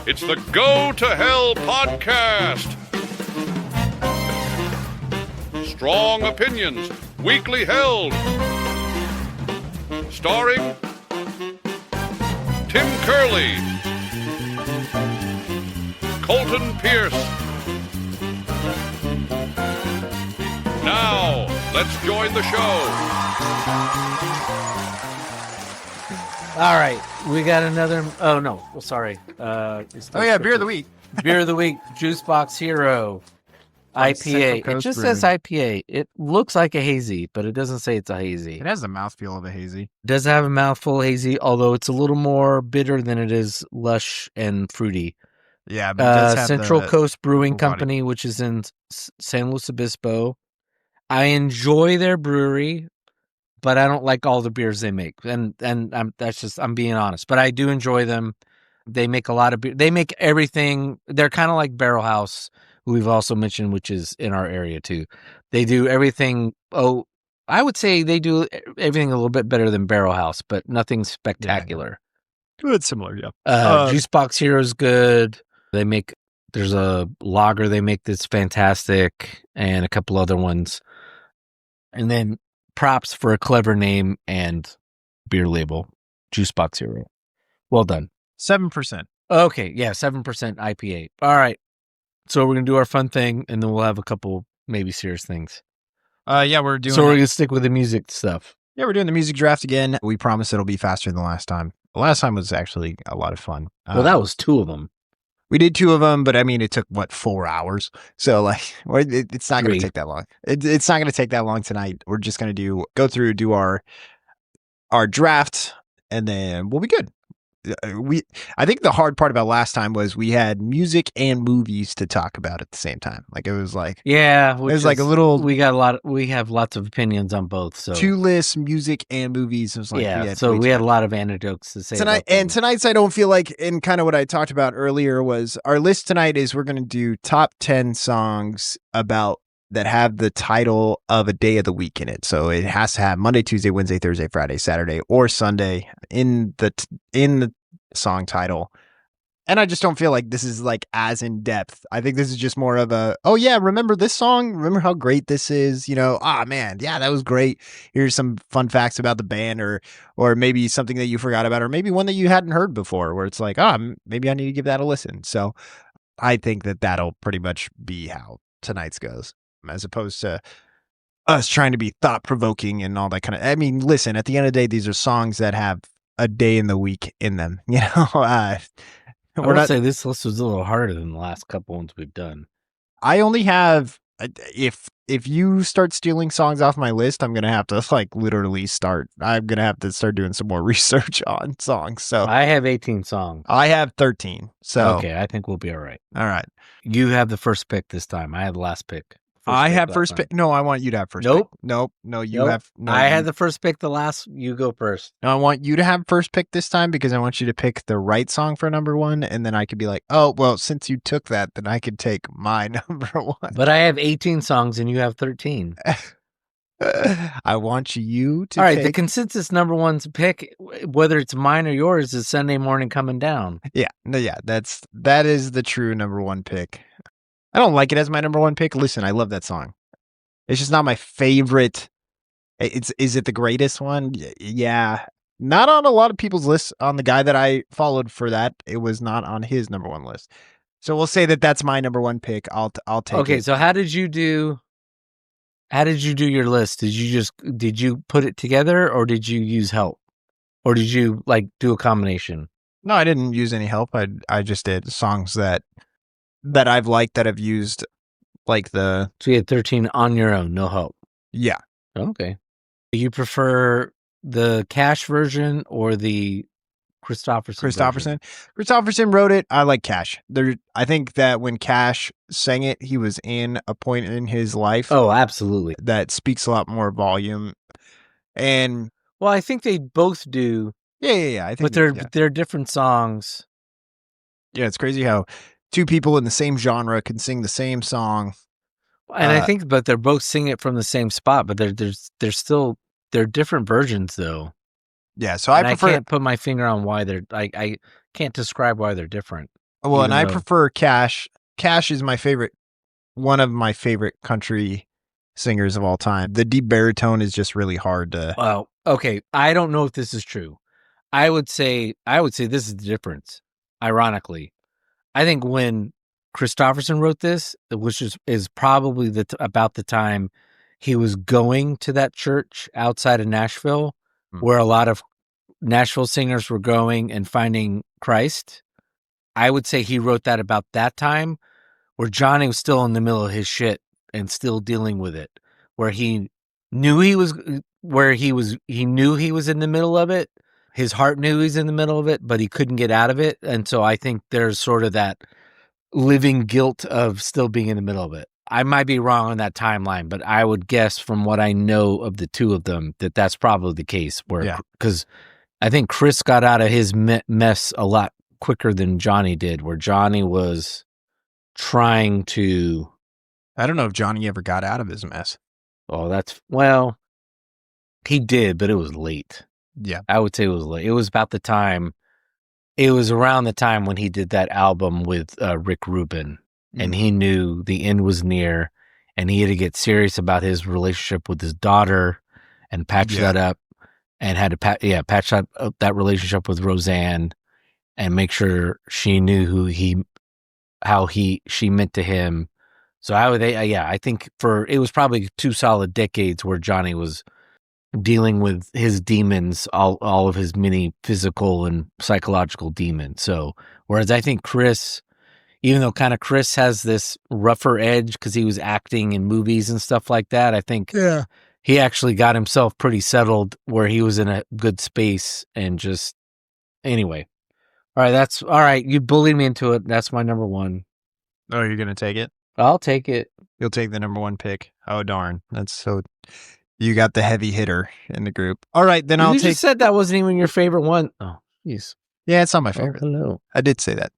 It's the Go to Hell podcast. Strong opinions, weekly held. Starring Tim Curley, Colton Pierce. Now, let's join the show. All right, we got another. Oh no, sorry. Beer of the week. Beer of the week. Juicebox Hero IPA. It just says IPA. It looks like a hazy, but it doesn't say it's a hazy. It has the mouthfeel of a hazy. It does have a mouthful hazy, although it's a little more bitter than it is lush and fruity. Yeah, but it does have Central Coast Brewing full body. Company, which is in San Luis Obispo. I enjoy their brewery, but I don't like all the beers they make, and I'm being honest. But I do enjoy them. They make a lot of beer. They make everything. They're kind of like Barrel House, who we've also mentioned, which is in our area too. They do everything. Oh, I would say they do everything a little bit better than Barrel House, but nothing spectacular. Yeah. It's similar, yeah. Juicebox Hero is good. There's a lager they make that's fantastic, and a couple other ones. And then props for a clever name and beer label, Juicebox Hero. Well done. 7%. Okay, yeah, 7% IPA. All right. So we're going to do our fun thing, and then we'll have a couple maybe serious things. Yeah, we're doing. So we're going to stick with the music stuff. Yeah, we're doing the music draft again. We promise it'll be faster than last time. The last time was actually a lot of fun. Well, that was two of them. We did two of them, but I mean, it took 4 hours. So it's not going to take that long. It's not going to take that long tonight. We're just going to do our draft, and then we'll be good. I think the hard part about last time was we had music and movies to talk about at the same time. Like it was like, yeah, it was like a little. We have lots of opinions on both. So two lists, music and movies. It was like, yeah. So we had a lot of anecdotes to say tonight. And tonight's, I don't feel like, and kind of what I talked about earlier was our list tonight is we're going to do top 10 songs that have the title of a day of the week in it. So it has to have Monday, Tuesday, Wednesday, Thursday, Friday, Saturday, or Sunday in the song title. And I just don't feel like this is like as in depth. I think this is just more of a, oh yeah, remember this song? Remember how great this is? Man, yeah, that was great. Here's some fun facts about the band, or maybe something that you forgot about, or maybe one that you hadn't heard before, where it's like, maybe I need to give that a listen. So I think that'll pretty much be how tonight's goes, as opposed to us trying to be thought-provoking and all that kind of. I mean, listen, at the end of the day, these are songs that have a day in the week in them. I would say this list was a little harder than the last couple ones we've done. I only have, if you start stealing songs off my list, I'm going to have to I'm going to have to start doing some more research on songs. So I have 18 songs. I have 13. So okay, I think we'll be all right. All right. You have the first pick this time. I have the last pick. I have first pick. No, I want you to have first pick. Nope. No, you have. No, I had the first pick. The last, you go first. No, I want you to have first pick this time because I want you to pick the right song for number one, and then I could be like, oh, well, since you took that, then I could take my number one. But I have 18 songs and you have 13. I want you to. All right, the consensus number one's pick, whether it's mine or yours, is Sunday Morning Coming Down. Yeah, that is the true number one pick. I don't like it as my number one pick. Listen, I love that song. It's just not my favorite. Is it the greatest one? Yeah. Not on a lot of people's lists. On the guy that I followed for that, it was not on his number one list. So we'll say that's my number one pick. I'll take it. Okay, so how did you do your list? Did you put it together, or did you use help? Or did you do a combination? No, I didn't use any help. I just did songs that I've liked, that I've used, So you had 13 on your own, no help? Yeah. Okay. You prefer the Cash version or the Christofferson? Christofferson wrote it. I like Cash. I think that when Cash sang it, he was in a point in his life. Oh, absolutely. That speaks a lot more volume. And well, I think they both do. Yeah. I think, but they're different songs. Yeah, it's crazy how two people in the same genre can sing the same song. And I think, but they're both singing it from the same spot, but they're different versions though. Yeah, so I prefer. I can't put my finger on why I can't describe why they're different. Well, even and I though- prefer Cash. Cash is my favorite, one of my favorite country singers of all time. The deep baritone is just really hard to. Well, okay. I don't know if this is true. I would say this is the difference. Ironically, I think when Christopherson wrote this, which is probably about the time he was going to that church outside of Nashville, where a lot of Nashville singers were going and finding Christ. I would say he wrote that about that time, where Johnny was still in the middle of his shit and still dealing with it, where he knew he was in the middle of it. His heart knew he was in the middle of it, but he couldn't get out of it. And so I think there's sort of that living guilt of still being in the middle of it. I might be wrong on that timeline, but I would guess from what I know of the two of them that that's probably the case. Because I think Chris got out of his mess a lot quicker than Johnny did, where Johnny was trying to. I don't know if Johnny ever got out of his mess. Oh, he did, but it was late. Yeah. I would say it was late. It was about the time. It was around the time when he did that album with Rick Rubin, and he knew the end was near, and he had to get serious about his relationship with his daughter and patch that up, and had to patch that relationship with Roseanne and make sure she knew she meant to him. So I think it was probably 2 solid decades where Johnny was dealing with his demons, all of his many physical and psychological demons. So, whereas I think Chris, even though kind of Chris has this rougher edge because he was acting in movies and stuff like that, I think he actually got himself pretty settled where he was in a good space and just, anyway. All right. You bullied me into it. That's my number one. Oh, you're going to take it? I'll take it. You'll take the number one pick. Oh, darn. That's so... You got the heavy hitter in the group. All right, then You just said that wasn't even your favorite one. Oh, jeez. Yeah, it's not my favorite. Oh, hello. I did say that.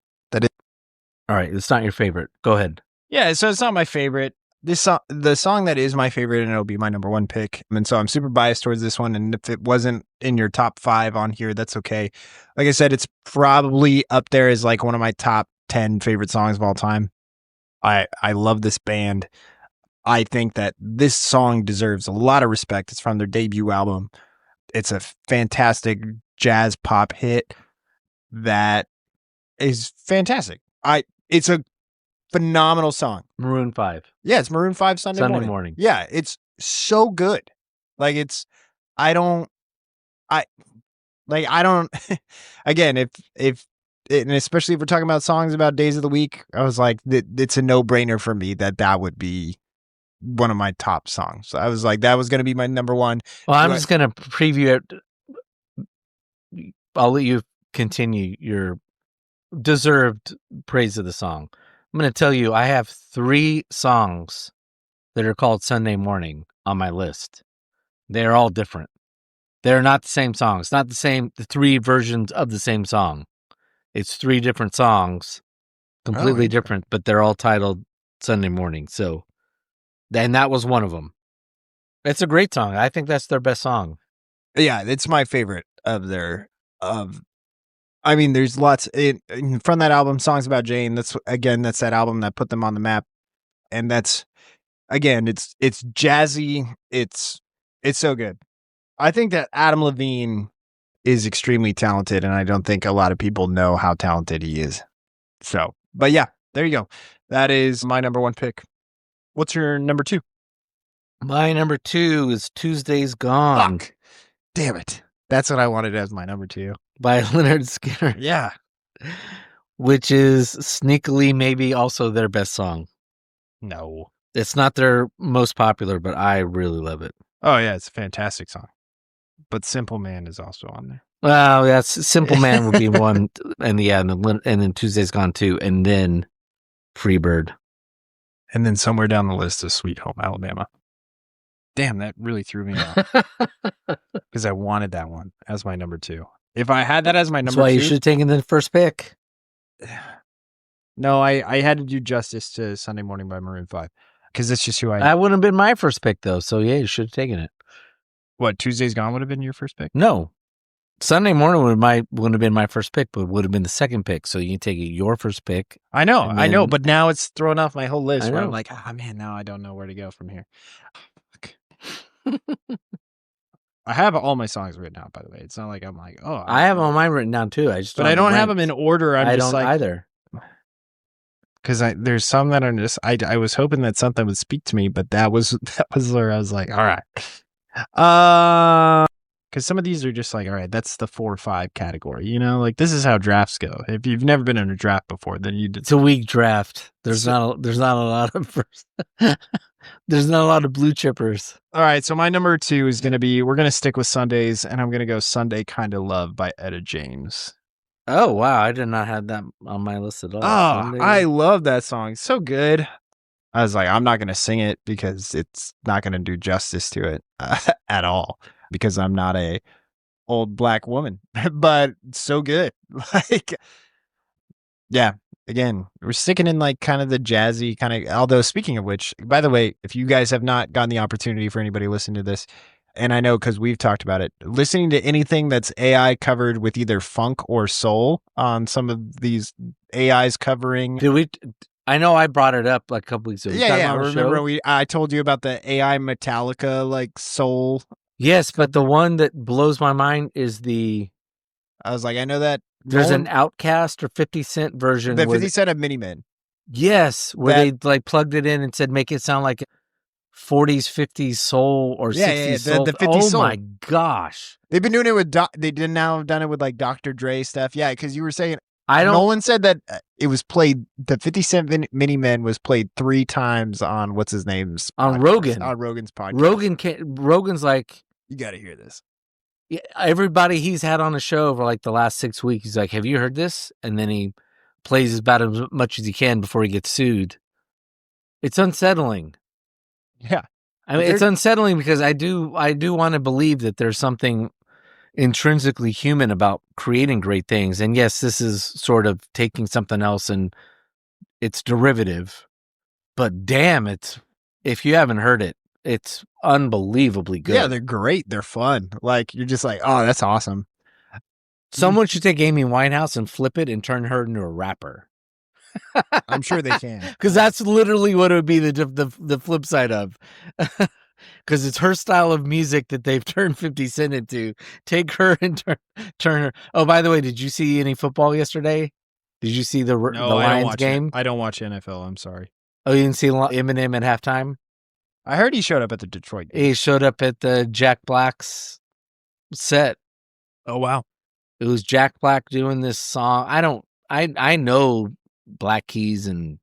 All right, it's not your favorite. Go ahead. Yeah, so it's not my favorite. The song that is my favorite, and it'll be my number one pick. And so I'm super biased towards this one. And if it wasn't in your top 5 on here, that's okay. Like I said, it's probably up there as like one of my top 10 favorite songs of all time. I love this band. I think that this song deserves a lot of respect. It's from their debut album. It's a fantastic jazz pop hit that is fantastic. It's a phenomenal song. Maroon 5. Yeah, it's Maroon 5 Sunday morning. Yeah, it's so good. Like again, if and especially if we're talking about songs about days of the week, I was like, it's a no-brainer for me that would be one of my top songs. So I was like, that was going to be my number one. Well, I'm just going to preview it. I'll let you continue your deserved praise of the song. I'm going to tell you, I have 3 songs that are called Sunday Morning on my list. They're all different. They're not the same songs. Not the 3 versions of the same song. It's 3 different songs, completely different, but they're all titled Sunday Morning. So, and that was one of them. It's a great song. I think that's their best song. Yeah, it's my favorite of I mean, there's lots from that album, Songs About Jane. That's that album that put them on the map. And that's, again, it's jazzy. It's so good. I think that Adam Levine is extremely talented, and I don't think a lot of people know how talented he is. So, but yeah, there you go. That is my number one pick. What's your number 2? My number 2 is Tuesday's Gone. Fuck. Damn it. That's what I wanted as my number 2. By Leonard Skinner. Yeah. Which is sneakily maybe also their best song. No. It's not their most popular, but I really love it. Oh, yeah, it's a fantastic song. But Simple Man is also on there. Well, yeah, Simple Man would be one, and then Tuesday's Gone 2, and then Freebird. And then somewhere down the list is Sweet Home Alabama. Damn, that really threw me off. Because I wanted that one as my number 2. If I had that as my number 2... That's why you should have taken the first pick. No, I had to do justice to Sunday Morning by Maroon 5. Because that's just who I am. That wouldn't have been my first pick, though. So, yeah, you should have taken it. What, Tuesday's Gone would have been your first pick? No. Sunday morning would have been my first pick, but would have been the second pick. So you can take your first pick. I know, then- but now it's thrown off my whole list. I Where I'm know. like, man, now I don't know where to go from here. I have all my songs written out, by the way. It's not like I'm like, oh, I have all mine written down too. but I don't have them in order. I just don't like, either. because there's some that are just I was hoping that something would speak to me, but that was where I was like, all right, because some of these are just like, all right, that's the 4 or 5 category, you know, like this is how drafts go. If you've never been in a draft before, then It's a weak draft. There's not a lot of there's not a lot of blue chippers. All right, so my number 2 is gonna be, we're gonna stick with Sundays, and I'm gonna go "Sunday Kinda Love" by Etta James. Oh wow, I did not have that on my list at all. Oh, Sunday. I love that song. It's so good. I was like, I'm not going to sing it because it's not going to do justice to it at all, because I'm not a old black woman, but it's so good. Like, yeah, again, we're sticking in like kind of the jazzy kind of, although speaking of which, by the way, if you guys have not gotten the opportunity for anybody listening to this, and I know because we've talked about it, listening to anything that's AI covered with either funk or soul on some of these AIs covering. Did we? I know I brought it up like a couple weeks ago. Yeah. Remember I told you about the AI Metallica like soul. Yes, but the one that blows my mind is I was like, I know that there's an Outcast or 50 Cent version. The 50 Cent of Miniman. Yes, where they like plugged it in and said make it sound like 40s, 50s soul or 60s soul. The 50s soul. My gosh. They've been doing it with they did now have done it with like Dr. Dre stuff. Yeah, because you were saying Nolan said that it was played, the 50 Cent Miniman was played 3 times on what's his name's on podcast, Rogan. On Rogan's podcast. Rogan's like, you got to hear this. Yeah, everybody he's had on the show for like the last 6 weeks, he's like, have you heard this? And then he plays about as much as he can before he gets sued. It's unsettling. Yeah. I mean, it's unsettling because I do want to believe that there's something intrinsically human about creating great things. And yes, this is sort of taking something else and it's derivative. But damn, if you haven't heard it, it's unbelievably good. Yeah, they're great. They're fun. Like, you're just like, oh, that's awesome. Someone should take Amy Winehouse and flip it and turn her into a rapper. I'm sure they can. Because that's literally what it would be the flip side of. Because it's her style of music that they've turned 50 Cent into. Take her and turn her. Oh, by the way, did you see any football yesterday? Did you see the Lions game? I don't watch NFL. I'm sorry. Oh, you didn't see Eminem at halftime? I heard he showed up at the Detroit game. He showed up at the Jack Black's set. Oh, wow. It was Jack Black doing this song. I know Black Keys and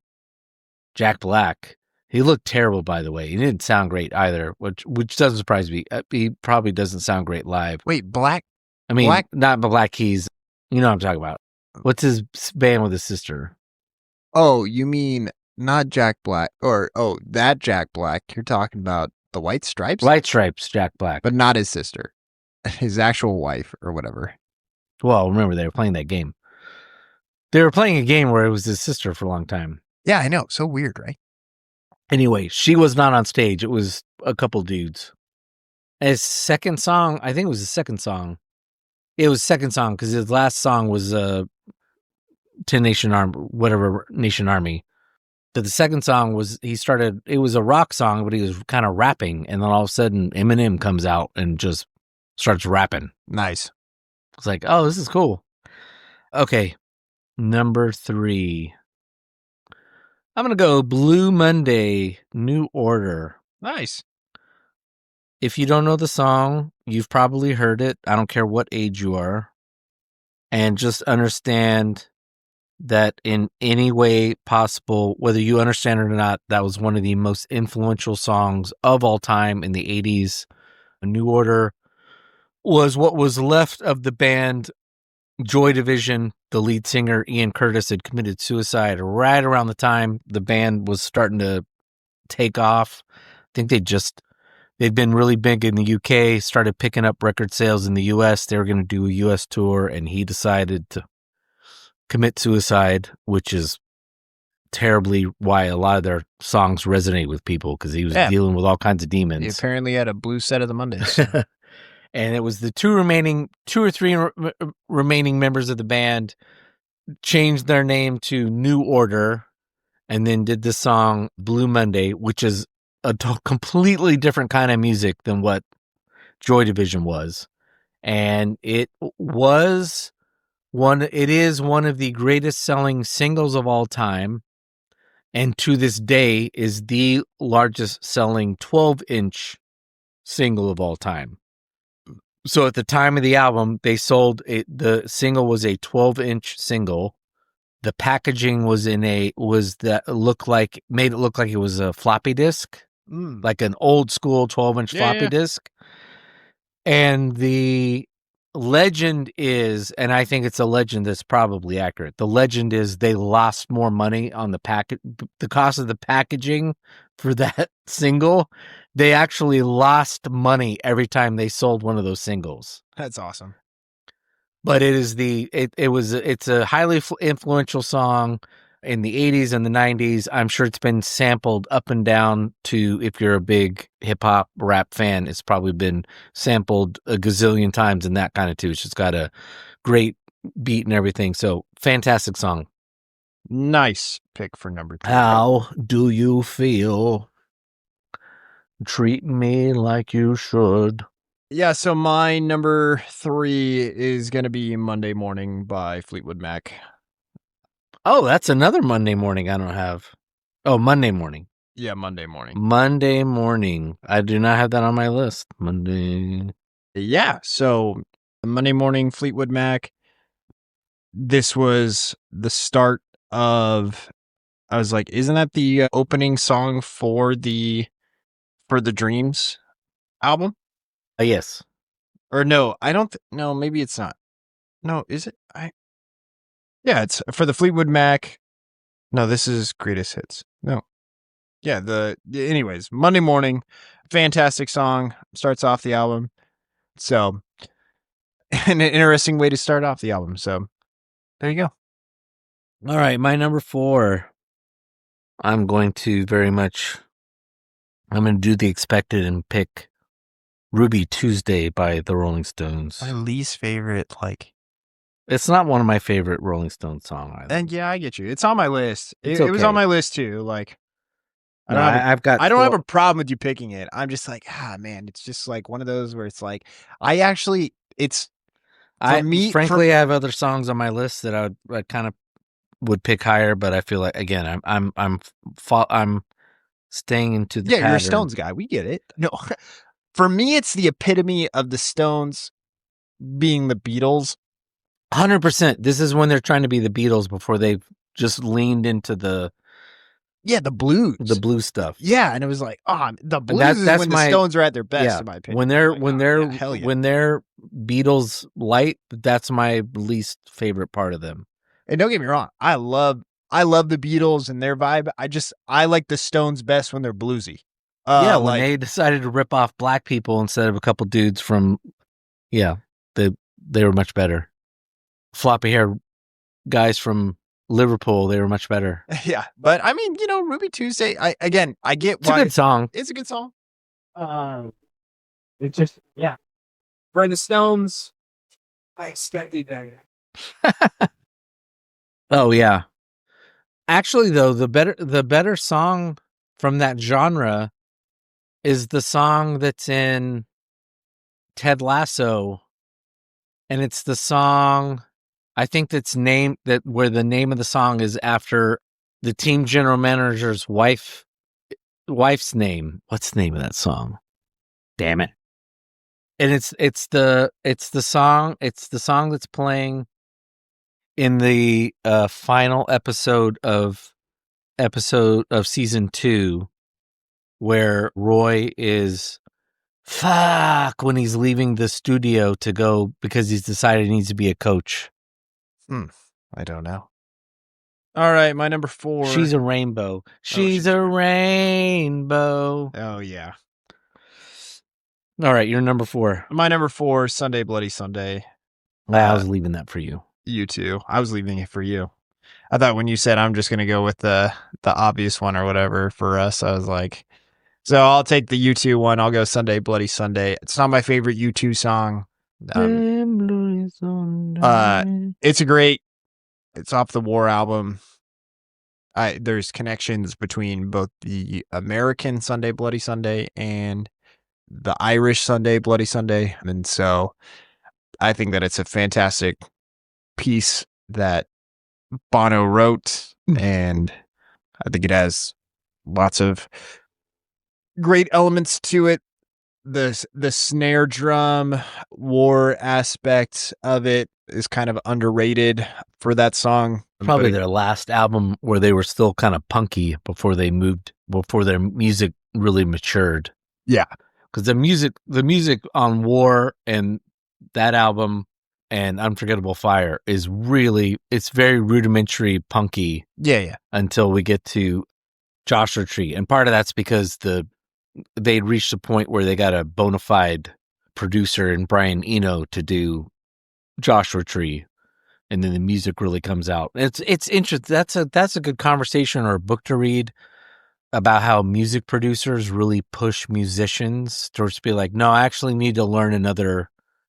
Jack Black. He looked terrible, by the way. He didn't sound great either, which doesn't surprise me. He probably doesn't sound great live. Wait, Black? I mean, not Black Keys. You know what I'm talking about. What's his band with his sister? Oh, you mean not Jack Black, that Jack Black. You're talking about the White Stripes? White Stripes, Jack Black. But not his sister. His actual wife or whatever. Well, remember, they were playing that game. They were playing a game where it was his sister for a long time. Yeah, I know. So weird, right? Anyway, she was not on stage. It was a couple dudes. His second song, I think it was his second song. It was second song because his last song was 10 Nation Army, whatever Nation Army. But the second song was, it was a rock song, but he was kind of rapping. And then all of a sudden, Eminem comes out and just starts rapping. Nice. It's like, oh, this is cool. Okay, number 3. I'm going to go Blue Monday, New Order. Nice. If you don't know the song, you've probably heard it. I don't care what age you are. And just understand that in any way possible, whether you understand it or not, that was one of the most influential songs of all time in the 80s. New Order was what was left of the band Joy Division. The lead singer, Ian Curtis, had committed suicide right around the time the band was starting to take off. I think they'd been really big in the UK, started picking up record sales in the US. They were going to do a US tour, and he decided to commit suicide, which is terribly why a lot of their songs resonate with people, because he was dealing with all kinds of demons. He apparently had a blue set of the Mondays. And it was the two or three remaining members of the band changed their name to New Order, and then did the song Blue Monday, which is a completely different kind of music than what Joy Division was. And it is one of the greatest selling singles of all time. And to this day is the largest selling 12-inch single of all time. So at the time of the album, they sold it. The single was a 12-inch single. The packaging made it look like it was a floppy disk, like an old school 12-inch floppy disk. And the legend is, and I think it's a legend that's probably accurate. The legend is they lost more money on the cost of the packaging for that single. They actually lost money every time they sold one of those singles. That's awesome. But it's a highly influential song in the 80s and the 90s. I'm sure it's been sampled up and down to, if you're a big hip hop rap fan, it's probably been sampled a gazillion times and that kind of too. It's just got a great beat and everything. So fantastic song. Nice pick for number 2. How do you feel? Treat me like you should. Yeah, so my number 3 is going to be Monday Morning by Fleetwood Mac. Oh, that's another Monday morning I don't have. Oh, Monday Morning. Yeah, Monday Morning. Monday Morning. I do not have that on my list. Monday. Yeah, so Monday Morning, Fleetwood Mac. This was the start of, I was like, isn't that the opening song for the Dreams album? Yes. Or no, I don't. No, maybe it's not. No, is it? Yeah, it's for the Fleetwood Mac. No, this is Greatest Hits. No. Yeah, anyways, Monday Morning, fantastic song, starts off the album. So, an interesting way to start off the album. So, there you go. All right, my number 4. I'm going to do the expected and pick Ruby Tuesday by the Rolling Stones. My least favorite, it's not one of my favorite Rolling Stones songs either. And yeah, I get you. It's on my list. It was okay. on my list too. I don't have a problem with you picking it. I'm just like, man, it's just like one of those where it's like, I have other songs on my list that I kind of would pick higher, but I feel like, again, I'm staying into the pattern. You're a Stones guy. We get it. No, for me, it's the epitome of the Stones being the Beatles. 100%. This is when they're trying to be the Beatles before they've just leaned into the blues, the blues stuff. Yeah, and it was like, the blues is when the Stones are at their best, in my opinion. When they're Beatles light, that's my least favorite part of them. And don't get me wrong, I love the Beatles and their vibe. I like the Stones best when they're bluesy. When they decided to rip off black people instead of a couple dudes from, they were much better. Floppy hair guys from Liverpool, they were much better. Yeah, but I mean, Ruby Tuesday. I get why it's a good song. It's a good song. It's just for the Stones, I expected that. Oh yeah. Actually, though, the better song from that genre is the song that's in Ted Lasso, and it's the song, I think where the name of the song is after the team general manager's wife's name. What's the name of that song? Damn it! And it's the song that's playing in the final episode of season 2, where Roy is when he's leaving the studio to go because he's decided he needs to be a coach. I don't know. All right, my number 4. She's a rainbow. She's a rainbow. Oh yeah. All right, your number 4. My number 4, Sunday Bloody Sunday. I was leaving that for you. You too. I was leaving it for you. I thought when you said I'm just going to go with the obvious one or whatever for us, I was like, So I'll take the U2 one. I'll go Sunday, Bloody Sunday. It's not my favorite U2 song. It's off the War album. There's connections between both the American Sunday, Bloody Sunday and the Irish Sunday, Bloody Sunday. And so I think that it's a fantastic piece that Bono wrote, and I think it has lots of great elements to it. The snare drum war aspect of it is kind of underrated for that song. Probably their last album where they were still kind of punky before their music really matured. Yeah. Because the music on War and that album and Unforgettable Fire is it's very rudimentary punky. Yeah. Until we get to Joshua Tree. And part of that's because they'd reached a point where they got a bona fide producer in Brian Eno to do Joshua Tree. And then the music really comes out. It's interesting. That's a good conversation or a book to read about how music producers really push musicians towards be like, no, I actually need to learn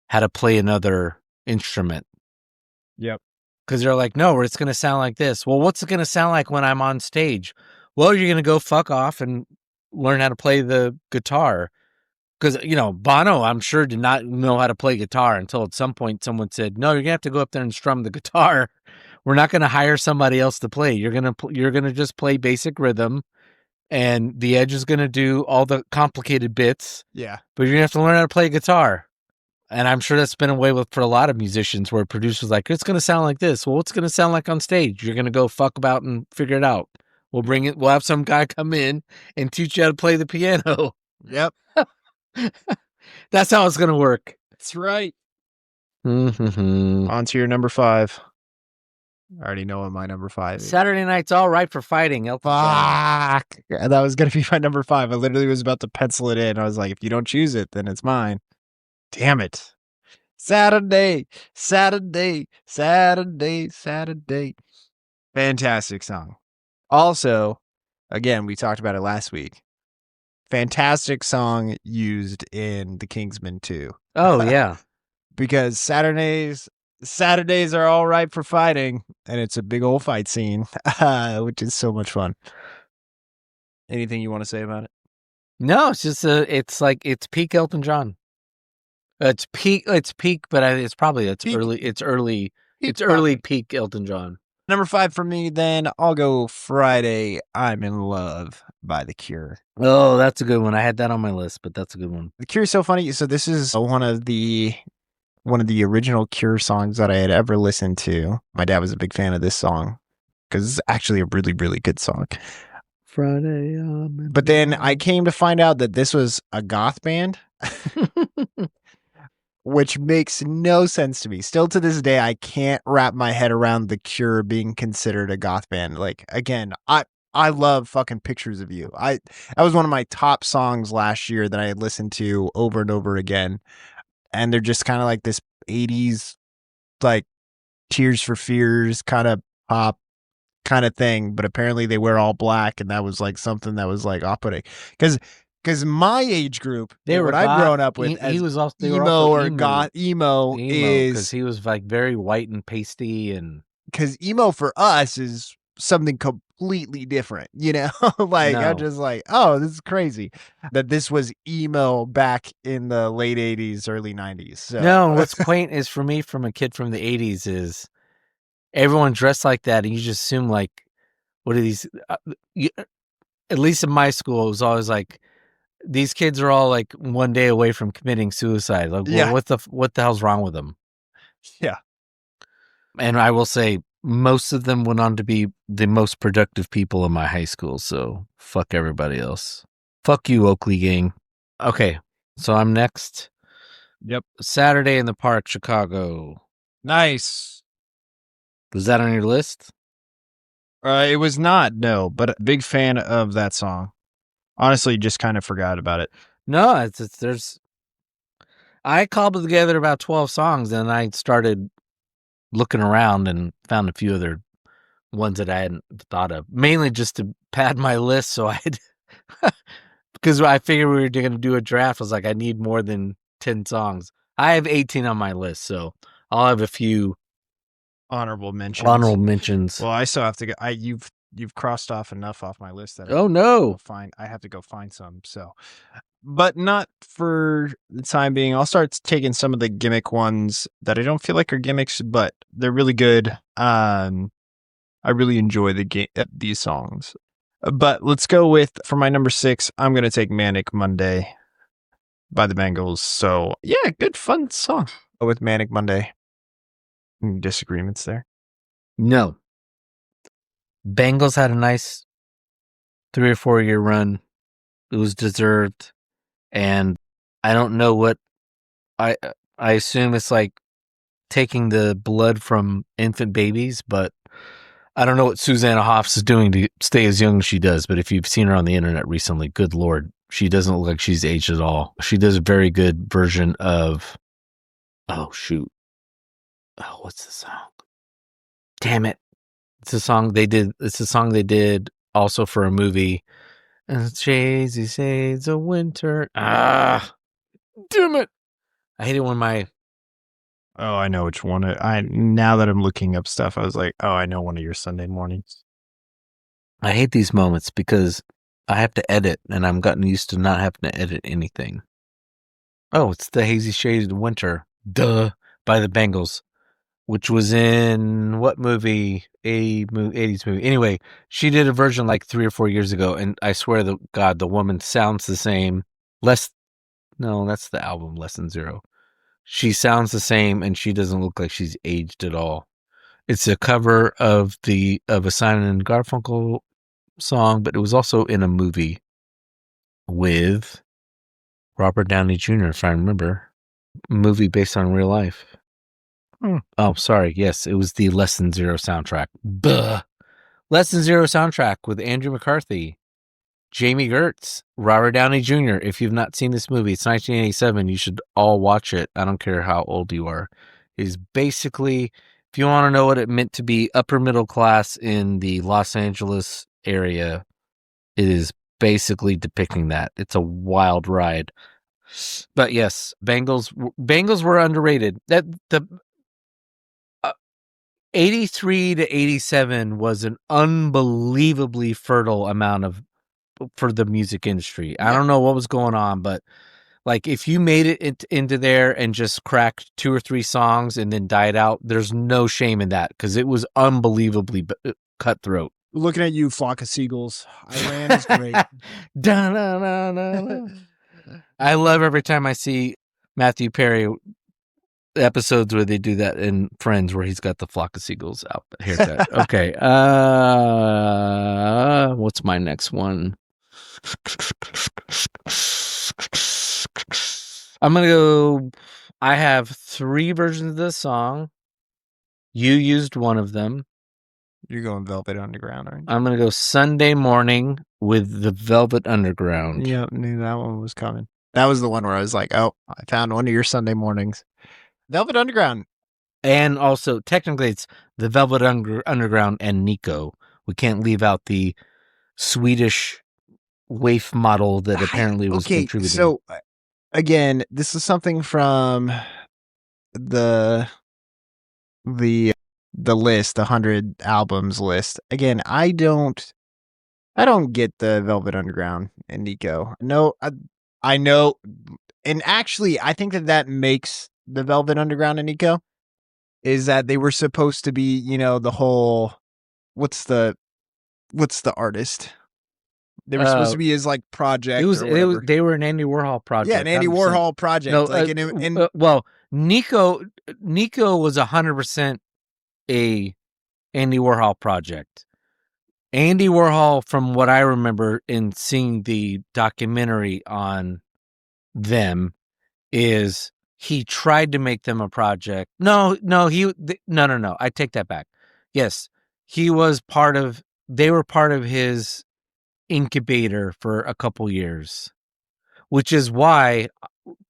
how to play another instrument. Yep. Because they're like, no, it's going to sound like this. Well, what's it going to sound like when I'm on stage? Well, you're going to go fuck off and learn how to play the guitar. Because, Bono, I'm sure, did not know how to play guitar until at some point someone said, no, you're going to have to go up there and strum the guitar. We're not going to hire somebody else to play. You're going to just play basic rhythm, and the Edge is going to do all the complicated bits. Yeah. But you're going to have to learn how to play guitar. And I'm sure that's been a way for a lot of musicians where producers like, it's going to sound like this. Well, what's going to sound like on stage? You're going to go fuck about and figure it out. We'll have some guy come in and teach you how to play the piano. Yep. That's how it's going to work. That's right. Mm-hmm. On to your number 5. I already know what my number 5 is. Saturday Night's All Right for Fighting. Fuck. That was going to be my number 5. I literally was about to pencil it in. I was like, if you don't choose it, then it's mine. Damn it. Saturday. Fantastic song. Also, again, we talked about it last week. Fantastic song used in The Kingsman 2. Oh, yeah. Because Saturdays are all right for fighting, and it's a big old fight scene, which is so much fun. Anything you want to say about it? No, it's just it's peak Elton John. It's peak, but it's early peak Elton John. Number 5 for me, then I'll go Friday. I'm in Love by The Cure. Oh, that's a good one. I had that on my list, but that's a good one. The Cure is so funny. So this is one of the original Cure songs that I had ever listened to. My dad was a big fan of this song because it's actually a really, really good song. Friday. But then I came to find out that this was a goth band. Which makes no sense to me. Still to this day, I can't wrap my head around The Cure being considered a goth band. Like, again, I love fucking Pictures of You. That was one of my top songs last year that I had listened to over and over again. And they're just kind of like this 80s, like Tears for Fears kind of pop kind of thing. But apparently they wear all black, and that was like something that was like off-putting. Because my age group, what I've grown up with, he was also emo or goth. Emo is because he was like very white and pasty, and because emo for us is something completely different, like I'm just like, oh, this is crazy that this was emo back in the late 80s, early 90s. So. No, what's quaint is for me, from a kid from the 80s, is everyone dressed like that, and you just assume like, what are these? At least in my school, it was always like, these kids are all like one day away from committing suicide. Like, well, what the hell's wrong with them? Yeah. And I will say, most of them went on to be the most productive people in my high school. So fuck everybody else. Fuck you, Oakley gang. Okay. So I'm next. Yep. Saturday in the Park, Chicago. Nice. Was that on your list? It was not, no, but a big fan of that song. Honestly, just kind of forgot about it. No, I cobbled together about 12 songs, and I started looking around and found a few other ones that I hadn't thought of, mainly just to pad my list so I'd because I figured we were going to do a draft. I was like, I need more than 10 songs. I have 18 on my list, so I'll have a few honorable mentions. Well, I still have to go. You've crossed off enough off my list that I have to go find some. So, but not for the time being. I'll start taking some of the gimmick ones that I don't feel like are gimmicks, but they're really good. I really enjoy these songs. But let's go with, for my number 6, I'm going to take Manic Monday by the Bengals. So, yeah, good, fun song. With Manic Monday. Any disagreements there? No. Bengals had a nice 3 or 4 year run. It was deserved. And I don't know what I assume it's like taking the blood from infant babies, but I don't know what Susanna Hoffs is doing to stay as young as she does. But if you've seen her on the internet recently, good Lord, she doesn't look like she's aged at all. She does a very good version of, oh, shoot. Oh, what's the song? Damn it. It's a song they did also for a movie. Crazy Shades of Winter. Ah, damn it. I hate it when my... Oh, I know which one. Now that I'm looking up stuff, I was like, oh, I know one of your Sunday mornings. I hate these moments because I have to edit, and I'm gotten used to not having to edit anything. Oh, it's the Hazy Shades of Winter. Duh. By the Bengals. Which was in what movie? 80s movie. Anyway, she did a version like 3 or 4 years ago, and I swear to God, the woman sounds the same. No, that's the album, Less Than Zero. She sounds the same, and she doesn't look like she's aged at all. It's a cover of a Simon and Garfunkel song, but it was also in a movie with Robert Downey Jr., if I remember. A movie based on real life. Oh, sorry. Yes, it was the Less Than Zero soundtrack. Buh. Less Than Zero soundtrack with Andrew McCarthy, Jamie Gertz, Robert Downey Jr. If you've not seen this movie, it's 1987. You should all watch it. I don't care how old you are. It's basically, if you want to know what it meant to be upper middle class in the Los Angeles area, it is basically depicting that. It's a wild ride. But yes, Bengals were underrated. That the 83 to 87 was an unbelievably fertile amount for the music industry. I don't know what was going on, but like if you made it into there and just cracked 2 or 3 songs and then died out, there's no shame in that because it was unbelievably cutthroat. Looking at you, Flock of Seagulls. Iran is great. I love every time I see Matthew Perry episodes where they do that in Friends, where he's got the Flock of Seagulls out haircut. Okay, what's my next one? I'm gonna go. I have 3 versions of this song. You used one of them. You're going Velvet Underground, aren't you? I'm gonna go Sunday Morning with the Velvet Underground. Yep, knew that one was coming. That was the one where I was like, oh, I found one of your Sunday mornings. Velvet Underground. And also, technically, it's the Velvet Underground and Nico. We can't leave out the Swedish waif model that apparently was contributing. So, again, this is something from the list, the 100 albums list. Again, I don't get the Velvet Underground and Nico. No, I know, and actually, I think that makes the Velvet Underground and Nico is that they were supposed to be, the whole, what's the artist? They were supposed to be his like project. They were an Andy Warhol project. Yeah, an Andy Warhol project. No, well, Nico was 100% a Andy Warhol project. Andy Warhol, from what I remember in seeing the documentary on them, is he tried to make them a project. No. I take that back. Yes, they were part of his incubator for a couple years, which is why,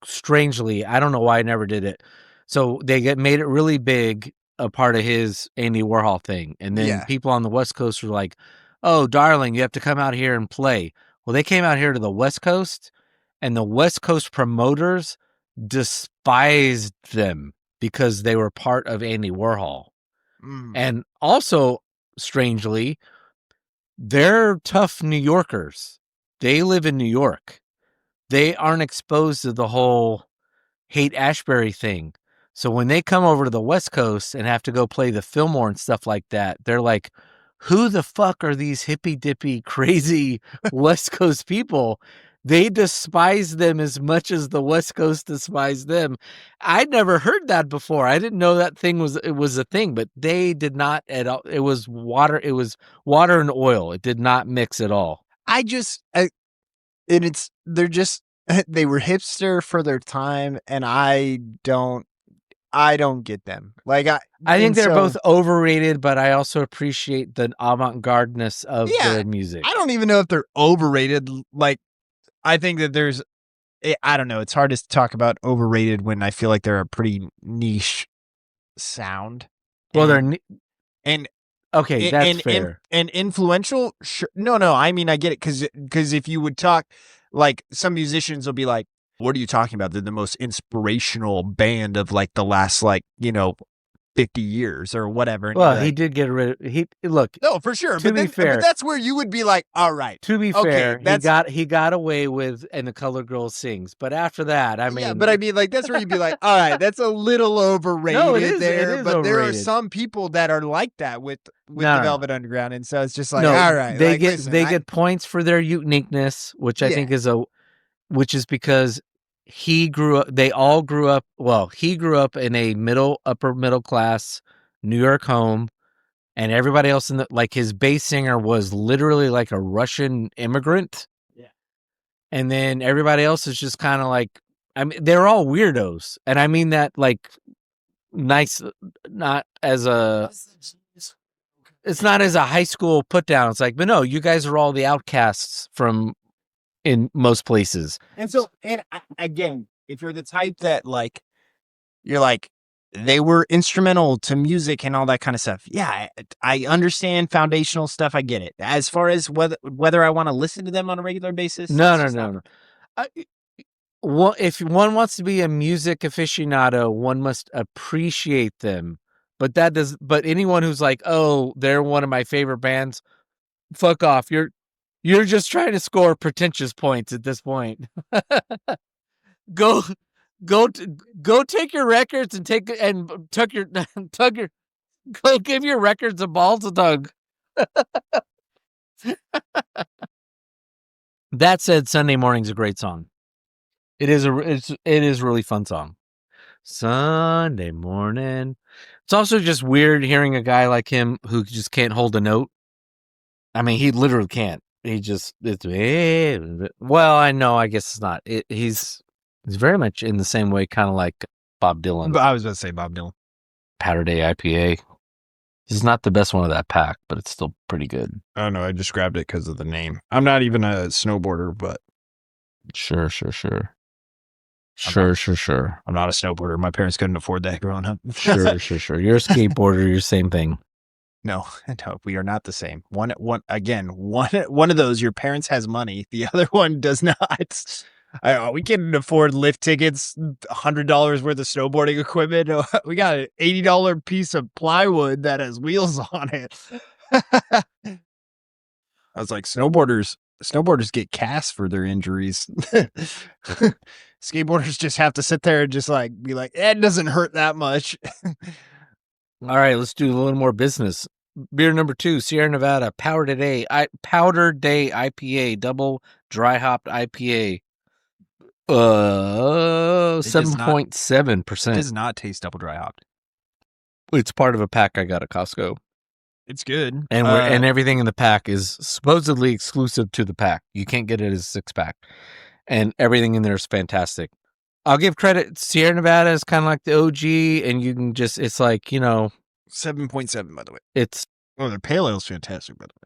strangely, I don't know why I never did it. So they made it really big, a part of his Andy Warhol thing. And then people on the West Coast were like, oh, darling, you have to come out here and play. Well, they came out here to the West Coast, and the West Coast promoters despised them because they were part of Andy Warhol. And also, strangely, they're tough New Yorkers. They live in New York. They aren't exposed to the whole Haight-Ashbury thing. So when they come over to the West Coast and have to go play the Fillmore and stuff like that, they're like, who the fuck are these hippy-dippy, crazy West Coast people? They despise them as much as the West Coast despised them. I'd never heard that before. I didn't know that thing was a thing, but they did not at all. It was water and oil. It did not mix at all. They were hipster for their time, and I don't get them. Like I think they're both overrated, but I also appreciate the avant-gardeness of their music. I don't even know if they're overrated. Like, I think that I don't know. It's hard to talk about overrated when I feel like they're a pretty niche sound. Well, okay, that's fair. And influential. Sure. No. I mean, I get it because if you would talk, like, some musicians will be like, "What are you talking about? They're the most inspirational band of like the last 50 years or whatever." And well, he did get rid of look. No, for sure. To be fair, but that's where you would be like, all right. To be fair, he got away with "And the Colored Girl Sings," but after that, I mean, yeah, but I mean, like, that's where you'd be like, all right, that's a little overrated. No, it is, there, but overrated. There are some people that are like that with the Velvet Underground, and so it's just like, all right, they get points for their uniqueness, which I think is because he grew up. They all grew up. Well, he grew up in a upper middle class New York home, and everybody else his bass singer was literally like a Russian immigrant. Yeah, and then everybody else is just kind of like, I mean, they're all weirdos, and I mean that like nice, not as a. It's not as a high school put down. It's like, but no, you guys are all the outcasts in most places. And so, again, if you're the type that like, you're like, they were instrumental to music and all that kind of stuff. Yeah, I understand foundational stuff. I get it. As far as whether I want to listen to them on a regular basis. No. If one wants to be a music aficionado, one must appreciate them. But anyone who's like, oh, they're one of my favorite bands, fuck off. You're just trying to score pretentious points at this point. Go take your records and go give your records a ball to tug. That said, Sunday Morning's a great song. It is a really fun song. Sunday Morning. It's also just weird hearing a guy like him who just can't hold a note. I mean, he literally can't. Well, I know. I guess it's not. He's very much in the same way, kind of like Bob Dylan. I was going to say Bob Dylan. Powder Day IPA. This is not the best one of that pack, but it's still pretty good. I don't know. I just grabbed it because of the name. I'm not even a snowboarder, but sure. I'm not a snowboarder. My parents couldn't afford that growing up. Sure. You're a skateboarder. You're the same thing. No, we are not the same. One of those, your parents has money. The other one does not. We can't afford lift tickets, $100 worth of snowboarding equipment. We got an $80 piece of plywood that has wheels on it. I was like, snowboarders get casts for their injuries. Skateboarders just have to sit there and just like be like, it doesn't hurt that much. All right, let's do a little more business. Beer number 2, Sierra Nevada Powder Day IPA, double dry hopped IPA. 7.7%. It does not taste double dry hopped. It's part of a pack I got at Costco. It's good. And everything in the pack is supposedly exclusive to the pack. You can't get it as a 6-pack. And everything in there is fantastic. I'll give credit. Sierra Nevada is kind of like the OG, and you can just, it's like, 7.7, by the way. Their pale ale is fantastic, by the way.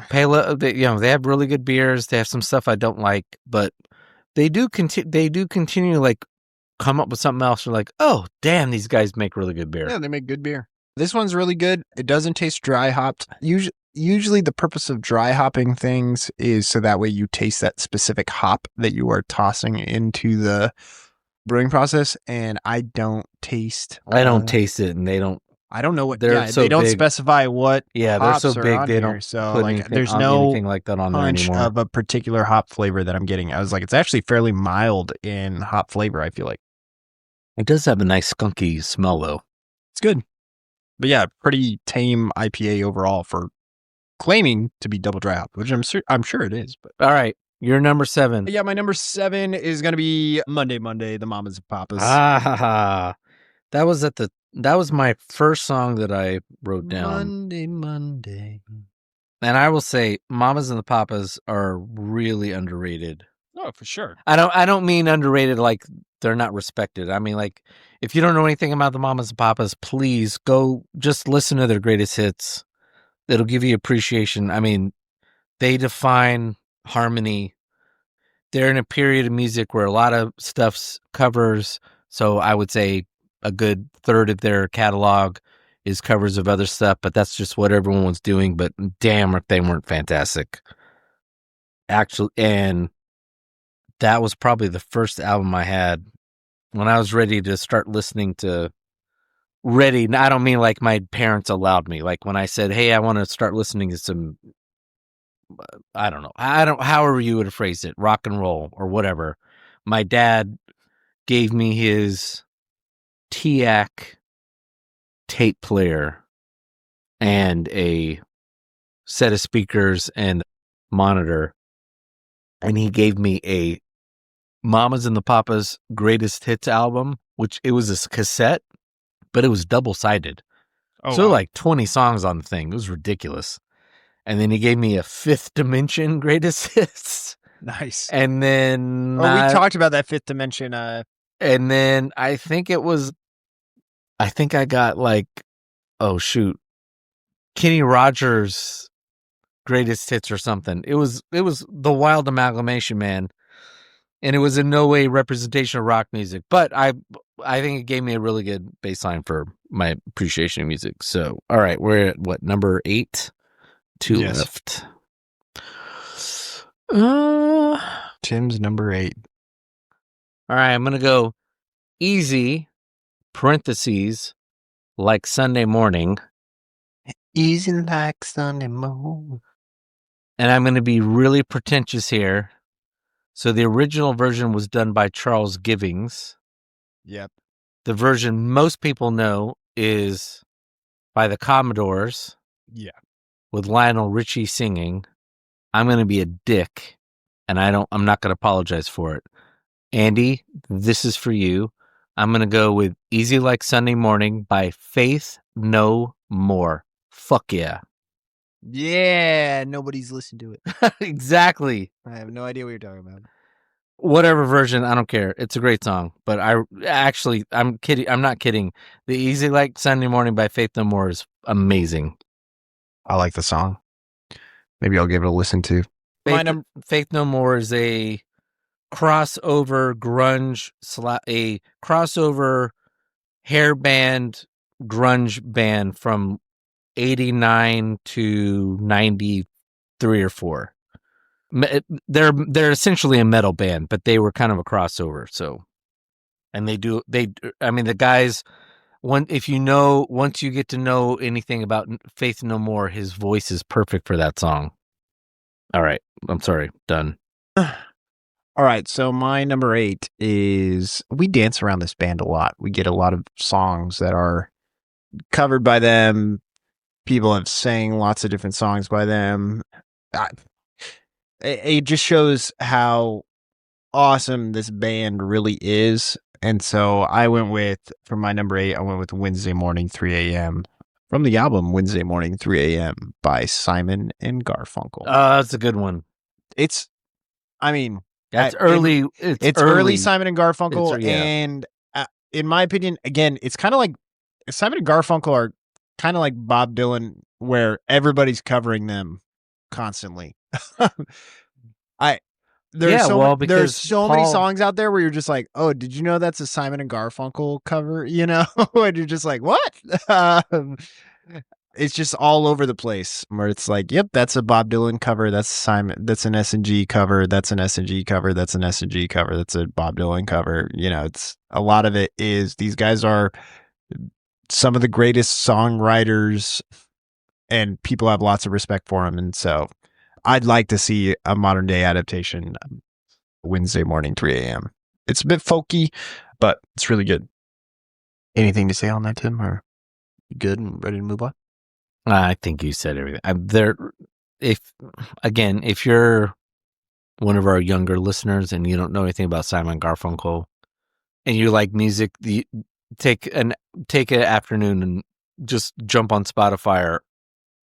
Pale ale, they have really good beers. They have some stuff I don't like, but they do continue like come up with something else. You're like, oh, damn, these guys make really good beer. Yeah, they make good beer. This one's really good. It doesn't taste dry hopped. Usually, usually the purpose of dry hopping things is so that way you taste that specific hop that you are tossing into the brewing process. And I don't taste. I don't taste it, and they don't. I don't know what. They're so they don't big. specify what. Yeah, they're hops so are big on they here, don't so put like anything there's on, no anything like that on there punch anymore. of a particular hop flavor that I'm getting. I was like, it's actually fairly mild in hop flavor. I feel like It does have a nice skunky smell though. it's good, but yeah, pretty tame IPA overall for claiming to be double dry hop, which I'm sure it is. But All right, you're number 7. yeah, my number 7 is gonna be Monday, the Mamas and Papas. That was my first song that I wrote down. Monday. And I will say, Mamas and the Papas are really underrated. Oh, for sure. I don't mean underrated like they're not respected. I mean, like, if you don't know anything about the Mamas and Papas, please go just listen to their greatest hits. It'll give you appreciation. I mean, they define harmony. They're in a period of music where a lot of stuff's covers. So I would say a good third of their catalog is covers of other stuff, but that's just what everyone was doing. But damn, if they weren't fantastic. Actually, and that was probably the first album I had when I was ready to start listening to ready. I don't mean like my parents allowed me. Like when I said, hey, I want to start listening to some, I don't know, however you would phrase it, rock and roll or whatever. My dad gave me his TAC tape player and a set of speakers and monitor. And he gave me a Mamas and the Papas Greatest Hits album, which it was a cassette, but it was double-sided. Oh, so wow. like 20 songs on the thing. It was ridiculous. And then he gave me a Fifth Dimension Greatest Hits. Nice. And then we talked about that Fifth Dimension. And then I think I got like, oh shoot, Kenny Rogers Greatest Hits or something. It was the wild amalgamation, man. And it was in no way representation of rock music, but I think it gave me a really good baseline for my appreciation of music. So, all right, we're at what, number 8? 2 Yes. left. Tim's number 8. All right, I'm gonna go easy. Parentheses like Sunday morning. Easy like Sunday morning. And I'm going to be really pretentious here. So the original version was done by Charles Givings. Yep. The version most people know is by the Commodores. Yeah. With Lionel Richie singing. I'm going to be a dick, and I'm not going to apologize for it. Andy, this is for you. I'm going to go with Easy Like Sunday Morning by Faith No More. Fuck yeah. Yeah, nobody's listened to it. Exactly. I have no idea what you're talking about. Whatever version, I don't care. It's a great song. But I'm kidding. I'm not kidding. The Easy Like Sunday Morning by Faith No More is amazing. I like the song. Maybe I'll give it a listen to. Faith No More is a crossover grunge, a crossover hair band grunge band from 89 to 93 or 4. They're essentially a metal band, but they were kind of a crossover. So, and the guys, once you get to know anything about Faith No More, his voice is perfect for that song. All right. I'm sorry. Done. All right. So my number 8 is, we dance around this band a lot. We get a lot of songs that are covered by them. People have sang lots of different songs by them. It just shows how awesome this band really is. And so for my number 8, I went with Wednesday Morning 3 a.m. from the album Wednesday Morning 3 a.m. by Simon and Garfunkel. That's a good one. That's early. It's early Simon and Garfunkel. Yeah. And in my opinion, again, it's kind of like Simon and Garfunkel are kind of like Bob Dylan, where everybody's covering them constantly. There's so many songs out there where you're just like, oh, did you know that's a Simon and Garfunkel cover? You know, and you're just like, what? it's just all over the place where it's like, yep, that's a Bob Dylan cover. That's Simon. That's an S&G cover. That's an S&G cover. That's an S&G cover. That's a Bob Dylan cover. You know, it's a lot of it is these guys are some of the greatest songwriters and people have lots of respect for them. And so I'd like to see a modern day adaptation Wednesday morning, 3 a.m. It's a bit folky, but it's really good. Anything to say on that, Tim? Or you good and ready to move on? I think you said everything. If you're one of our younger listeners and you don't know anything about Simon Garfunkel and you like music, take an afternoon and just jump on Spotify or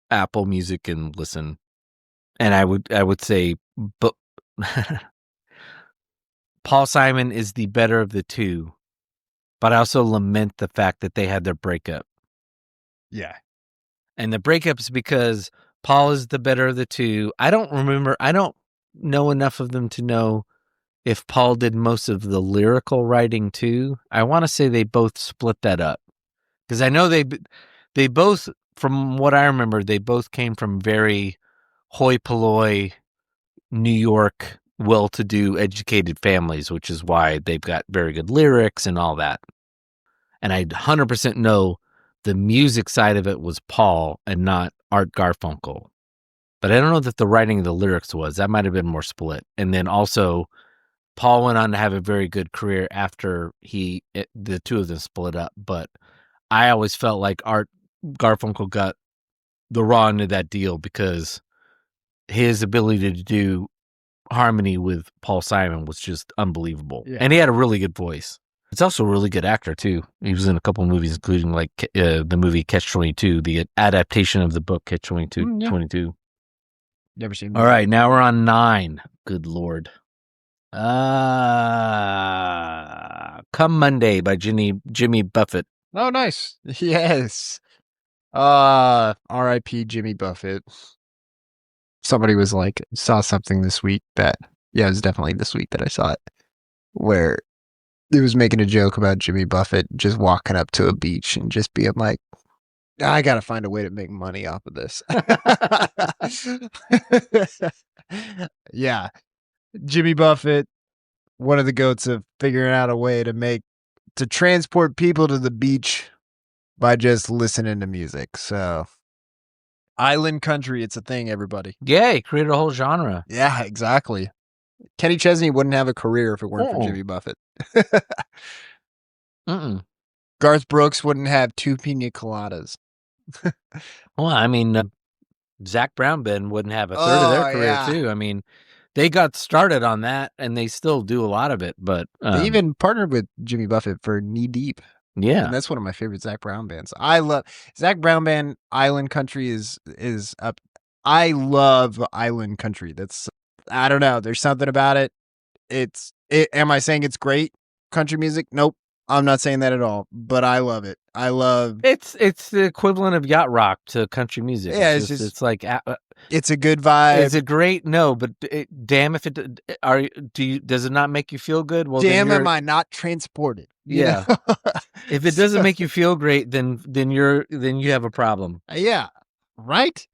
Apple Music and listen. And I would say, but Paul Simon is the better of the two, but I also lament the fact that they had their breakup. Yeah. And the breakup's because Paul is the better of the two. I don't know enough of them to know if Paul did most of the lyrical writing too. I want to say they both split that up. Because I know they both, from what I remember, they both came from very hoi polloi, New York, well-to-do, educated families, which is why they've got very good lyrics and all that. And I 100% know the music side of it was Paul and not Art Garfunkel. But I don't know that the writing of the lyrics was. That might have been more split. And then also, Paul went on to have a very good career after the two of them split up. But I always felt like Art Garfunkel got the raw end of that deal because his ability to do harmony with Paul Simon was just unbelievable. Yeah. And he had a really good voice. It's also a really good actor, too. He was in a couple of movies, including like the movie Catch-22, the adaptation of the book Catch-22. 22. Never seen All right, now we're on 9. Good Lord. Come Monday by Jimmy Buffett. Oh, nice. Yes. R.I.P. Jimmy Buffett. Somebody was like, saw something this week it was definitely this week that I saw it, where it was making a joke about Jimmy Buffett just walking up to a beach and just being like, I got to find a way to make money off of this. Yeah. Jimmy Buffett, one of the goats of figuring out a way to transport people to the beach by just listening to music. So island country, it's a thing, everybody. Yeah, he created a whole genre. Yeah, exactly. Kenny Chesney wouldn't have a career if it weren't for Jimmy Buffett. Garth Brooks wouldn't have 2 pina coladas. Well, I mean, Zach Brown Band wouldn't have a third of their career, too. I mean, they got started on that, and they still do a lot of it. But they even partnered with Jimmy Buffett for Knee Deep. Yeah, and that's one of my favorite Zach Brown bands. I love Zach Brown Band. Island country is up. I love island country. I don't know. There's something about it. Am I saying it's great country music? Nope. I'm not saying that at all, but I love it. It's the equivalent of yacht rock to country music. Yeah, it's like it's a good vibe. It's a great but damn if does it not make you feel good? Well, damn, am I not transported? Yeah. If it doesn't make you feel great, then you have a problem. Yeah. Right.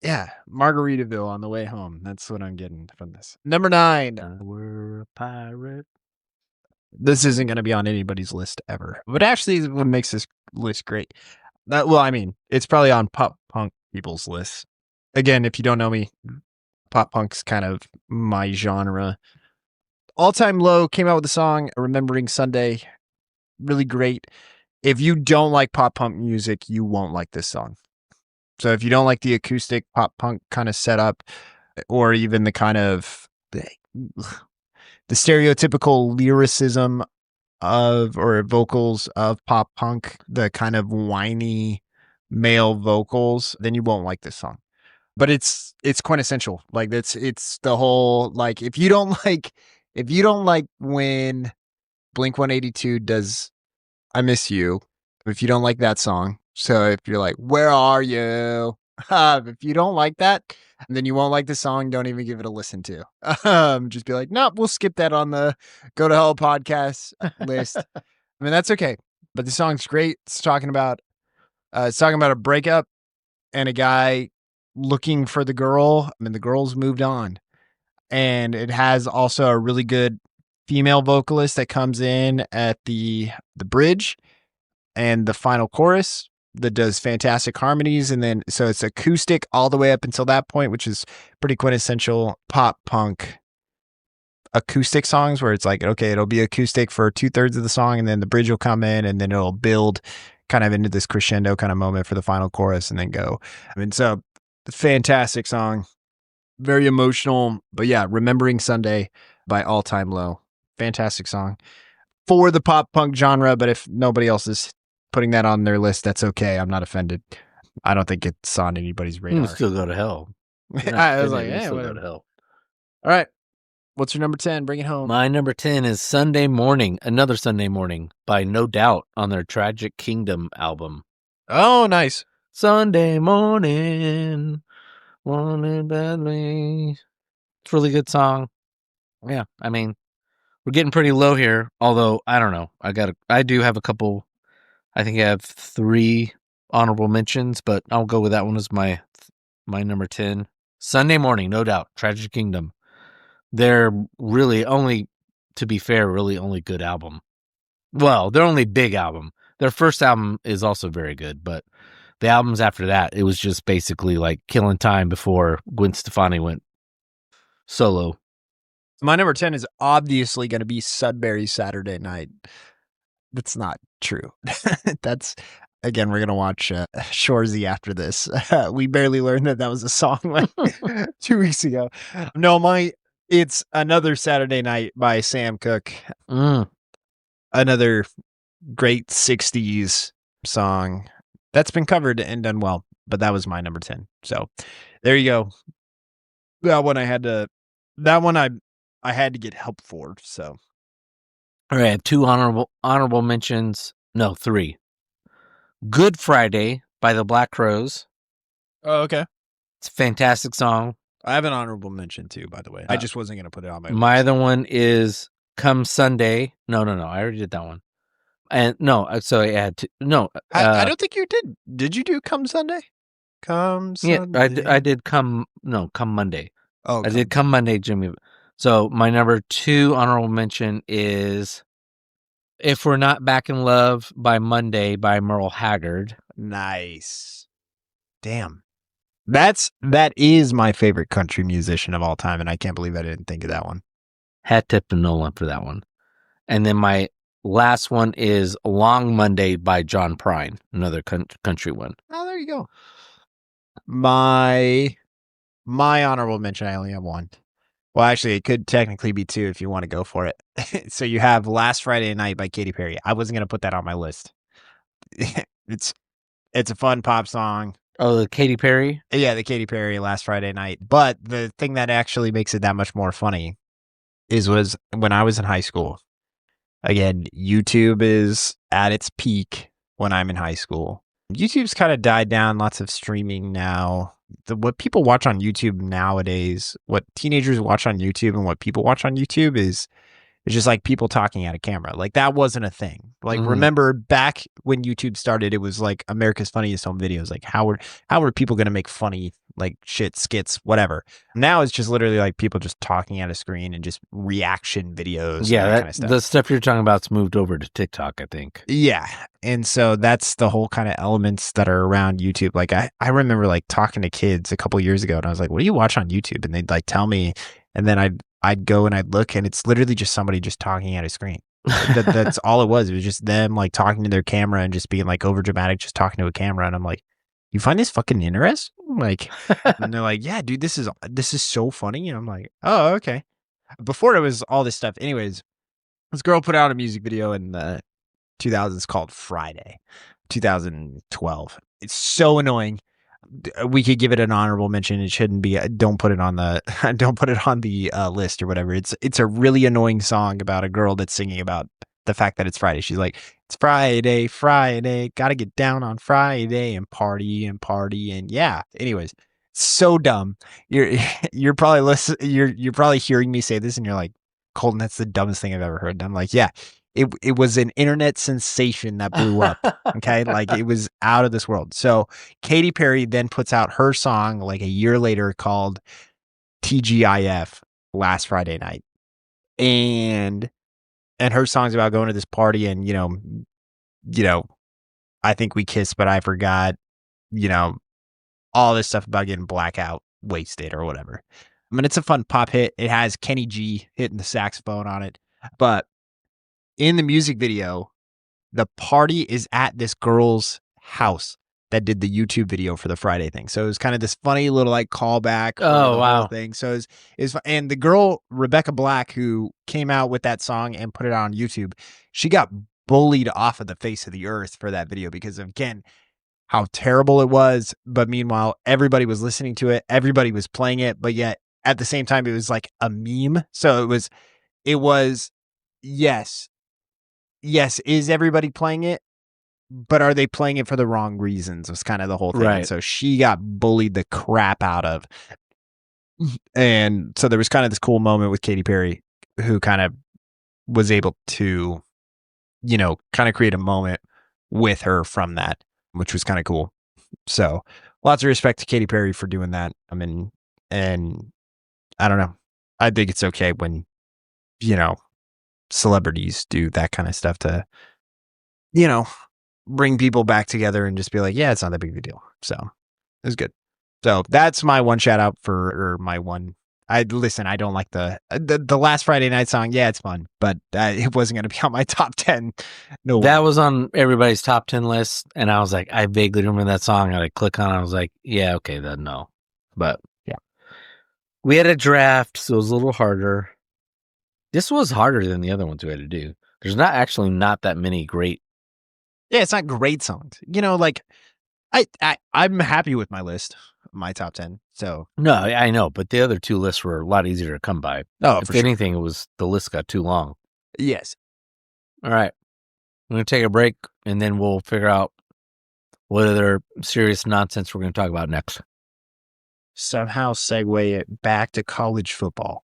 Yeah, Margaritaville on the way home. That's what I'm getting from this. Number 9. We're a pirate. This isn't going to be on anybody's list ever, but actually is what makes this list great. It's probably on pop punk people's lists. Again, if you don't know me, pop punk's kind of my genre. All Time Low came out with the song Remembering Sunday. Really great. If you don't like pop punk music, you won't like this song. So if you don't like the acoustic pop punk kind of setup, or even the kind of the stereotypical lyricism or vocals of pop punk, the kind of whiny male vocals, then you won't like this song. But it's quintessential. Like it's the whole, like, if you don't like when Blink-182 does I Miss You, if you don't like that song, so if you're like, where are you? If you don't like that, then you won't like the song. Don't even give it a listen to. Just be like, no, we'll skip that on the Go to Hell podcast list. I mean, that's okay. But the song's great. It's talking about a breakup. and a guy looking for the girl, and the girl's moved on. And it has also a really good female vocalist that comes in at the bridge and the final chorus that does fantastic harmonies. And then, so it's acoustic all the way up until that point, which is pretty quintessential pop punk acoustic songs where it's like, okay, it'll be acoustic for 2/3 of the song, and then the bridge will come in, and then it'll build kind of into this crescendo kind of moment for the final chorus and then go. I mean, so fantastic song, very emotional, but yeah, Remembering Sunday by All Time Low. Fantastic song for the pop punk genre, but if nobody else is putting that on their list, that's okay. I'm not offended. I don't think it's on anybody's radar. You still go to hell. I was like, you yeah, still go whatever. to hell. All right. What's your number 10? Bring it home. My number 10 is Sunday Morning, Another Sunday Morning by No Doubt on their Tragic Kingdom album. Oh, nice. Sunday morning, wanted badly. It's a really good song. Yeah, I mean, we're getting pretty low here, although I don't know. I do have a couple. I think I have 3 honorable mentions, but I'll go with that one as my number 10. Sunday Morning, No Doubt, Tragic Kingdom. They're really only, to be fair, really only good album. Well, their only big album. Their first album is also very good, but the albums after that, it was just basically like killing time before Gwen Stefani went solo. My number 10 is obviously going to be Sudbury Saturday Night. That's not true. That's, again, we're going to watch Shoresy after this. We barely learned that was a song like 2 weeks ago. No, it's Another Saturday Night by Sam Cooke. Another great 60s song that's been covered and done well, but that was my number 10. So there you go. That one I had to get help for. So all right, I have 2 honorable mentions. No, 3. Good Friday by the Black Crowes. Oh, okay. It's a fantastic song. I have an honorable mention too, by the way. I just wasn't going to put it on my list. My other one is Come Sunday. No. I already did that one. And no, so I had to, no. I don't think you did. Did you do Come Sunday? Come Sunday. Yeah, I did Come Monday. Oh, I did Come Monday, Jimmy. So my number 2 honorable mention is If We're Not Back in Love by Monday by Merle Haggard. Nice. Damn. That is my favorite country musician of all time, and I can't believe I didn't think of that one. Hat tip to Nolan for that one. And then my last one is Long Monday by John Prine, another country one. Oh, there you go. My honorable mention, I only have 1. Well, actually, it could technically be 2 if you want to go for it. So you have Last Friday Night by Katy Perry. I wasn't going to put that on my list. It's a fun pop song. Oh, the Katy Perry? Yeah, the Katy Perry Last Friday Night. But the thing that actually makes it that much more funny was when I was in high school. Again, YouTube is at its peak when I'm in high school. YouTube's kind of died down, lots of streaming now. What people watch on YouTube nowadays, what teenagers watch on YouTube and what people watch on YouTube is just like people talking at a camera. Like that wasn't a thing. Like remember back when YouTube started, it was like America's Funniest Home Videos. Like how were people going to make funny like shit skits, whatever. Now it's just literally like people just talking at a screen and just reaction videos. Yeah, and that kind of stuff. The stuff you're talking about's moved over to TikTok, I think. Yeah. And so that's the whole kind of elements that are around YouTube. Like I remember like talking to kids a couple years ago and I was like, what do you watch on YouTube? And they'd like tell me, and then I'd go and I'd look and it's literally just somebody just talking at a screen. That's all it was. It was just them like talking to their camera and just being like over dramatic, just talking to a camera. And I'm like, you find this fucking interesting? Like, and they're like, yeah, dude, this is so funny. And I'm like, oh, okay. Before it was all this stuff. Anyways, this girl put out a music video in the 2000s called Friday, 2012. It's so annoying. We could give it an honorable mention. It shouldn't be. Don't put it on the list or whatever. It's a really annoying song about a girl that's singing about the fact that it's Friday. She's like, it's Friday, gotta get down on Friday and party and yeah. Anyways, so dumb. You're probably you're probably hearing me say this and you're like, Colton, that's the dumbest thing I've ever heard. And I'm like, yeah, it was an internet sensation that blew up. Okay, like it was out of this world. So Katy Perry then puts out her song like a year later called TGIF, Last Friday Night, and her song's about going to this party and I think we kissed but I forgot, all this stuff about getting blackout wasted or whatever. I mean, it's a fun pop hit. It has Kenny G hitting the saxophone on it, but in the music video, the party is at this girl's house that did the YouTube video for the Friday thing. So it was kind of this funny little like callback. Oh, wow. Whole thing. So it's and the girl, Rebecca Black, who came out with that song and put it on YouTube, she got bullied off of the face of the earth for that video because, again, how terrible it was. But meanwhile, everybody was listening to it. Everybody was playing it. But yet at the same time, it was like a meme. So it was, yes, is everybody playing it? But are they playing it for the wrong reasons? Was kind of the whole thing. Right. And so she got bullied the crap out of. And so there was kind of this cool moment with Katy Perry, who kind of was able to, kind of create a moment with her from that, which was kind of cool. So lots of respect to Katy Perry for doing that. I mean, and I don't know. I think it's okay when, celebrities do that kind of stuff to, bring people back together and just be like, yeah, it's not that big of a deal. So it was good. So that's my one shout out or my one. I don't like the Last Friday Night song. Yeah, it's fun, but it wasn't going to be on my top 10. No, that was on everybody's top 10 list. And I was like, I vaguely remember that song. And I click on it. I was like, yeah, okay, then no. But yeah, we had a draft, so it was a little harder. This was harder than the other ones we had to do. There's not that many great. Yeah, it's not great songs. Like I'm happy with my list, my top 10. So no, I know, but the other two lists were a lot easier to come by. Oh, if anything, it was the list got too long. Yes. All right, I'm going to take a break, and then we'll figure out what other serious nonsense we're going to talk about next. Somehow segue it back to college football.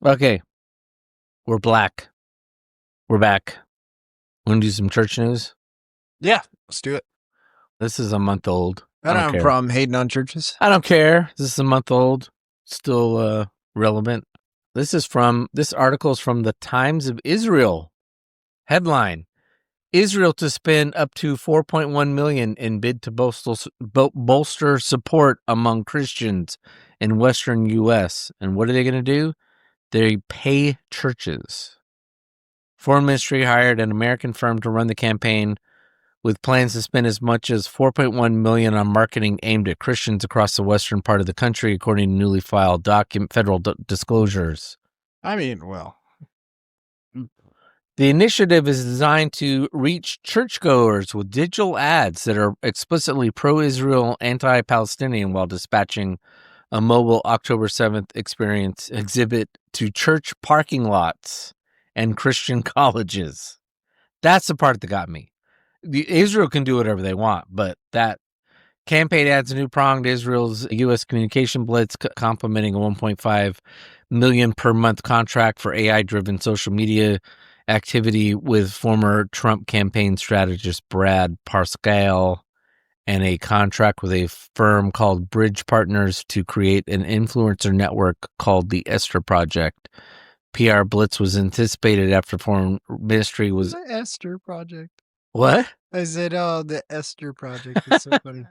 Okay, we're back. Want to do some church news? Yeah, let's do it. This is a month old. I don't have a problem hating on churches. I don't care. This is a month old. Still relevant. This article is from the Times of Israel. Headline: Israel to spend up to $4.1 million in bid to bolster support among Christians in Western U.S. And what are they going to do? They pay churches. Foreign Ministry hired an American firm to run the campaign, with plans to spend as much as $4.1 million on marketing aimed at Christians across the western part of the country, according to newly filed federal disclosures. I mean, well, the initiative is designed to reach churchgoers with digital ads that are explicitly pro-Israel, anti-Palestinian, while dispatching a mobile October 7th experience exhibit to church parking lots and Christian colleges. That's the part that got me. Israel can do whatever they want, but that campaign adds a new prong to Israel's U.S. communication blitz, complementing a $1.5 million per month contract for AI-driven social media activity with former Trump campaign strategist Brad Parscale, and a contract with a firm called Bridge Partners to create an influencer network called the Esther Project. PR blitz was anticipated after Foreign Ministry was... The Esther Project. What? I said, the Esther Project. It's so funny.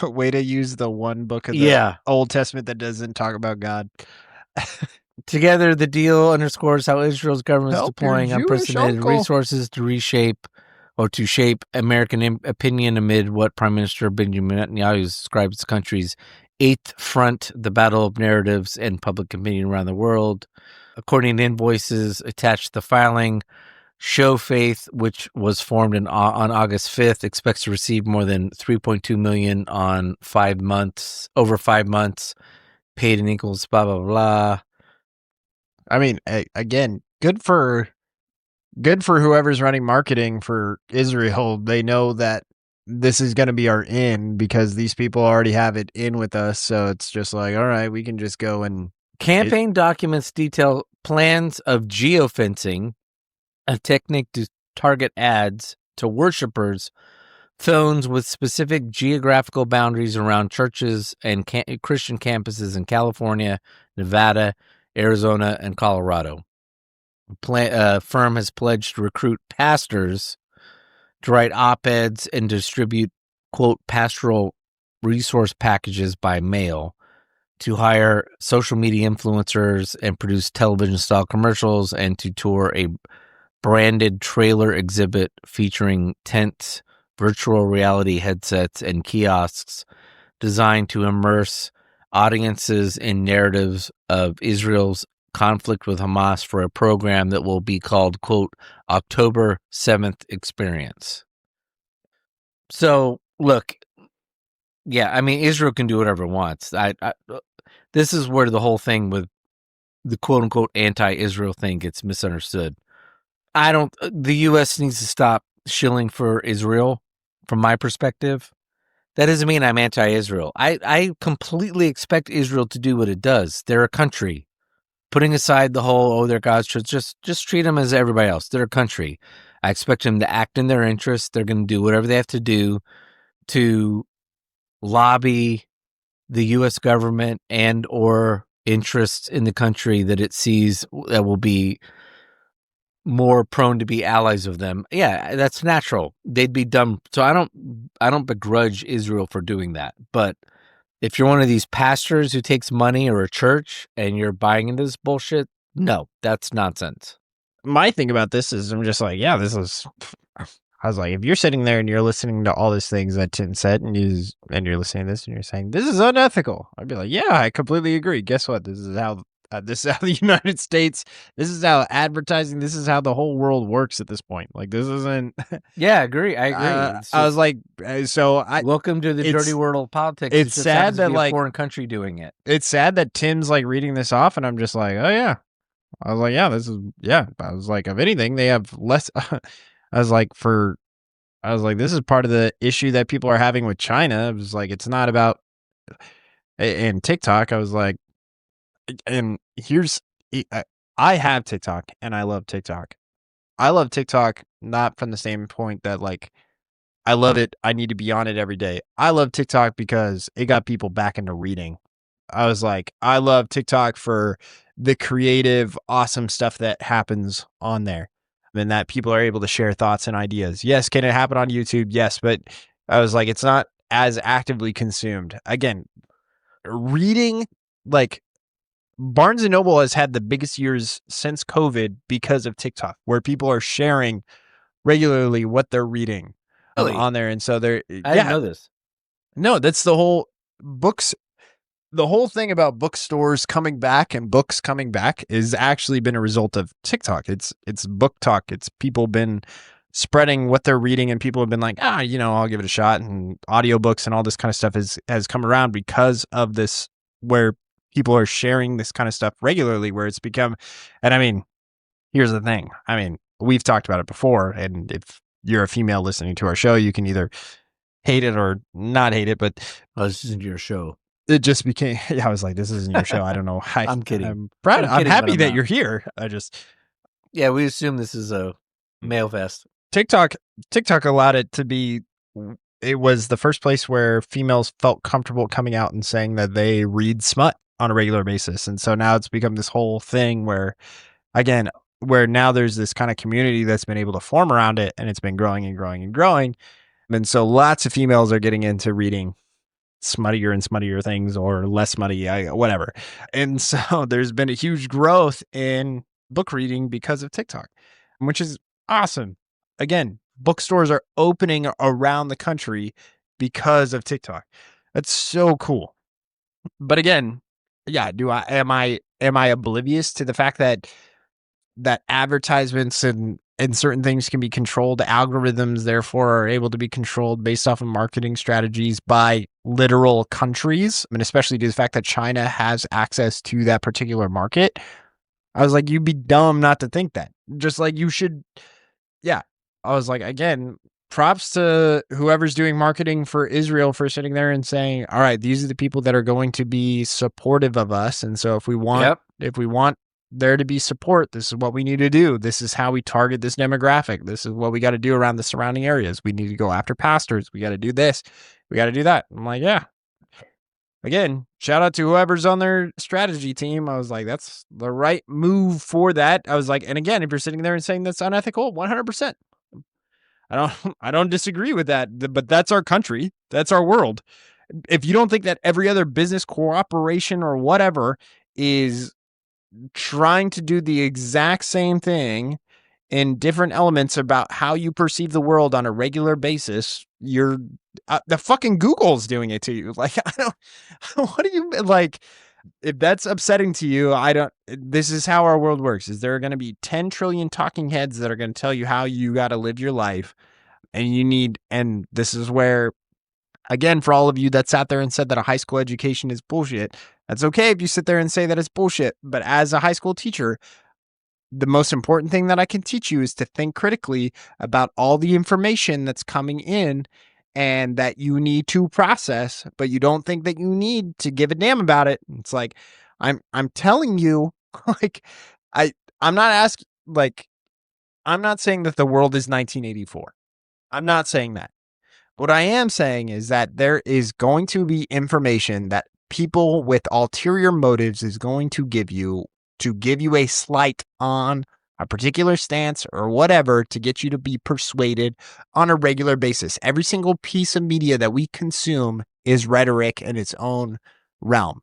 Way to use the one book of the Old Testament that doesn't talk about God. Together, the deal underscores how Israel's government is deploying unprecedented resources to shape American opinion amid what Prime Minister Benjamin Netanyahu describes the country's eighth front, the battle of narratives and public opinion around the world. According to invoices attached to the filing, Show Faith, which was formed on August 5th, expects to receive more than $3.2 million on 5 months, over 5 months, paid in equals blah, blah, blah. I mean, again, good for whoever's running marketing for Israel. They know that this is going to be our in because these people already have it in with us. So it's just like, all right, we can just go and Campaign documents detail plans of geofencing, a technique to target ads to worshipers' phones with specific geographical boundaries around churches and Christian campuses in California, Nevada, Arizona, and Colorado. Firm has pledged to recruit pastors to write op-eds and distribute, quote, pastoral resource packages by mail, to hire social media influencers and produce television-style commercials, and to tour a branded trailer exhibit featuring tents, virtual reality headsets, and kiosks designed to immerse audiences in narratives of Israel's conflict with Hamas for a program that will be called, quote, October 7th Experience. So, look, yeah, I mean, Israel can do whatever it wants. This is where the whole thing with the quote-unquote anti-Israel thing gets misunderstood. The U.S. needs to stop shilling for Israel, from my perspective. That doesn't mean I'm anti-Israel. I completely expect Israel to do what it does. They're a country. Putting aside the whole, they're God's church, just treat them as everybody else. They're a country. I expect them to act in their interests. They're going to do whatever they have to do to lobby the U.S. government and or interests in the country that it sees that will be more prone to be allies of them. Yeah, that's natural. They'd be dumb. So I don't begrudge Israel for doing that. But if you're one of these pastors who takes money, or a church, and you're buying into this bullshit, no, that's nonsense. My thing about this is I'm just like, yeah, this is. I was like, if you're sitting there and you're listening to all these things that Tim said, and you're listening to this and you're saying this is unethical, I'd be like, yeah, I completely agree. Guess what? This is how the United States. This is how advertising. This is how the whole world works at this point. Like, this isn't. Yeah, I agree. I agree. I was like, welcome to the dirty world of politics. It's just sad that a foreign country doing it. It's sad that Tim's like reading this off, and I'm just like, oh yeah. I was like, yeah, this is yeah. I was like, if anything, they have less. I was like, this is part of the issue that people are having with China. It was like, it's not about, and TikTok. I was like, and I have TikTok and I love TikTok. I love TikTok not from the same point that like, I love it. I need to be on it every day. I love TikTok because it got people back into reading. I was like, I love TikTok for the creative, awesome stuff that happens on there. And that people are able to share thoughts and ideas. Yes, can it happen on YouTube? Yes, but I was like, it's not as actively consumed. Again, reading, like Barnes & Noble has had the biggest years since COVID because of TikTok, where people are sharing regularly what they're reading on there. And so I didn't know this. No, that's the whole books. The whole thing about bookstores coming back and books coming back is actually been a result of TikTok. It's book talk. It's people been spreading what they're reading, and people have been like, I'll give it a shot. And audiobooks and all this kind of stuff has come around because of this, where people are sharing this kind of stuff regularly, where it's become, and I mean, here's the thing. I mean, we've talked about it before, and if you're a female listening to our show, you can either hate it or not hate it, but this isn't your show. It just became, I was like, this isn't your show. I don't know. I'm kidding. I'm proud. I'm happy that you're here. Yeah, we assume this is a male fest. TikTok allowed it to be, it was the first place where females felt comfortable coming out and saying that they read smut on a regular basis. And so now it's become this whole thing where, again, where now there's this kind of community that's been able to form around it, and it's been growing and growing and growing. And so lots of females are getting into reading smuttier and smuttier things, or less smutty, whatever. And so there's been a huge growth in book reading because of TikTok, which is awesome. Again, bookstores are opening around the country because of TikTok. That's so cool. But again, yeah, am I oblivious to the fact that advertisements and certain things can be controlled? Algorithms, therefore, are able to be controlled based off of marketing strategies by literal countries. I mean, especially due to the fact that China has access to that particular market. I was like, you'd be dumb not to think that. Just like you should. Yeah. I was like, again, props to whoever's doing marketing for Israel for sitting there and saying, all right, these are the people that are going to be supportive of us. And so if we want there to be support, this is what we need to do. This is how we target this demographic. This is what we got to do around the surrounding areas. We need to go after pastors. We got to do this. We got to do that. I'm like, yeah. Again, shout out to whoever's on their strategy team. I was like, that's the right move for that. I was like, and again, if you're sitting there and saying that's unethical, 100%. I don't disagree with that, but that's our country. That's our world. If you don't think that every other business cooperation or whatever is trying to do the exact same thing in different elements about how you perceive the world on a regular basis, you're the fucking Google's doing it to you. Like, what do you like? If that's upsetting to you, this is how our world works. Is there going to be 10 trillion talking heads that are going to tell you how you got to live your life? And this is where, again, for all of you that sat there and said that a high school education is bullshit, that's okay if you sit there and say that it's bullshit. But as a high school teacher, the most important thing that I can teach you is to think critically about all the information that's coming in and that you need to process, but you don't think that you need to give a damn about it. It's like, I'm telling you, like, I'm not saying that the world is 1984. I'm not saying that. What I am saying is that there is going to be information that people with ulterior motives is going to give you a slight on a particular stance or whatever to get you to be persuaded on a regular basis. Every single piece of media that we consume is rhetoric in its own realm.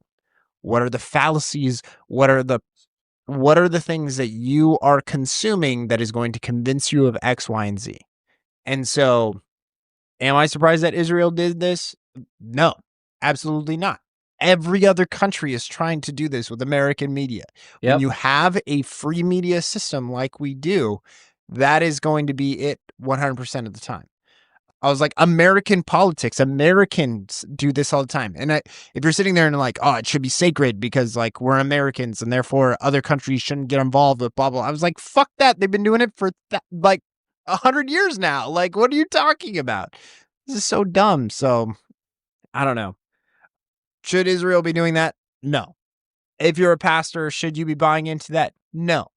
What are the fallacies? What are the things that you are consuming that is going to convince you of X, Y, and Z? And so, am I surprised that Israel did this? No, absolutely not. Every other country is trying to do this with American media. Yep. When you have a free media system like we do, that is going to be it 100% of the time. I was like, American politics, Americans do this all the time. And if you're sitting there and like, oh, it should be sacred because like we're Americans and therefore other countries shouldn't get involved with blah, blah. I was like, fuck that. They've been doing it for like 100 years now. Like, what are you talking about? This is so dumb. So I don't know. Should Israel be doing that? No. If you're a pastor, should you be buying into that? No.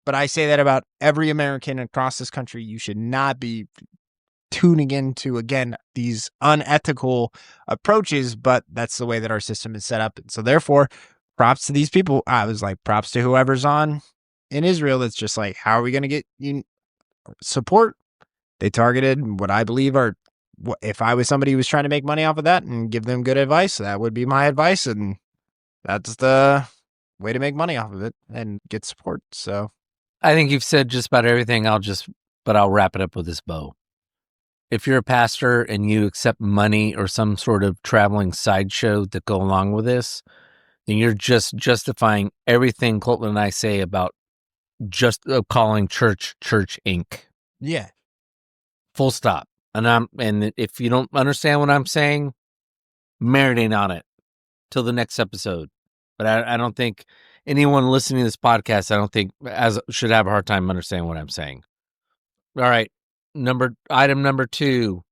But I say that about every American across this country. You should not be tuning into, again, these unethical approaches, but that's the way that our system is set up. And so therefore, props to these people. I was like, props to whoever's on in Israel. It's just like, how are we going to get you support? They targeted what I believe are, if I was somebody who was trying to make money off of that and give them good advice, that would be my advice. And that's the way to make money off of it and get support. So I think you've said just about everything. But I'll wrap it up with this bow. If you're a pastor and you accept money or some sort of traveling sideshow that go along with this, then you're just justifying everything Colton and I say about just calling church Inc. Yeah. Full stop. And if you don't understand what I'm saying, marinate on it till the next episode. But I don't think anyone listening to this podcast, should have a hard time understanding what I'm saying. All right. Item number 2.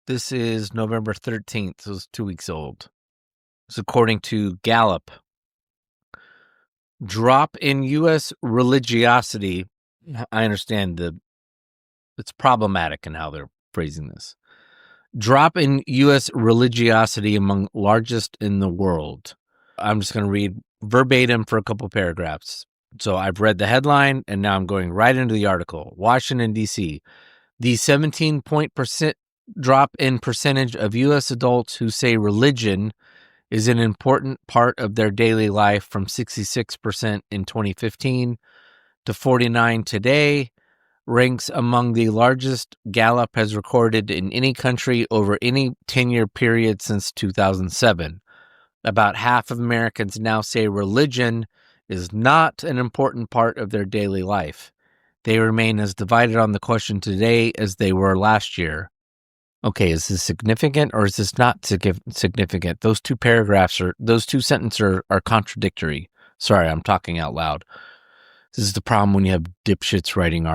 This is November 13th. So it's 2 weeks old. It's according to Gallup. Drop in U.S. religiosity. I understand it's problematic in how they're phrasing this. Drop in U.S. religiosity among largest in the world. I'm just going to read verbatim for a couple paragraphs. So I've read the headline, and now I'm going right into the article. Washington, D.C. The 17-point drop in percentage of U.S. adults who say religion is an important part of their daily life from 66% in 2015 to 49% today ranks among the largest Gallup has recorded in any country over any 10-year period since 2007. About half of Americans now say religion is not an important part of their daily life. They remain as divided on the question today as they were last year. Okay, is this significant or is this not significant? Those two sentences are contradictory. Sorry, I'm talking out loud. This is the problem when you have dipshits writing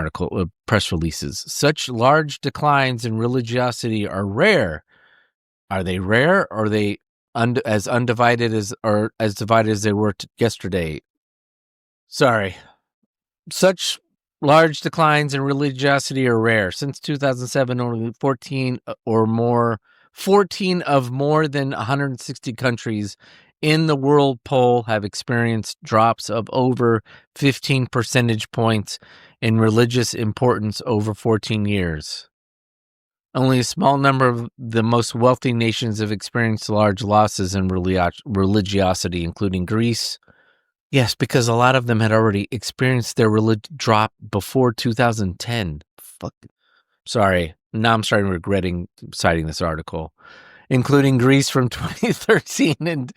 press releases. Such large declines in religiosity are rare. Are they rare, or are they as undivided as or as divided as they were yesterday? Sorry. Such large declines in religiosity are rare. Since 2007, only 14 of more than 160 countries in the world poll have experienced drops of over 15 percentage points in religious importance over 14 years. Only a small number of the most wealthy nations have experienced large losses in religiosity, including Greece. Yes, because a lot of them had already experienced their drop before 2010. Fuck. Sorry. Now I'm starting regretting citing this article. Including Greece from 2013 and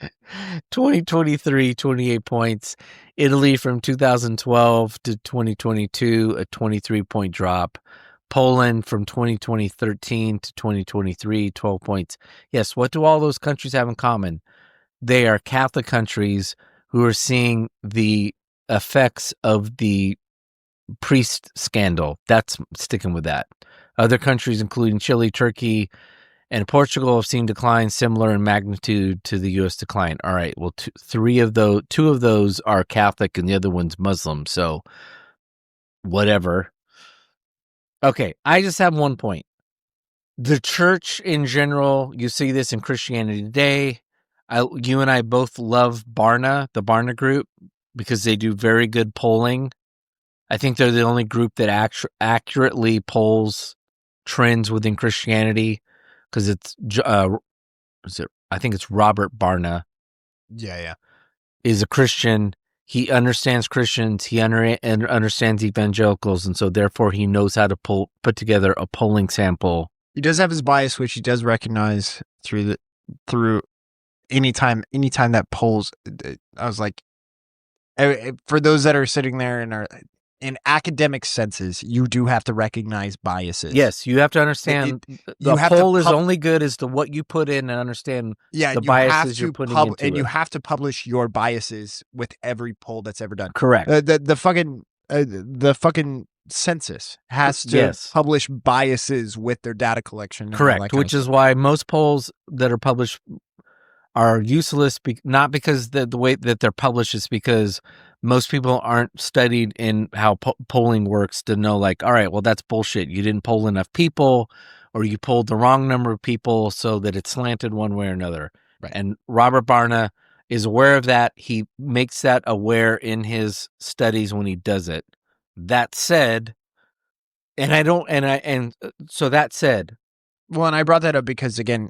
2023, 28 points. Italy from 2012 to 2022, a 23-point drop. Poland from 2013 to 2023, 12 points. Yes, what do all those countries have in common? They are Catholic countries who are seeing the effects of the priest scandal. That's sticking with that. Other countries, including Chile, Turkey, and Portugal, have seen declines similar in magnitude to the U.S. decline. All right, well, two of those are Catholic and the other one's Muslim, so whatever. Okay, I just have one point. The church in general, you see this in Christianity Today. You and I both love Barna, the Barna Group, because they do very good polling. I think they're the only group that accurately polls trends within Christianity, because I think it's Robert Barna. Yeah. Is a Christian. He understands Christians. He understands evangelicals, and so therefore he knows how to put together a polling sample. He does have his bias, which he does recognize through anytime that polls. I was like, for those that are sitting there and are in academic senses, you do have to recognize biases. Yes, you have to understand the poll is only good as to what you put in and understand the biases you're putting into it. And you have to publish your biases with every poll that's ever done. Correct. The fucking census has to publish biases with their data collection. Correct, which is why most polls that are published are useless, not because the way that they're published is because most people aren't studied in how polling works to know, like, all right, well, that's bullshit. You didn't poll enough people, or you polled the wrong number of people so that it's slanted one way or another. Right. And Robert Barna is aware of that. He makes that aware in his studies when he does it. That said, so that said, well, and I brought that up because, again,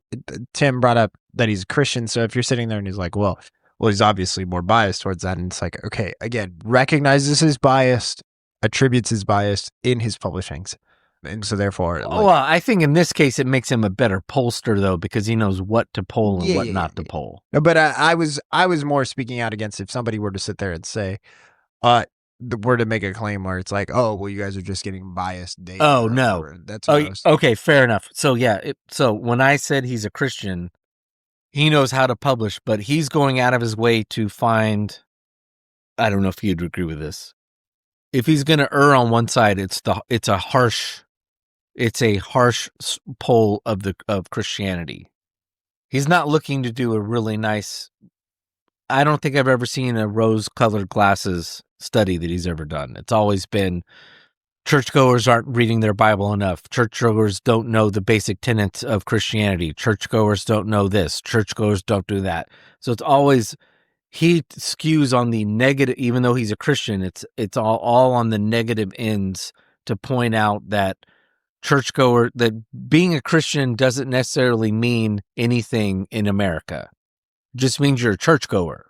Tim brought up that he's a Christian. So if you're sitting there and he's like, well, he's obviously more biased towards that. And it's like, okay, again, recognizes his bias, attributes his bias in his publishings. And so therefore... well, I think in this case, it makes him a better pollster, though, because he knows what to poll and what not to poll. No, but I was more speaking out against if somebody were to sit there and say, were to make a claim where it's like, oh, well, you guys are just getting biased data. Oh, no. That's okay, fair enough. So, so when I said he's a Christian, he knows how to publish, but he's going out of his way to find, I don't know if you'd agree with this. If he's going to err on one side, it's a harsh poll of Christianity. He's not looking to do a really nice, I don't think I've ever seen a rose-colored glasses study that he's ever done. It's always been churchgoers aren't reading their Bible enough. Churchgoers don't know the basic tenets of Christianity. Churchgoers don't know this. Churchgoers don't do that. So it's always, he skews on the negative, even though he's a Christian, it's all on the negative ends to point out that that being a Christian doesn't necessarily mean anything in America. It just means you're a churchgoer.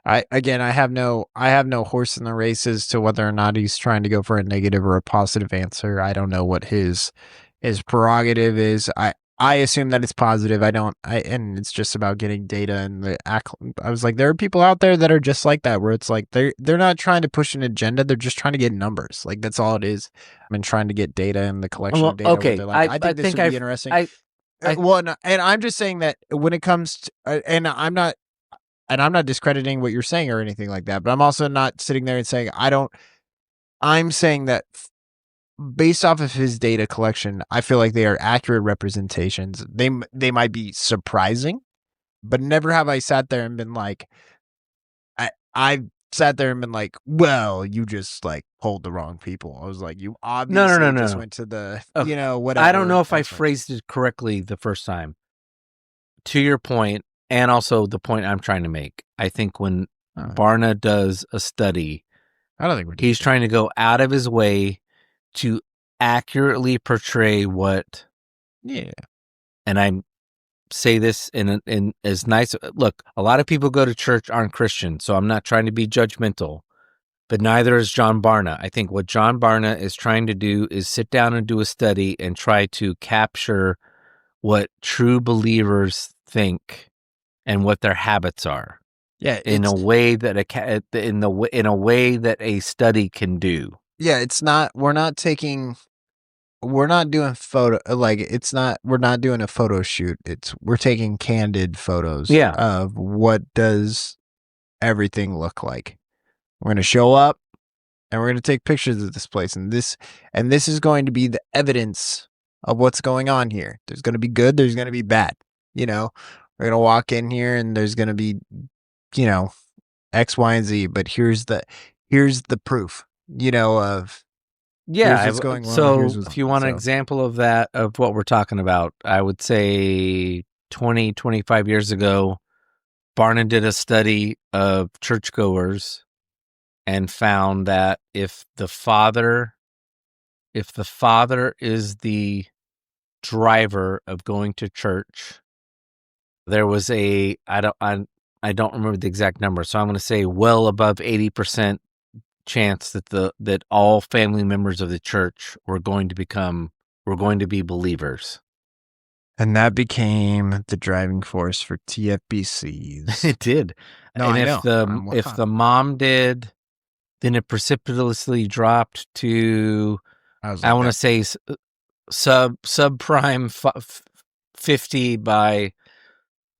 I have no horse in the race as to whether or not he's trying to go for a negative or a positive answer. I don't know what his prerogative is. I assume that it's positive. And it's just about getting data and I was like, there are people out there that are just like that, where it's like they're not trying to push an agenda. They're just trying to get numbers. Like, that's all it is. I mean, trying to get data and the collection of data. Okay, I think this would be interesting. And I'm just saying that when it comes to, and I'm not, and I'm not discrediting what you're saying or anything like that, but I'm also not sitting there and saying I'm saying that based off of his data collection, I feel like they are accurate representations. They might be surprising, but never have I sat there and been like, I've sat there and been like, well, you just like polled the wrong people. I was like, you obviously just went to the, whatever. I don't know if I phrased it correctly the first time. To your point, and also the point I'm trying to make, I think when Barna does a study, I don't think he's trying to go out of his way to accurately portray what. Yeah. And I say this in as nice. Look, a lot of people go to church aren't Christian, so I'm not trying to be judgmental, but neither is John Barna. I think what John Barna is trying to do is sit down and do a study and try to capture what true believers think and what their habits are. Yeah, in a way that a way that a study can do. Yeah, it's not. We're not doing photo. We're not doing a photo shoot. We're taking candid photos. Of what does everything look like. We're going to show up, and we're going to take pictures of this place, and this is going to be the evidence of what's going on here. There's going to be good. There's going to be bad. We're going to walk in here, and there's going to be, X, Y, and Z. But here's the proof. Of what's going on. So if you want an example of that, of what we're talking about, I would say 20, 25 years ago, Barna did a study of churchgoers and found that if the father is the driver of going to church, there was I don't remember the exact number, so I'm going to say well above 80% chance that all family members of the church were going to be believers. And that became the driving force for TFBCs. It did. No, and I if know. if the mom did, then it precipitously dropped to I want to say subprime 50 by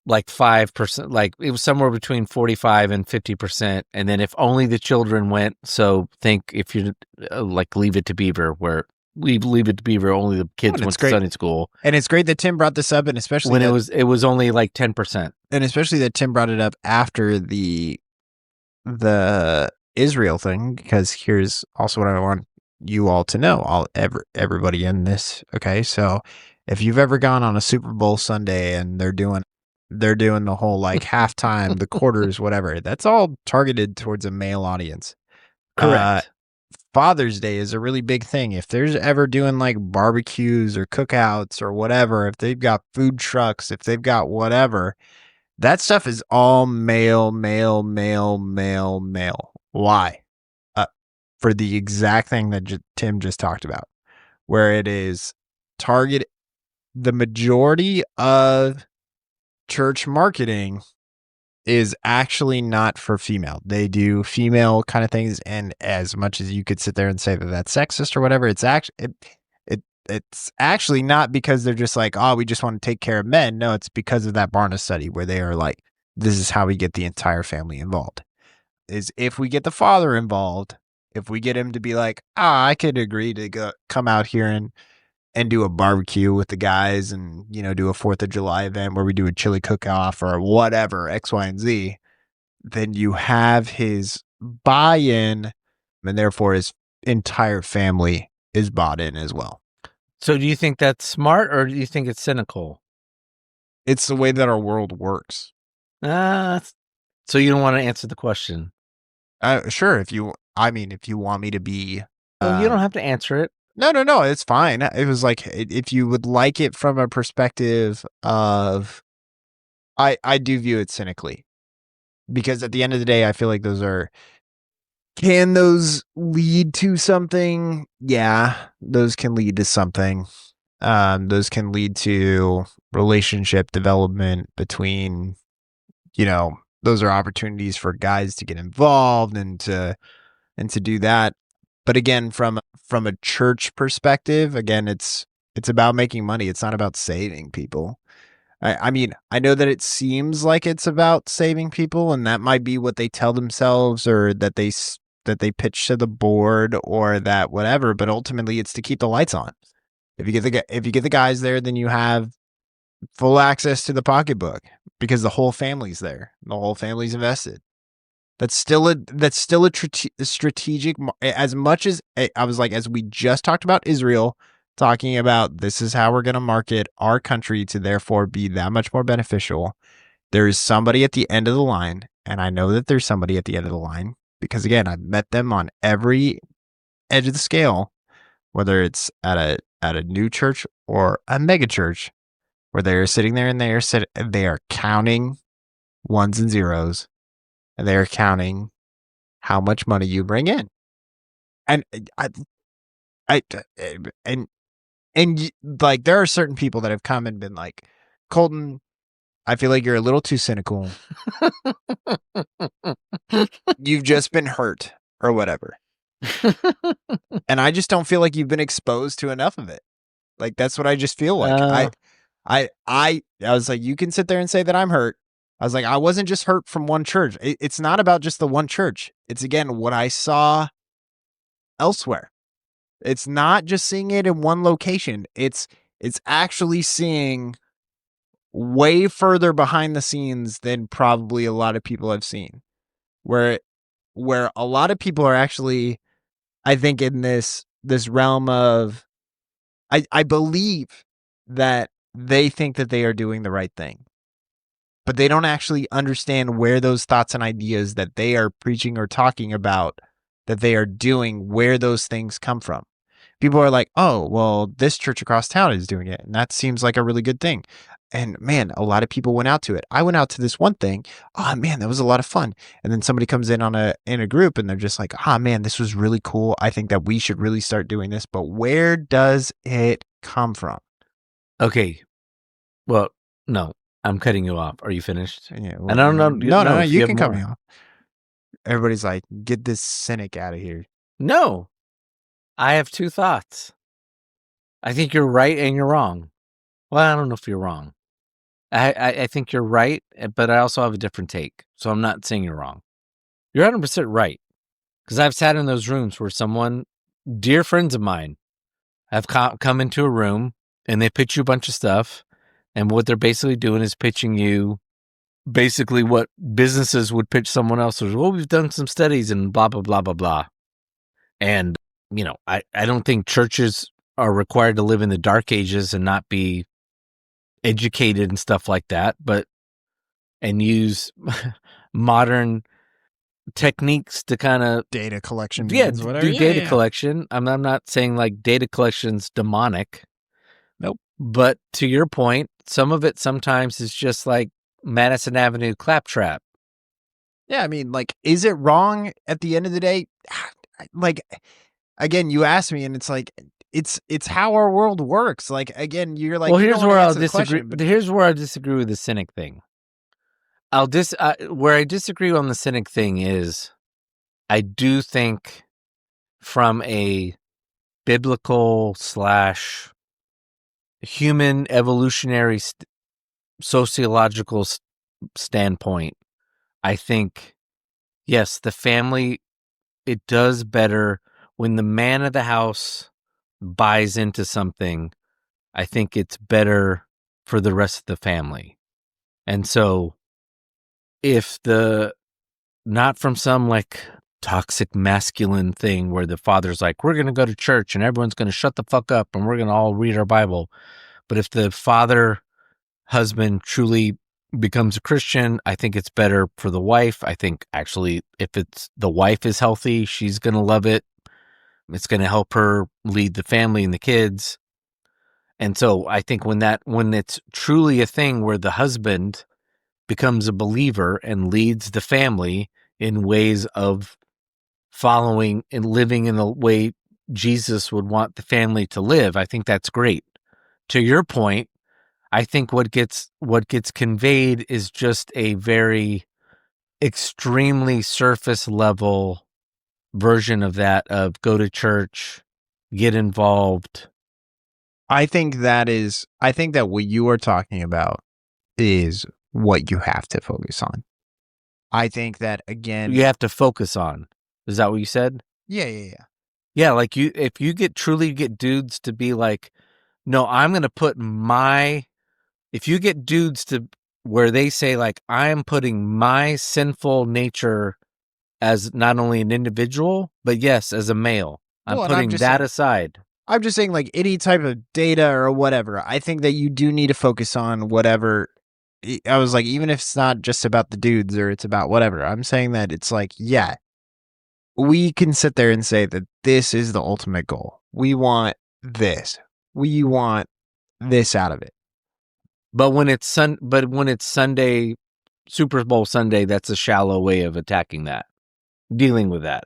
like 5%, like it was somewhere between 45 and 50%. And then if only the children went, so think if you like Leave It to Beaver, where Leave It to Beaver, only the kids went to Sunday school. And it's great that Tim brought this up, and especially when it was only like 10%. And especially that Tim brought it up after the Israel thing, because here's also what I want you all to know, everybody in this. Okay, so if you've ever gone on a Super Bowl Sunday and they're doing the whole like halftime, the quarters, whatever, that's all targeted towards a male audience. Correct. Father's Day is a really big thing. If there's ever doing like barbecues or cookouts or whatever, if they've got food trucks, if they've got whatever, that stuff is all male. Why? For the exact thing that Tim just talked about, where it is target. The majority of church marketing is actually not for female. They do female kind of things, and as much as you could sit there and say that that's sexist or whatever, it's actually not, because they're just like, oh, we just want to take care of men. No, it's because of that Barna study where they are like, this is how we get the entire family involved. Is if we get the father involved, if we get him to be like, I could agree to come out here and do a barbecue with the guys, and do a 4th of July event where we do a chili cook-off or whatever, X, Y, and Z, then you have his buy-in, and therefore his entire family is bought in as well. So do you think that's smart, or do you think it's cynical? It's the way that our world works. So you don't want to answer the question? Sure, if you want me to be... Well, you don't have to answer it. No, it's fine. It was like, if you would like it from a perspective of, I do view it cynically, because at the end of the day, I feel like can those lead to something? Yeah, those can lead to something. Those can lead to relationship development between, those are opportunities for guys to get involved and to do that. But again, from a church perspective, again, it's about making money. It's not about saving people. I mean, I know that it seems like it's about saving people, and that might be what they tell themselves, or that they pitch to the board, or that whatever. But ultimately, it's to keep the lights on. If you get the guys there, then you have full access to the pocketbook because the whole family's there. The whole family's invested. That's still a strategic. As much as I was like, as we just talked about Israel, talking about this is how we're going to market our country to therefore be that much more beneficial. There is somebody at the end of the line, and I know that there's somebody at the end of the line because again, I've met them on every edge of the scale, whether it's at a new church or a mega church, where they're sitting there and they are counting ones and zeros, and they're counting how much money you bring in. And like there are certain people that have come and been like, Colton, I feel like you're a little too cynical. You've just been hurt or whatever. And I just don't feel like you've been exposed to enough of it. Like that's what I just feel like. I was like, you can sit there and say that I'm hurt. I was like, I wasn't just hurt from one church. It's not about just the one church. It's again what I saw elsewhere. It's not just seeing it in one location. It's actually seeing way further behind the scenes than probably a lot of people have seen. Where a lot of people are actually, I think, in this realm of, I believe that they think that they are doing the right thing, but they don't actually understand where those thoughts and ideas that they are preaching or talking about that they are doing, where those things come from. People are like, oh, well, this church across town is doing it, and that seems like a really good thing. And man, a lot of people went out to it. I went out to this one thing. Oh man, that was a lot of fun. And then somebody comes in in a group and they're just like, ah man, this was really cool. I think that we should really start doing this. But where does it come from? Okay. Well, no, I'm cutting you off. Are you finished? Yeah, I don't know. No, if you have can cut more. me off. Everybody's like, get this cynic out of here. No, I have two thoughts. I think you're right and you're wrong. Well, I don't know if you're wrong. I think you're right, but I also have a different take. So I'm not saying you're wrong. You're 100% right. Because I've sat in those rooms where dear friends of mine, have come into a room and they pitch you a bunch of stuff. And what they're basically doing is pitching you basically what businesses would pitch someone else. Well, we've done some studies and blah, blah, blah, blah, blah. And, I don't think churches are required to live in the dark ages and not be educated and stuff like that, and use modern techniques to kind of data collection. Do data collection. I'm not saying like data collection's demonic. Nope. But to your point, some of it sometimes is just like Madison Avenue claptrap. Yeah, I mean, like, is it wrong at the end of the day? Like, again, you asked me, and it's like, it's how our world works. Like, again, you're like, well, you here's don't where wanna I'll answer the disagree. question, but Here's where I disagree with the cynic thing. Where I disagree on the cynic thing is, I do think from a biblical / human evolutionary sociological standpoint, I think, yes, the family, it does better when the man of the house buys into something. I think it's better for the rest of the family. And so if not from some like toxic masculine thing where the father's like, we're going to go to church and everyone's going to shut the fuck up and we're going to all read our Bible. But if the husband truly becomes a Christian, I think it's better for the wife. I think actually if the wife is healthy, she's going to love it. It's going to help her lead the family and the kids. And so I think when it's truly a thing where the husband becomes a believer and leads the family in ways of following and living in the way Jesus would want the family to live, I think that's great. To your point, I think what gets conveyed is just a very extremely surface level version of that, of go to church, get involved. I think that what you are talking about is what you have to focus on. I think that, again, You have to focus on. Is that what you said? yeah. Yeah, like if you truly get dudes to be like, no, I'm gonna put if you get dudes to where they say like, I'm putting my sinful nature as not only an individual, but yes, as a male. I'm Well, and putting that aside. I'm just saying, like, any type of data or whatever, I think that you do need to focus on whatever. I was like, even if it's not just about the dudes or it's about whatever, I'm saying that it's like, yeah, we can sit there and say that this is the ultimate goal. We want this. We want this out of it. But when it's Sunday, Super Bowl Sunday, that's a shallow way of attacking that, dealing with that.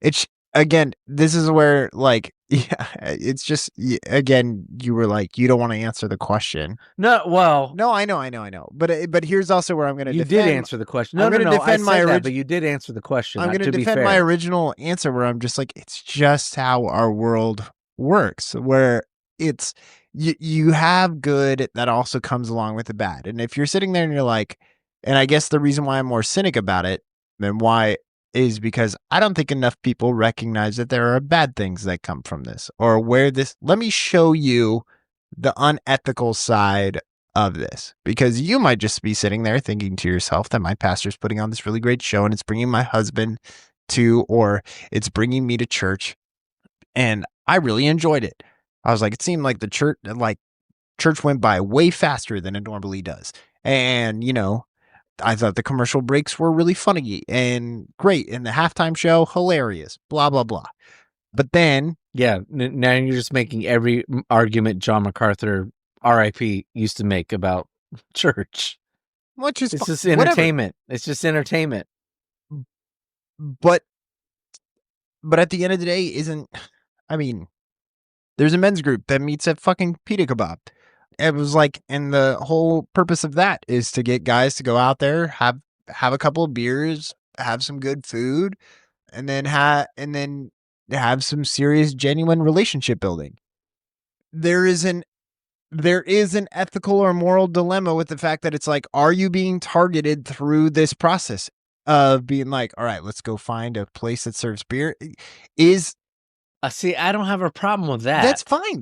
It's, again, this is where, like, yeah, it's just, again, you were like, you don't want to answer the question. No, well, No, I know. But here's also where I'm going to you defend. did answer the question. I'm No, gonna I defend said my that, but you did answer the question. I'm going to defend my original answer, where I'm just like, it's just how our world works, where it's you have good that also comes along with the bad. And if you're sitting there and you're like, and I guess the reason why I'm more cynic about it than why is because I don't think enough people recognize that there are bad things that come from this, or where this, let me show you the unethical side of this, because you might just be sitting there thinking to yourself that my pastor's putting on this really great show and it's bringing my husband to, or it's bringing me to church, and I really enjoyed it. I was like, it seemed like the church went by way faster than it normally does. And, I thought the commercial breaks were really funny and great. And the halftime show, hilarious, blah, blah, blah. But then, yeah, now you're just making every argument John MacArthur, R.I.P., used to make about church. which is It's just whatever. entertainment. It's just entertainment. But at the end of the day, there's a men's group that meets at fucking Pita Kebab. It was like, and the whole purpose of that is to get guys to go out there, have a couple of beers, have some good food, and then have some serious, genuine relationship building. There is an ethical or moral dilemma with the fact that it's like, are you being targeted through this process of being like, all right, let's go find a place that serves beer? See, I don't have a problem with that. That's fine.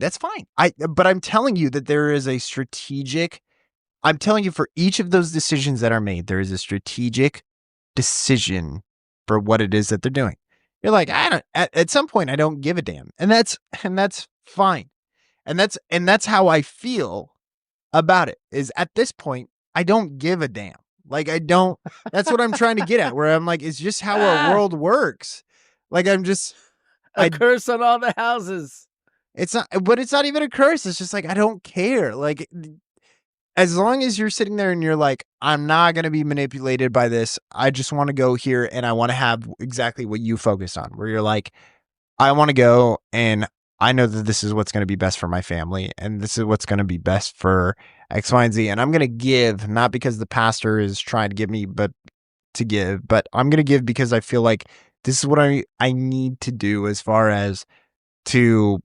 But I'm telling you that there is a strategic. I'm telling you, for each of those decisions that are made, there is a strategic decision for what it is that they're doing. You're like, at some point, I don't give a damn. And that's fine. And that's how I feel about it, is at this point, I don't give a damn. Like, I don't, that's what I'm trying to get at, where I'm like, it's just how our world works. Like, I'm just, a curse on all the houses. it's not even a curse. It's just like, I don't care. Like, as long as you're sitting there and you're like, I'm not going to be manipulated by this. I just want to go here and I want to have exactly what you focus on, where you're like, I want to go and I know that this is what's going to be best for my family and this is what's going to be best for X, Y, and Z. And I'm going to give, not because the pastor is trying to give me, but I'm going to give because I feel like this is what I need to do, as far as to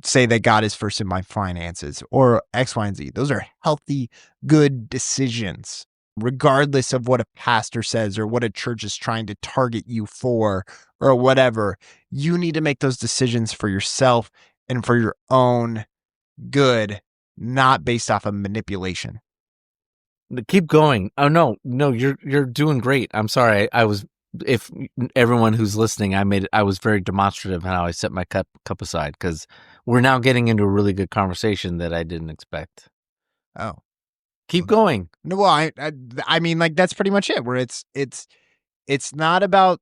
say that God is first in my finances, or X, Y, and Z. Those are healthy, good decisions, regardless of what a pastor says or what a church is trying to target you for or whatever. You need to make those decisions for yourself and for your own good, not based off of manipulation. Keep going. Oh no, you're doing great. I'm sorry. If everyone who's listening, I was very demonstrative in how I set my cup aside, because we're now getting into a really good conversation that I didn't expect. Oh, keep going. No, well, I mean, like, that's pretty much it. Where it's not about.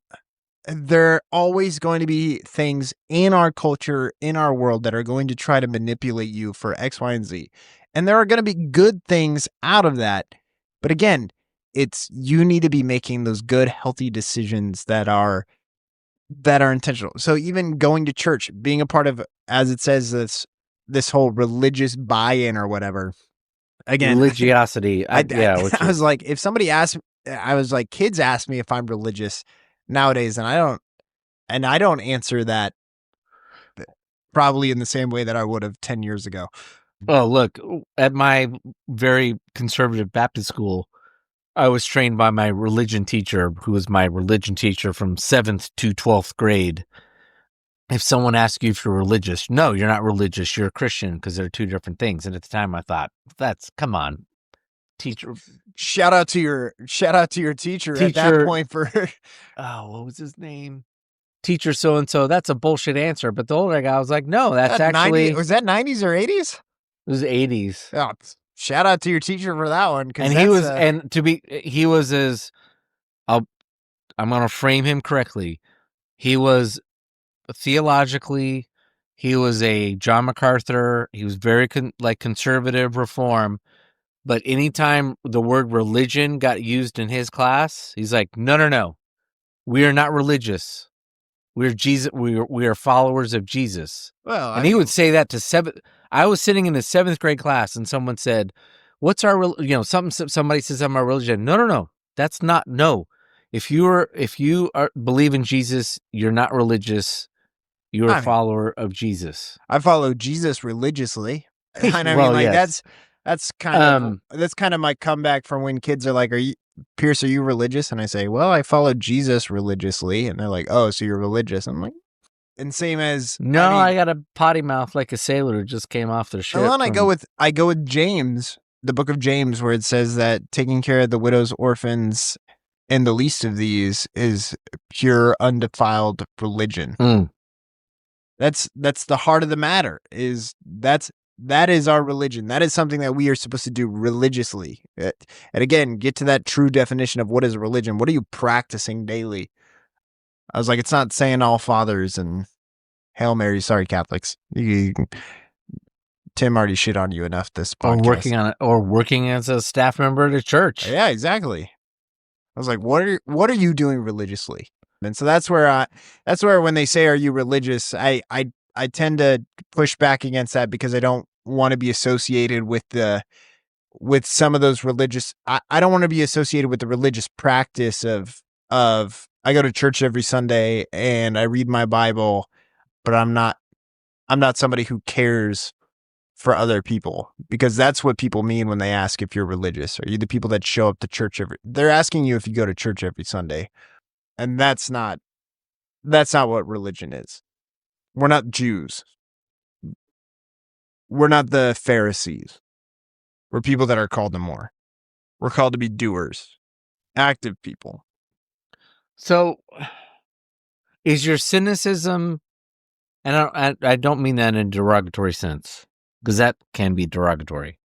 There are always going to be things in our culture, in our world, that are going to try to manipulate you for X, Y, and Z, and there are going to be good things out of that. But again, you need to be making those good, healthy decisions that are intentional. So even going to church, being a part of, as it says, this whole religious buy-in or whatever. Again, religiosity. I was like, if somebody asked, I was like, kids ask me if I'm religious nowadays, and I don't answer that probably in the same way that I would have 10 years ago. Oh, look, at my very conservative Baptist school, I was trained by my religion teacher, who was my religion teacher from 7th to 12th grade. If someone asks you if you're religious, no, you're not religious, you're a Christian, because they're two different things. And at the time I thought, come on, teacher. Shout out to your teacher at that point for oh, what was his name? Teacher so-and-so, that's a bullshit answer. But the older guy was like, no, that's actually... was that 90s or 80s? It was 80s. Oh, shout out to your teacher for that one. And he was as... I'm going to frame him correctly. He was theologically, he was a John MacArthur. He was very conservative reform. But anytime the word religion got used in his class, he's like, no. We are not religious. We're Jesus. We are followers of Jesus. Well, and he would say that to seventh. I was sitting in the 7th grade class, and someone said, "What's our somebody says I'm a religion." No. That's not no. If you believe in Jesus, you're not religious. You're a follower of Jesus. I follow Jesus religiously. And I well, mean, like yes. that's kind of my comeback from when kids are like, Pierce, are you religious? And I say, well, I follow Jesus religiously. And they're like, oh, so you're religious. I'm like, and same as no, I got a potty mouth like a sailor who just came off their ship. Well, and I go with James, the book of James, where it says that taking care of the widows, orphans, and the least of these is pure, undefiled religion. Mm. That's the heart of the matter. That is our religion. That is something that we are supposed to do religiously. And again, get to that true definition of what is a religion. What are you practicing daily? I was like, it's not saying all fathers and Hail Mary. Sorry, Catholics. Tim already shit on you enough this podcast. Or working as a staff member at a church. Yeah, exactly. I was like, what are you doing religiously? And so that's where when they say, are you religious? I tend to push back against that because I don't want to be associated with some of those religious. I don't want to be associated with the religious practice of I go to church every Sunday and I read my Bible, but I'm not somebody who cares for other people, because that's what people mean when they ask if you're religious. Are you the people that show up to church they're asking you if you go to church every Sunday. And that's not what religion is. We're not Jews. We're not the Pharisees. We're people that are called to more. We're called to be doers, active people. So, is your cynicism, and I don't mean that in a derogatory sense, because that can be derogatory.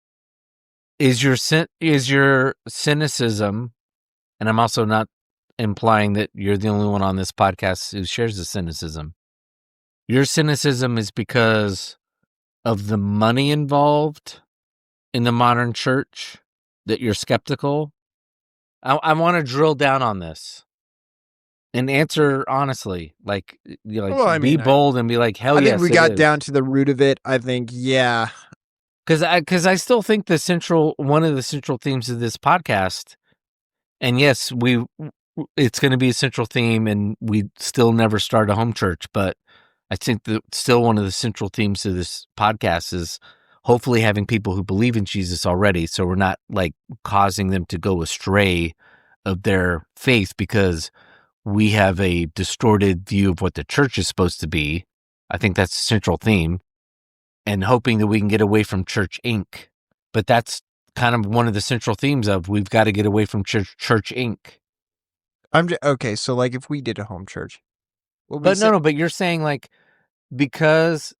Is your cynicism, and I'm also not implying that you're the only one on this podcast who shares the cynicism. Your cynicism is because of the money involved in the modern church, that you're skeptical? I want to drill down on this and answer honestly. Be bold and be like, hell yes. I think we got down to the root of it. I think, yeah. Because I still think one of the central themes of this podcast, and yes, it's going to be a central theme, and we still never start a home church, but I think that still one of the central themes of this podcast is hopefully having people who believe in Jesus already, so we're not like causing them to go astray of their faith because we have a distorted view of what the church is supposed to be. I think that's the central theme, and hoping that we can get away from Church Inc. But that's kind of one of the central themes of we've got to get away from Church Inc. Okay, so like if we did a home church. But you're saying like because...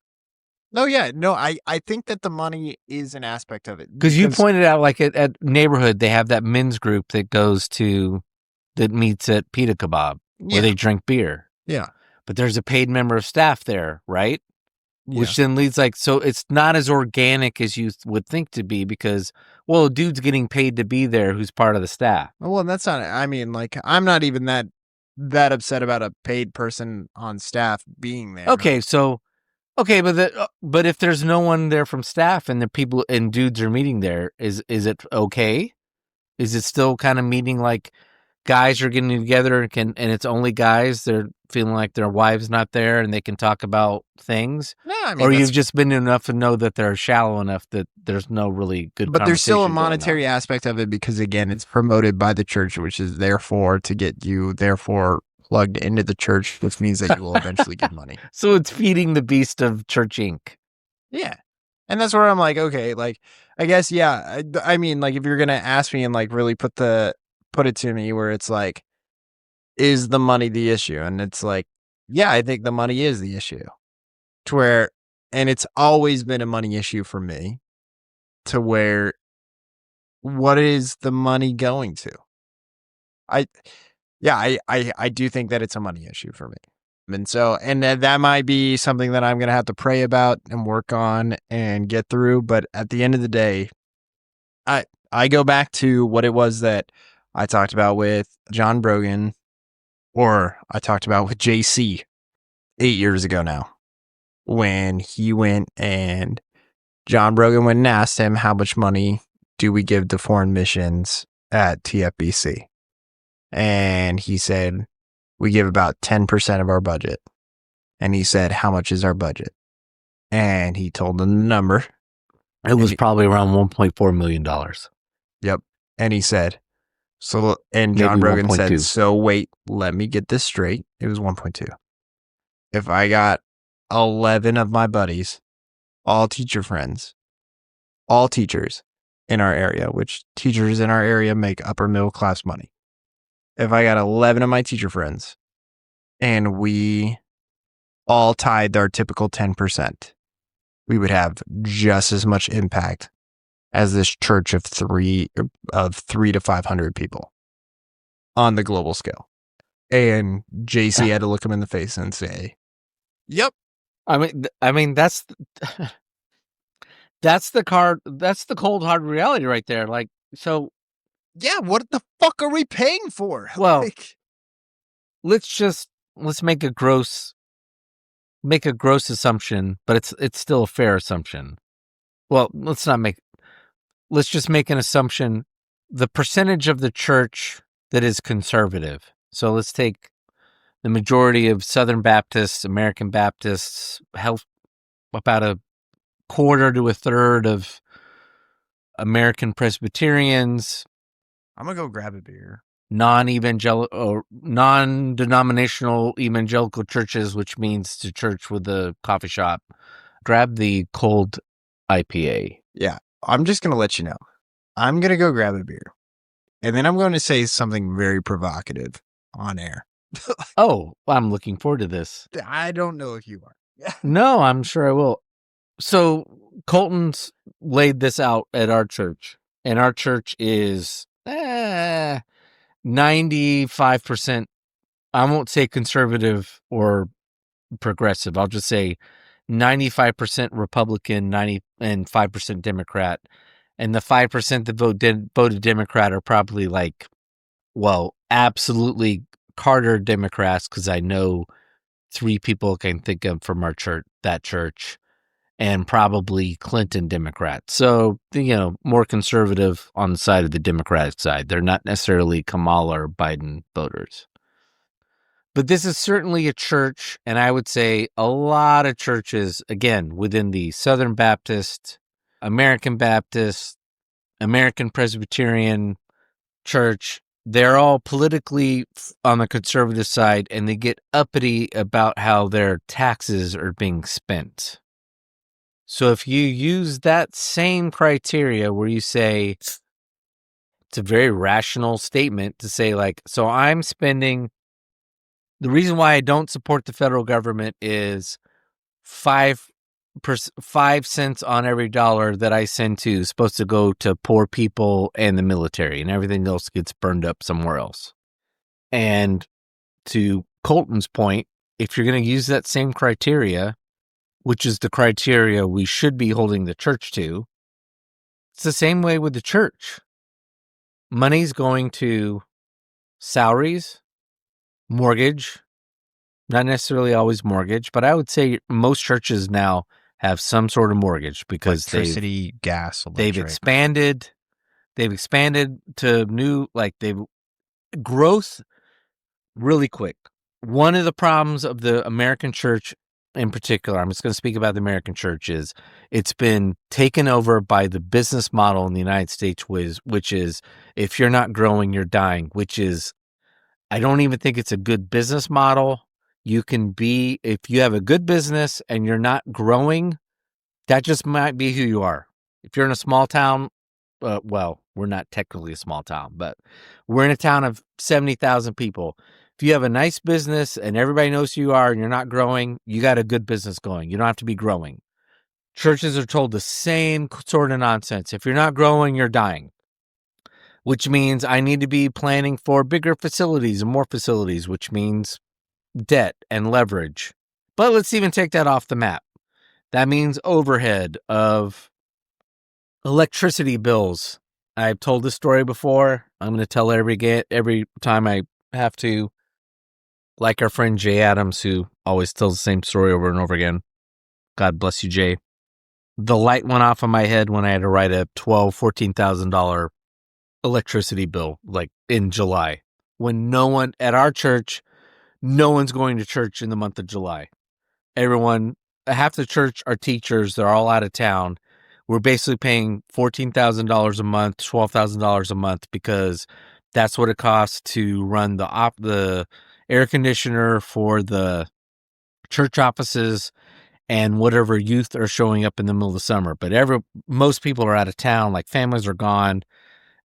No, yeah, no, I think that the money is an aspect of it. Because you pointed out like at neighborhood, they have that men's group that meets at Pita Kebab where they drink beer. Yeah. But there's a paid member of staff there, right? Yeah. Which then leads so it's not as organic as you would think to be because, well, a dude's getting paid to be there who's part of the staff. Well, that's not, I mean, like, I'm not even that upset about a paid person on staff being there. Okay, but if there's no one there from staff and the people and dudes are meeting there, is it okay? Is it still kind of meeting like guys are getting together and it's only guys. They're feeling like their wives not there and they can talk about things. No, I mean, or you've just been enough to know that they're shallow enough that there's no really good. But there's still a conversation going monetary on. aspect of it because, again, it's promoted by the church, which is therefore to get you plugged into the church, which means that you will eventually get money. So it's feeding the beast of Church Inc. Yeah. And that's where I'm like, okay, like, I guess, yeah. I mean, like, if you're going to ask me and like really put it to me where it's like, is the money the issue? And it's like, yeah, I think the money is the issue. To where, and it's always been a money issue for me, to where, what is the money going to? I do think that it's a money issue for me. And so, and that might be something that I'm going to have to pray about and work on and get through. But at the end of the day, I go back to what it was that I talked about with John Brogan, or I talked about with JC 8 years ago now, when he went and John Brogan went and asked him, how much money do we give to foreign missions at TFBC? And he said, we give about 10% of our budget. And he said, how much is our budget? And he told them the number. It was probably around $1.4 million. Yep. And he said, so, and Maybe John Brogan 1.2. said, so wait, let me get this straight. It was 1.2. If I got 11 of my buddies, all teacher friends, all teachers in our area, which teachers in our area make upper middle class money. If I got 11 of my teacher friends and we all tied our typical 10%, we would have just as much impact as this church of 3 to 500 people on the global scale. And JC had to look him in the face and say, yep. I mean that's the cold hard reality right there. Like, so yeah, what the fuck are we paying for? Well, let's make a gross assumption, but it's still a fair assumption. Well, let's just make an assumption. The percentage of the church that is conservative. So let's take the majority of Southern Baptists, American Baptists, about a quarter to a third of American Presbyterians. I'm going to go grab a beer. Non-denominational evangelical churches, which means to church with a coffee shop. Grab the cold IPA. Yeah, I'm just going to let you know. I'm going to go grab a beer. And then I'm going to say something very provocative on air. Oh, I'm looking forward to this. I don't know if you are. No, I'm sure I will. So Colton's laid this out at our church, and our church is 95%. I won't say conservative or progressive. I'll just say 95% Republican, 5% Democrat. And the 5% that voted Democrat are probably like, well, absolutely Carter Democrats, because I know 3 people I can think of from our church, and probably Clinton Democrats. So, more conservative on the side of the Democratic side. They're not necessarily Kamala or Biden voters. But this is certainly a church, and I would say a lot of churches, again, within the Southern Baptist, American Baptist, American Presbyterian Church, they're all politically on the conservative side, and they get uppity about how their taxes are being spent. So if you use that same criteria where you say, it's a very rational statement to say, like, so I'm spending, the reason why I don't support the federal government is 5 cents on every dollar that I send to is supposed to go to poor people and the military, and everything else gets burned up somewhere else. And to Colton's point, if you're going to use that same criteria, which is the criteria we should be holding the church to, it's the same way with the church. Money's going to salaries, mortgage, not necessarily always mortgage, but I would say most churches now have some sort of mortgage because electricity, gas, electric. They've expanded to new, like growth really quick. One of the problems of the American church in particular, I'm just going to speak about the American church, is it's been taken over by the business model in the United States, which is if you're not growing, you're dying, which is, I don't even think it's a good business model. You can be, if you have a good business and you're not growing, that just might be who you are. If you're in a small town, well, we're not technically a small town, but we're in a town of 70,000 people. If you have a nice business and everybody knows who you are and you're not growing, you got a good business going. You don't have to be growing. Churches are told the same sort of nonsense. If you're not growing, you're dying, which means I need to be planning for bigger facilities and more facilities, which means debt and leverage. But let's even take that off the map. That means overhead of electricity bills. I've told this story before. I'm going to tell every time I have to. Like our friend Jay Adams, who always tells the same story over and over again. God bless you, Jay. The light went off on my head when I had to write a $14,000 electricity bill, like in July. When no one at our church, no one's going to church in the month of July. Everyone, half the church are teachers. They're all out of town. We're basically paying $14,000 a month, $12,000 a month because that's what it costs to run the air conditioner for the church offices and whatever youth are showing up in the middle of the summer. But most people are out of town, like families are gone,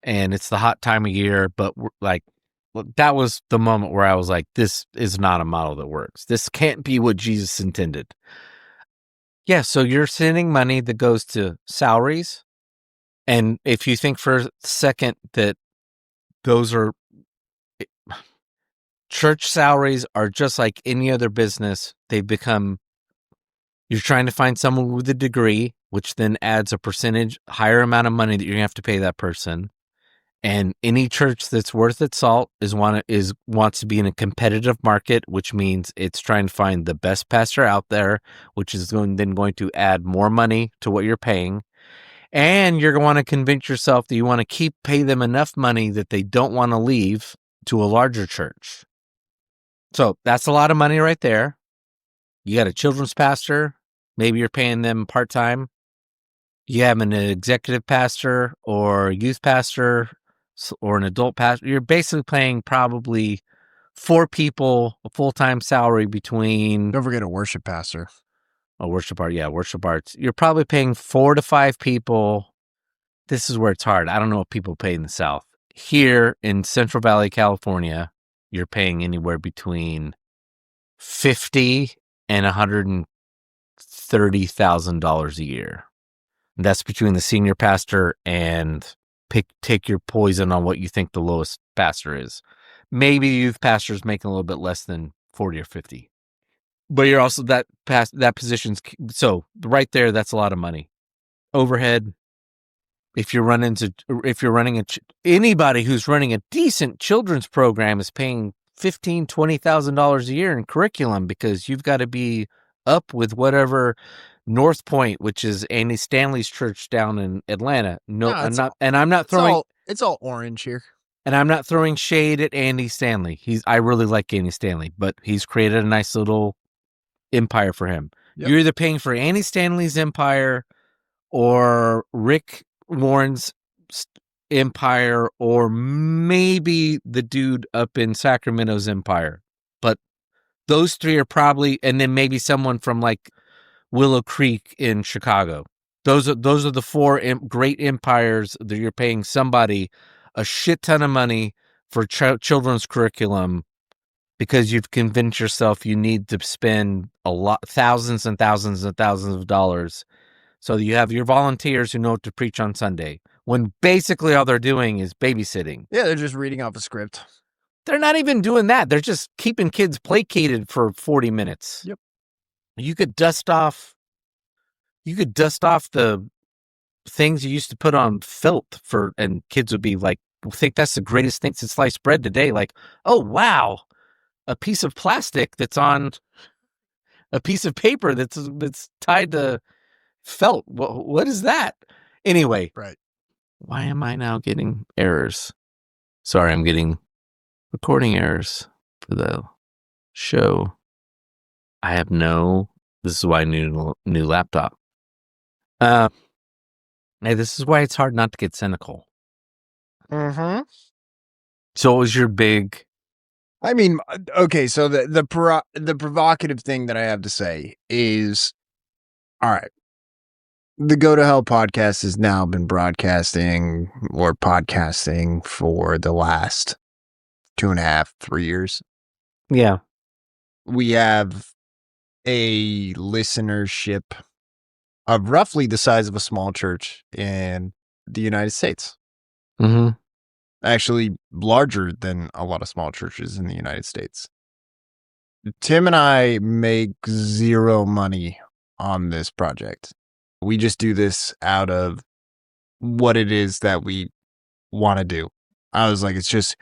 and it's the hot time of year. But that was the moment where I was like, this is not a model that works. This can't be what Jesus intended. Yeah, so you're sending money that goes to salaries. And if you think for a second that those are church salaries are just like any other business, they've become, you're trying to find someone with a degree, which then adds a percentage, higher amount of money that you're going to have to pay that person. And any church that's worth its salt wants to be in a competitive market, which means it's trying to find the best pastor out there, which is going to add more money to what you're paying. And you're going to want to convince yourself that you want to pay them enough money that they don't want to leave to a larger church. So that's a lot of money right there. You got a children's pastor. Maybe you're paying them part-time. You have an executive pastor or youth pastor or an adult pastor. You're basically paying probably 4 people a full-time salary between... Don't forget a worship pastor. A worship art. Yeah, worship arts. You're probably paying 4 to 5 people. This is where it's hard. I don't know what people pay in the South. Here in Central Valley, California, you're paying anywhere between $50,000 and $130,000 a year. And that's between the senior pastor and take your poison on what you think the lowest pastor is. Maybe youth pastor's making a little bit less than 40 or 50. But you're also that position's, so right there, that's a lot of money. Overhead. If you're running anybody who's running a decent children's program is paying $15,000, $20,000 a year in curriculum because you've got to be up with whatever North Point, which is Andy Stanley's church down in Atlanta. It's all orange here. And I'm not throwing shade at Andy Stanley. I really like Andy Stanley, but he's created a nice little empire for him. Yep. You're either paying for Andy Stanley's empire or Rick Warren's empire, or maybe the dude up in Sacramento's empire. But those 3 are probably, and then maybe someone from like Willow Creek in Chicago. Those are the 4 great empires that you're paying somebody a shit ton of money for children's curriculum because you've convinced yourself you need to spend thousands and thousands and thousands of dollars. So you have your volunteers who know what to preach on Sunday, when basically all they're doing is babysitting. Yeah, they're just reading off a script. They're not even doing that. They're just keeping kids placated for 40 minutes. Yep. You could dust off the things you used to put on felt and kids would be like, think that's the greatest thing since sliced bread today. Like, oh, wow, a piece of plastic that's on a piece of paper that's tied to felt. What is that? Anyway, right. Why am I now getting errors? Sorry, I'm getting recording errors for the show. I have this is why I need a new laptop. Hey, this is why it's hard not to get cynical. Mm-hmm. So what was your big... I mean, okay, so the provocative thing that I have to say is, all right, the Go to Hell podcast has now been broadcasting or podcasting for the last 2.5, 3 years. Yeah. We have a listenership of roughly the size of a small church in the United States. Mm-hmm. Actually, larger than a lot of small churches in the United States. Tim and I make zero money on this project. We just do this out of what it is that we want to do. I was like, it's just,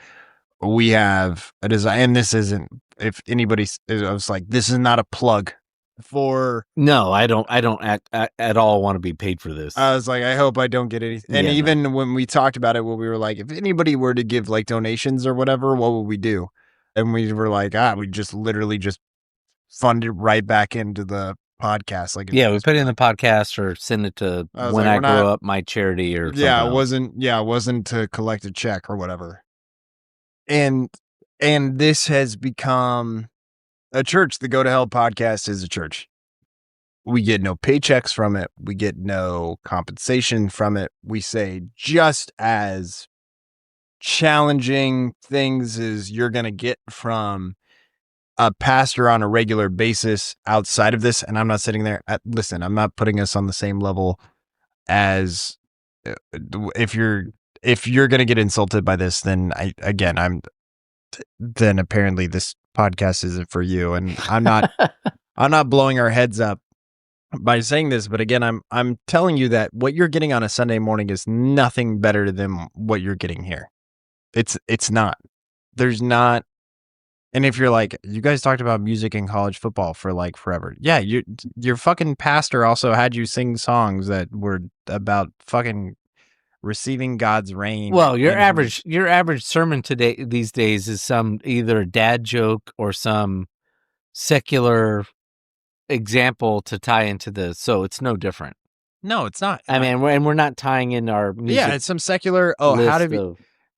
we have a design, and this isn't, if anybody, I was like, this is not a plug for. No, I don't at all want to be paid for this. I was like, I hope I don't get anything. And even when we talked about it, we were like, if anybody were to give like donations or whatever, what would we do? And we were like, we just literally just fund it right back into the podcast. Like, we put it in the podcast or send it to When I Grow Up, my charity or something. It wasn't to collect a check or whatever. And this has become a church. The Go to Hell podcast is a church. We get no paychecks from it. We get no compensation from it. We say just as challenging things as you're going to get from a pastor on a regular basis outside of this. And I'm not sitting there. Listen, I'm not putting us on the same level as if you're going to get insulted by this, then then apparently this podcast isn't for you. And I'm not blowing our heads up by saying this, but again, I'm telling you that what you're getting on a Sunday morning is nothing better than what you're getting here. It's not. There's not. And if you're like, you guys talked about music in college football for like forever. Yeah, your fucking pastor also had you sing songs that were about fucking receiving God's rain. Well, your average sermon these days is some either a dad joke or some secular example to tie into this, so it's no different. No, it's not. I mean, we're not tying in our music. Yeah, it's some secular.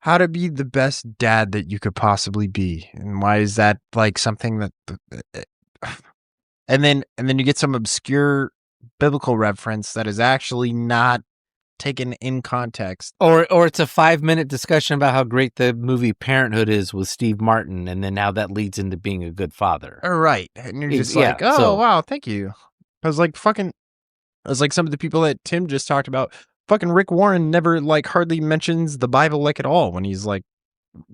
How to be the best dad that you could possibly be, and why is that like something that? And then you get some obscure biblical reference that is actually not taken in context, or it's a 5-minute discussion about how great the movie Parenthood is with Steve Martin, and then how that leads into being a good father. Right, and you're just like, wow, thank you. I was like some of the people that Tim just talked about. Fucking Rick Warren never like hardly mentions the Bible like at all when he's like,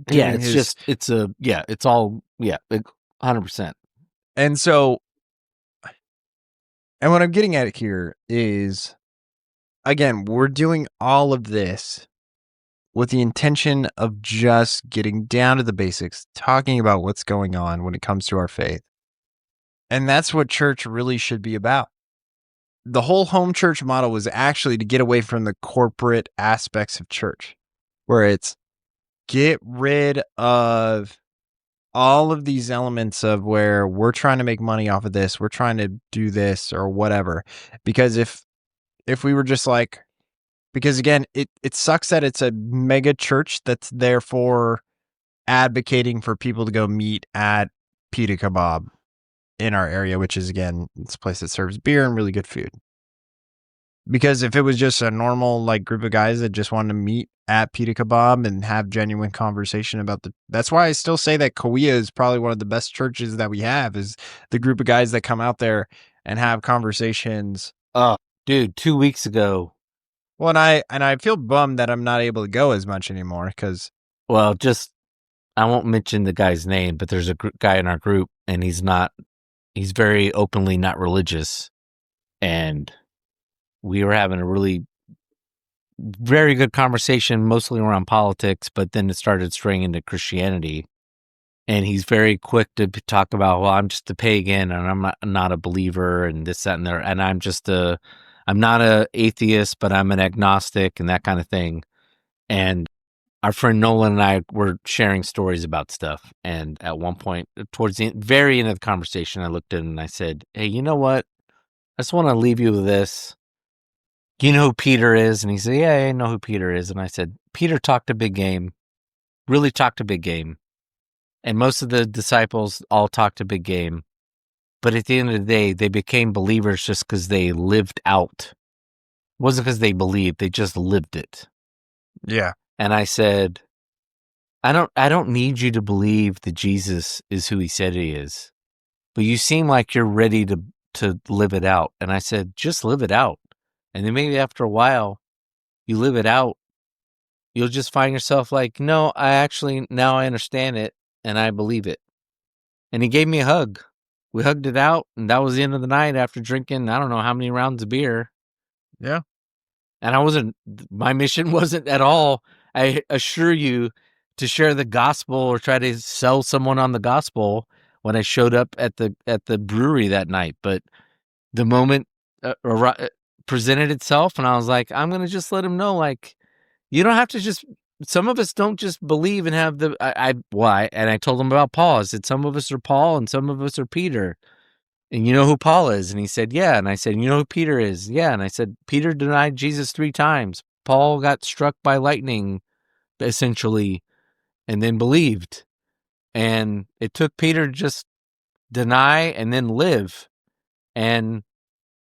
it's all 100%. And so, and what I'm getting at here is, again, we're doing all of this with the intention of just getting down to the basics, talking about what's going on when it comes to our faith. And that's what church really should be about. The whole home church model was actually to get away from the corporate aspects of church, where it's get rid of all of these elements of where we're trying to make money off of this, we're trying to do this or whatever. Because if we were just like, because again, it sucks that it's a mega church that's therefore advocating for people to go meet at Pita Kebab in our area, which is, again, it's a place that serves beer and really good food. Because if it was just a normal like group of guys that just wanted to meet at Pita Kebab and have genuine conversation about that's why I still say that Kauai is probably one of the best churches that we have, is the group of guys that come out there and have conversations. Oh, dude, 2 weeks ago. Well, and I feel bummed that I'm not able to go as much anymore because. Well, I won't mention the guy's name, but there's a guy in our group, and he's very openly not religious, and we were having a really very good conversation, mostly around politics, but then it started straying into Christianity, and he's very quick to talk about, well, I'm just a pagan, and I'm not a believer, and this, that, and there, and I'm not a atheist, but I'm an agnostic, and that kind of thing. And our friend Nolan and I were sharing stories about stuff. And at one point, towards the very end of the conversation, I looked at him and I said, hey, you know what? I just want to leave you with this. You know who Peter is? And he said, yeah, I know who Peter is. And I said, Peter talked a big game, really talked a big game. And most of the disciples all talked a big game. But at the end of the day, they became believers just because they lived out. It wasn't because they believed, they just lived it. Yeah. And I said, I don't need you to believe that Jesus is who he said he is. But you seem like you're ready to live it out. And I said, just live it out. And then maybe after a while, you live it out, you'll just find yourself like, no, now I understand it and I believe it. And he gave me a hug. We hugged it out, and that was the end of the night after drinking, I don't know how many rounds of beer. Yeah. And my mission wasn't at all, I assure you, to share the gospel or try to sell someone on the gospel when I showed up at the brewery that night. But the moment presented itself, and I was like, I'm going to just let him know, like, you don't have to just, some of us don't just believe and have and I told him about Paul. I said, some of us are Paul and some of us are Peter. And you know who Paul is? And he said, yeah. And I said, you know who Peter is? Yeah. And I said, Peter denied Jesus 3 times. Paul got struck by lightning, essentially, and then believed. And it took Peter to just deny and then live. And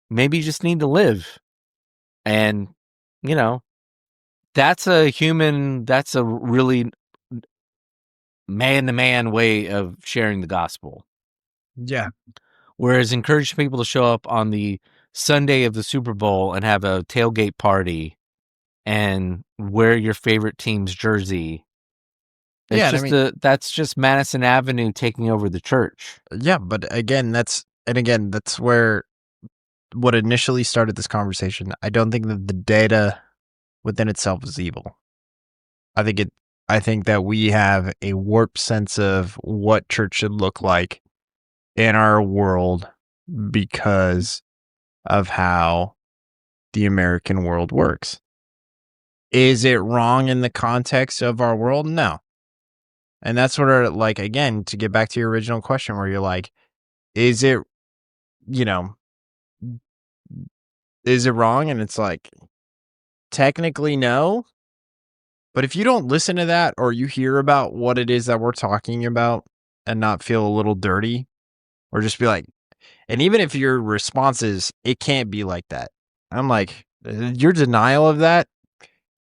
maybe you just need to live. And, you know, that's a really man-to-man way of sharing the gospel. Yeah. Whereas encouraging people to show up on the Sunday of the Super Bowl and have a tailgate party and wear your favorite team's jersey. That's just Madison Avenue taking over the church. Yeah, but again, that's where what initially started this conversation. I don't think that the data within itself is evil. I think that we have a warped sense of what church should look like in our world because of how the American world works. Is it wrong in the context of our world? No. And that's sort of like, again, to get back to your original question where you're like, is it wrong? And it's like, technically no. But if you don't listen to that or you hear about what it is that we're talking about and not feel a little dirty or just be like, and even if your response is, it can't be like that. I'm like, your denial of that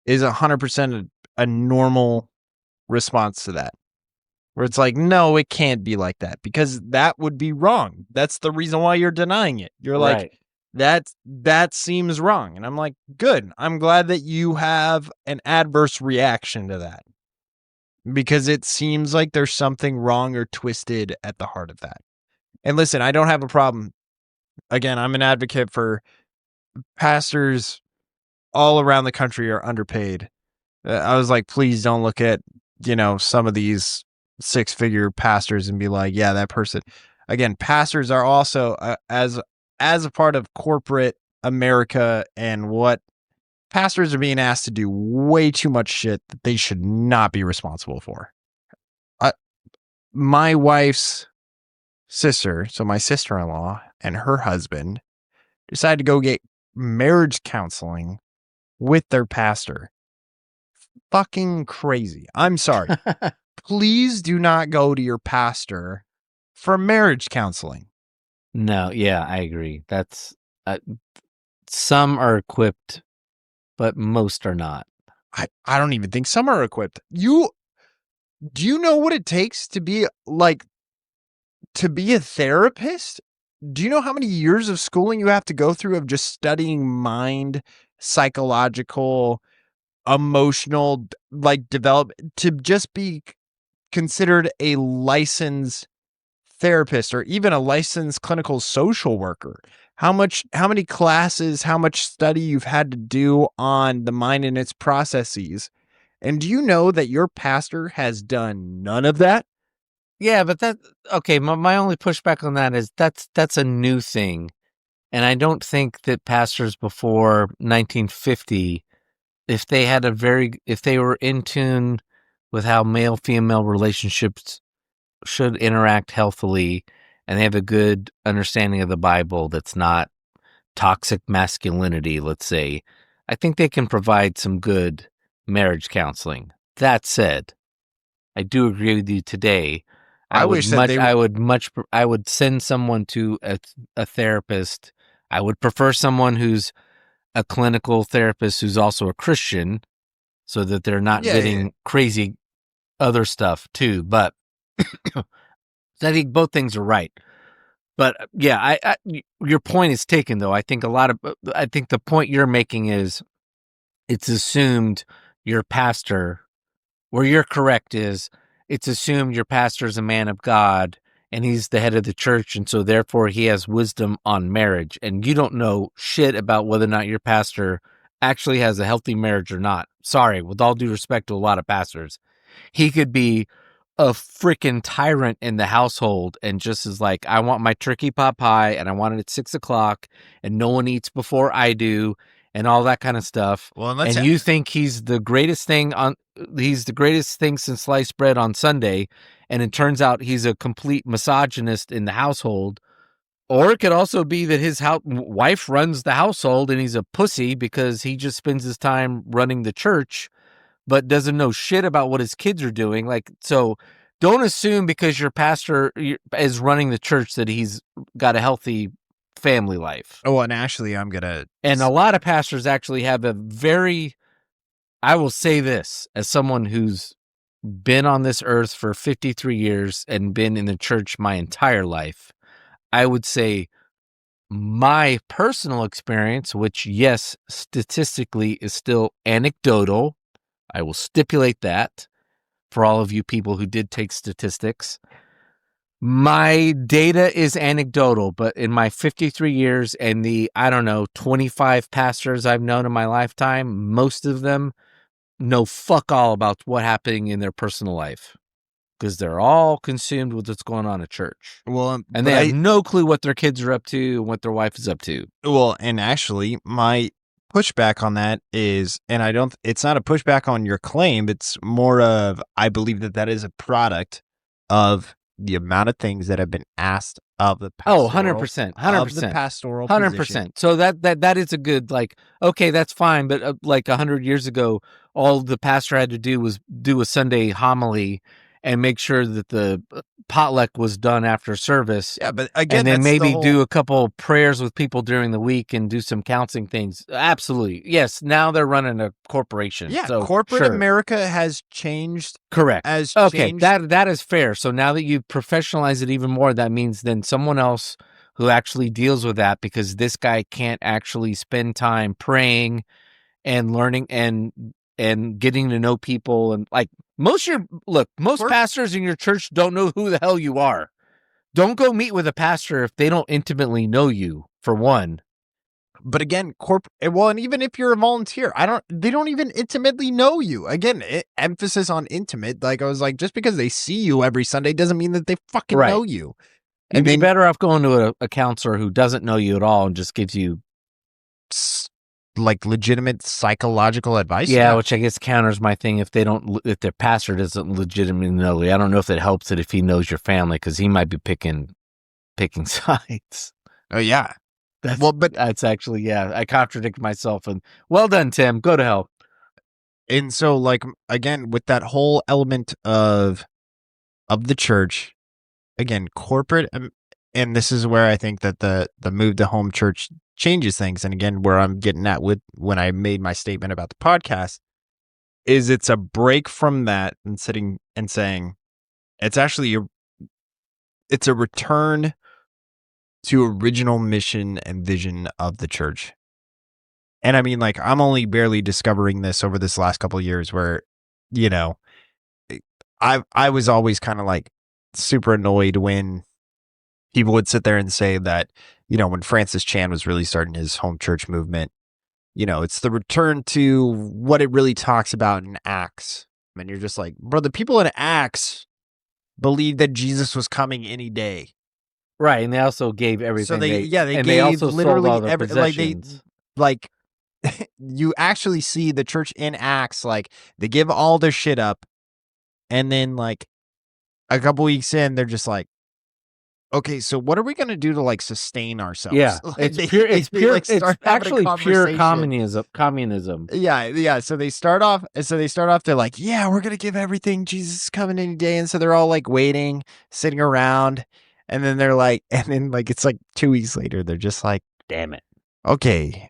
is 100% a normal response to that. Where it's like, no, it can't be like that because that would be wrong. That's the reason why you're denying it. You're Right. like, that seems wrong. And I'm like, good. I'm glad that you have an adverse reaction to that because it seems like there's something wrong or twisted at the heart of that. And listen, I don't have a problem. Again, I'm an advocate for pastors all around the country are underpaid. I was like, please don't look at, some of these 6-figure pastors and be like, yeah, that person. Again, pastors are also as a part of corporate America and what pastors are being asked to do way too much shit that they should not be responsible for. My wife's sister, so my sister-in-law and her husband decided to go get marriage counseling with their pastor. Fucking crazy. I'm sorry. Please do not go to your pastor for marriage counseling. No, yeah, I agree. That's some are equipped, but most are not. I don't even think some are equipped. Do you know what it takes to be a therapist? Do you know how many years of schooling you have to go through of just studying mind, psychological, emotional, development to just be considered a licensed therapist or even a licensed clinical social worker? How many classes, how much study you've had to do on the mind and its processes? And do you know that your pastor has done none of that? Yeah, but my only pushback on that is that's a new thing. And I don't think that pastors before 1950 if they were in tune with how male-female relationships should interact healthily, and they have a good understanding of the Bible that's not toxic masculinity, let's say, I think they can provide some good marriage counseling. That said, I do agree with you today. I would send someone to a therapist. I would prefer someone who's a clinical therapist who's also a Christian, so that they're not getting crazy other stuff too. But I think both things are right. But yeah, your point is taken though. I think the point you're making is it's assumed your pastor, where you're correct is it's assumed your pastor is a man of God and he's the head of the church, and so therefore he has wisdom on marriage, and you don't know shit about whether or not your pastor actually has a healthy marriage or not. Sorry, with all due respect to a lot of pastors. He could be a freaking tyrant in the household and just is like, I want my turkey pot pie and I want it at 6:00 and no one eats before I do and all that kind of stuff. Well, and you think he's the greatest thing since sliced bread on Sunday, and it turns out he's a complete misogynist in the household. Or it could also be that his wife runs the household and he's a pussy because he just spends his time running the church but doesn't know shit about what his kids are doing. Like, so don't assume because your pastor is running the church that he's got a healthy family life. Oh, and actually, and a lot of pastors actually have I will say this as someone who's been on this earth for 53 years and been in the church my entire life. I would say my personal experience, which yes, statistically is still anecdotal, I will stipulate that for all of you people who did take statistics. My data is anecdotal, but in my 53 years and the, 25 pastors I've known in my lifetime, most of them know fuck all about what's happening in their personal life because they're all consumed with what's going on at church. Well, and they have no clue what their kids are up to and what their wife is up to. Well, and actually, my pushback on that is, and it's not a pushback on your claim. It's more of, I believe that is a product of the amount of things that have been asked of the pastoral. 100%. Of the pastoral 100%. position. So that is a good, like, okay, that's fine. But like 100 years ago, all the pastor had to do was do a Sunday homily and make sure that the potluck was done after service. Yeah, but again, and then maybe do a couple prayers with people during the week and do some counseling things. Absolutely. Yes, now they're running a corporation. Yeah, so corporate America has changed. Correct. Okay, that is fair. So now that you professionalize it even more, that means then someone else who actually deals with that, because this guy can't actually spend time praying and learning and getting to know people. And like most pastors in your church don't know who the hell you are. Don't go meet with a pastor if they don't intimately know you, for one. But again, and even if you're a volunteer, they don't even intimately know you. Again, emphasis on intimate. Like I was like, just because they see you every Sunday doesn't mean that they fucking know you. You'd be better off going to a counselor who doesn't know you at all and just gives you like legitimate psychological advice. Yeah, which I guess counters my thing if their pastor doesn't legitimately know you. I don't know if it helps it if he knows your family, because he might be picking sides. Oh yeah. That's actually, I contradict myself. And well done, Tim. Go to hell. And so, like, again, with that whole element of the church, again, corporate, and this is where I think that the move to home church changes things. And again, where I'm getting at with when I made my statement about the podcast is it's a break from that and sitting and saying it's actually it's a return to original mission and vision of the church. And I mean, like, I'm only barely discovering this over this last couple of years where, I was always kind of like super annoyed when people would sit there and say that, when Francis Chan was really starting his home church movement, it's the return to what it really talks about in Acts. And you're just like, bro, the people in Acts believed that Jesus was coming any day. Right. And they also gave everything. So they gave also literally sold all their possessions. you actually see the church in Acts, like they give all their shit up, and then like a couple weeks in, they're just like, okay, so what are we gonna do to like sustain ourselves? Yeah, Like, it's they- pure. they, It's they, pure. like, It's start having a actually pure conversation. communism. Yeah. So they start off. They're like, yeah, we're gonna give everything. Jesus is coming any day, and so they're all like waiting, sitting around, and then they're like, and then like it's like 2 weeks later, they're just like, Damn it! okay,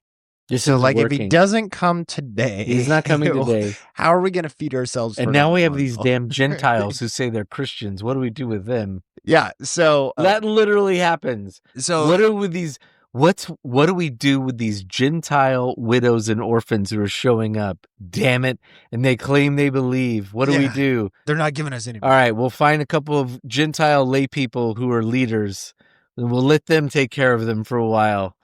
This so is like if he working. doesn't come today, He's not coming today. how are we gonna feed ourselves? And for now another we have month? these damn Gentiles who say they're Christians. What do we do with them? Yeah. So That literally happens. so What are with these? What do we do with these Gentile widows and orphans who are showing up? Damn it! And they claim they believe. What do we Yeah. do? they're not giving us any. All right, we'll find a couple of Gentile lay people who are leaders, and we'll let them take care of them for a while.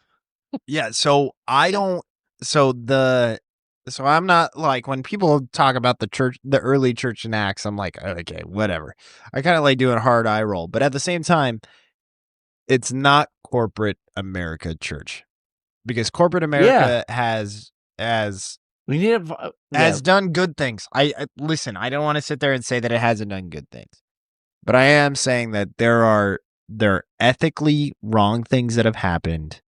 Yeah, so I don't so I'm not like when people talk about the church, the early church in Acts, I'm like, okay, whatever. I kind of like doing a hard eye roll, but at the same time, it's not corporate America church because corporate America has We need has done good things. I listen, I don't want to sit there and say that it hasn't done good things, but I am saying that there are ethically wrong things that have happened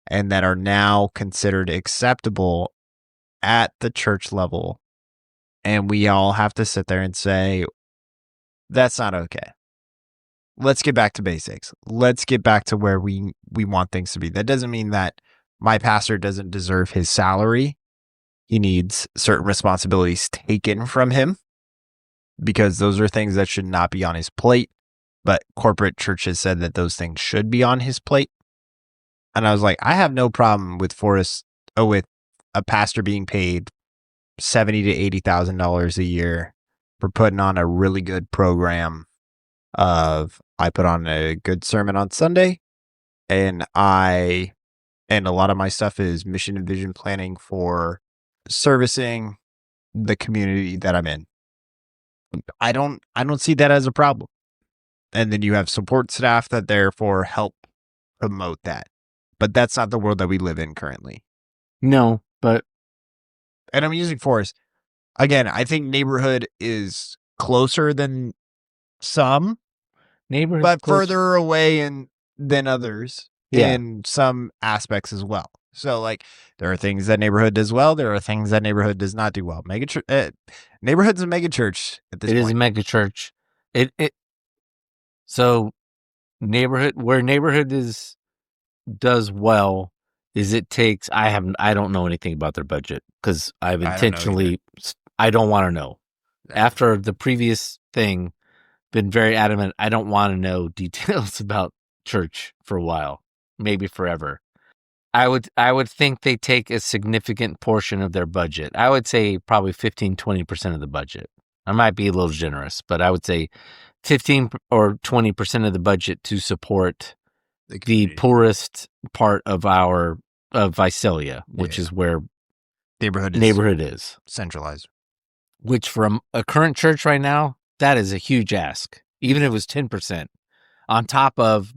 and that are now considered acceptable at the church level. And we all have to sit there and say, that's not okay. Let's get back to basics. Let's get back to where we want things to be. That doesn't mean that my pastor doesn't deserve his salary. He needs certain responsibilities taken from him because those are things that should not be on his plate. But corporate churches said that those things should be on his plate. And I was like, I have no problem with with a pastor being paid $70,000 to $80,000 a year for putting on a really good program. I put on a good sermon on Sunday, and a lot of my stuff is mission and vision planning for servicing the community that I'm in. I don't see that as a problem. And then you have support staff that therefore help promote that. But that's not the world that we live in currently. No, but And I'm using force. Again, I think neighborhood is closer than some, but further away than others in some aspects as well. So like there are things that neighborhood does well. There are things that neighborhood does not do well. Neighborhood's a mega church at this point. It is a mega church. So neighborhood does well is it takes I don't know anything about their budget because I don't want to know. After the previous thing, been very adamant I don't want to know details about church for a while, maybe forever. I would think they take a significant portion of their budget. I would say probably 15-20% of the budget. I might be a little generous, but I would say 15 or 20% of the budget to support the poorest part of Visalia, which is where neighborhood is centralized. Which from a current church right now, that is a huge ask. Even if it was 10% on top of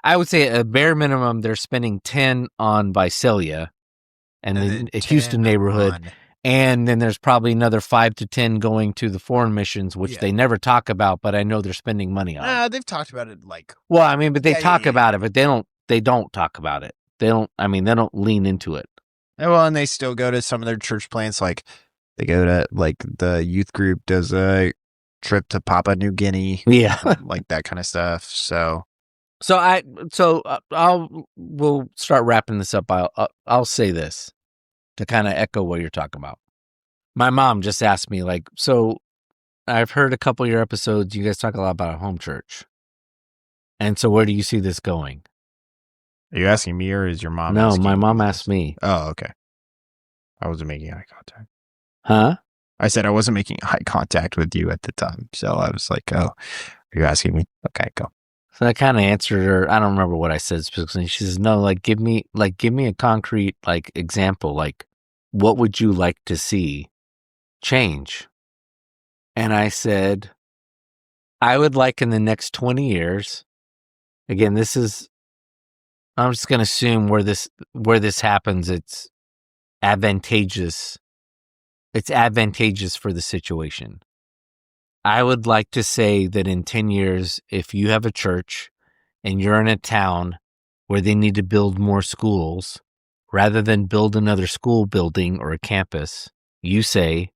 I would say at a bare minimum, they're spending 10 on Visalia and then a Houston neighborhood. And then there's probably another 5 to 10 going to the foreign missions, which they never talk about, but I know they're spending money on. They've talked about it like. Well, I mean, but they talk about it, but they don't talk about it. They don't lean into it. Well, and they still go to some of their church plants. Like they go to like the youth group does a trip to Papua New Guinea. Yeah. Like that kind of stuff. So we'll start wrapping this up. I'll say this to kind of echo what you're talking about. My mom just asked me, like, so I've heard a couple of your episodes. You guys talk a lot about a home church. And so where do you see this going? Are you asking me or is your mom? No, my mom asked me. Oh, okay. I wasn't making eye contact. Huh? I said I wasn't making eye contact with you at the time. So I was like, oh, are you asking me? Okay, go. So I kind of answered her. I don't remember what I said specifically. She says, no, give me a concrete, example. Like, what would you like to see change? And I said, I would like in the next 20 years, again, I'm just going to assume where this happens. advantageous. It's advantageous for the situation. I would like to say that in 10 years, if you have a church and you're in a town where they need to build more schools, rather than build another school building or a campus, you say,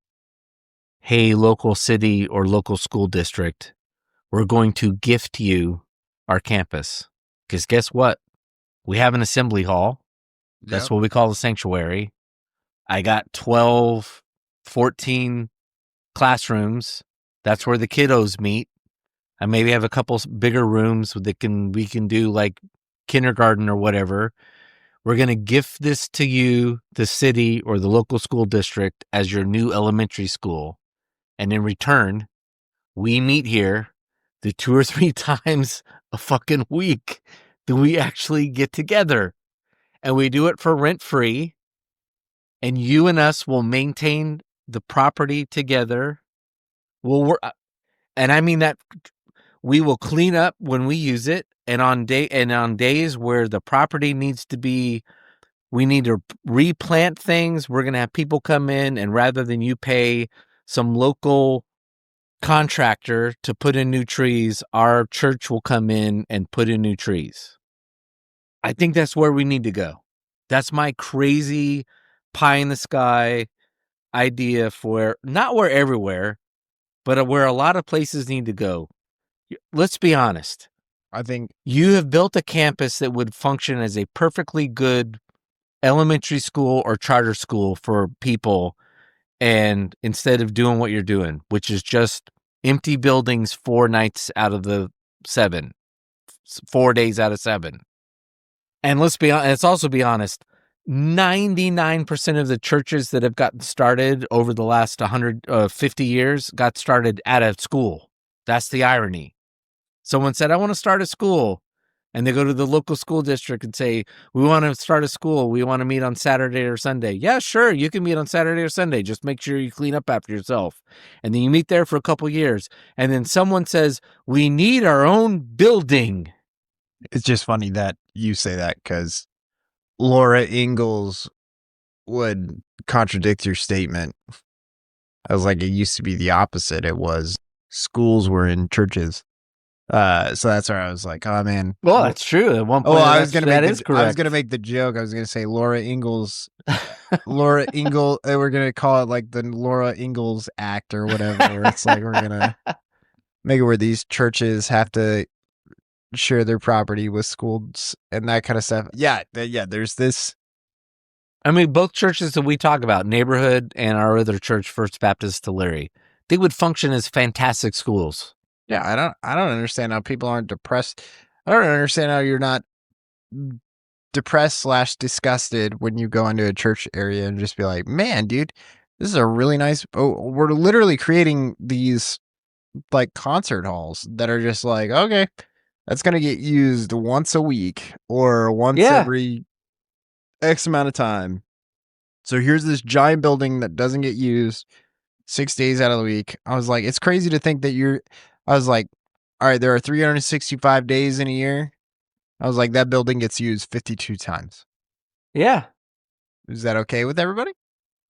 hey, local city or local school district, we're going to gift you our campus. Because guess what? We have an assembly hall. That's what we call the sanctuary. I got 12, 14 classrooms. That's where the kiddos meet. I maybe have a couple bigger rooms that we can do like kindergarten or whatever. We're going to gift this to you, the city or the local school district, as your new elementary school. And in return, we meet here the 2 or 3 times a fucking week that we actually get together. And we do it for rent free. And you and us will maintain the property together. And I mean that we will clean up when we use it. And on days where the property needs to be, we need to replant things, we're going to have people come in, and rather than you pay some local contractor to put in new trees, our church will come in and put in new trees. I think that's where we need to go. That's my crazy pie in the sky idea for not where everywhere, but where a lot of places need to go. Let's be honest. I think you have built a campus that would function as a perfectly good elementary school or charter school for people, and instead of doing what you're doing, which is just empty buildings 4 nights out of the 7, 4 days out of 7. And let's also be honest, 99% of the churches that have gotten started over the last 150 years got started at a school. That's the irony. Someone said, I want to start a school. And they go to the local school district and say, we want to start a school. We want to meet on Saturday or Sunday. Yeah, sure. You can meet on Saturday or Sunday. Just make sure you clean up after yourself. And then you meet there for a couple years. And then someone says, we need our own building. It's just funny that you say that because Laura Ingalls would contradict your statement. I was like, it used to be the opposite. It was schools were in churches. So that's where I was like, oh man. Well, that's true. At one point, I was gonna make the joke. I was gonna say Laura Ingalls, Laura Ingalls. We're gonna call it like the Laura Ingalls Act or whatever. Where it's like we're gonna make it where these churches have to share their property with schools and that kind of stuff. Yeah. There's this. I mean, both churches that we talk about, Neighborhood and our other church, First Baptist Tulare, they would function as fantastic schools. Yeah, I don't understand how people aren't depressed. I don't understand how you're not depressed / disgusted when you go into a church area and just be like, man, dude, this is a really nice. Oh, we're literally creating these like concert halls that are just like, okay, that's going to get used once a week or once every X amount of time. So here's this giant building that doesn't get used 6 days out of the week. I was like, it's crazy to think that I was like, all right, there are 365 days in a year. I was like, that building gets used 52 times. Yeah. Is that okay with everybody?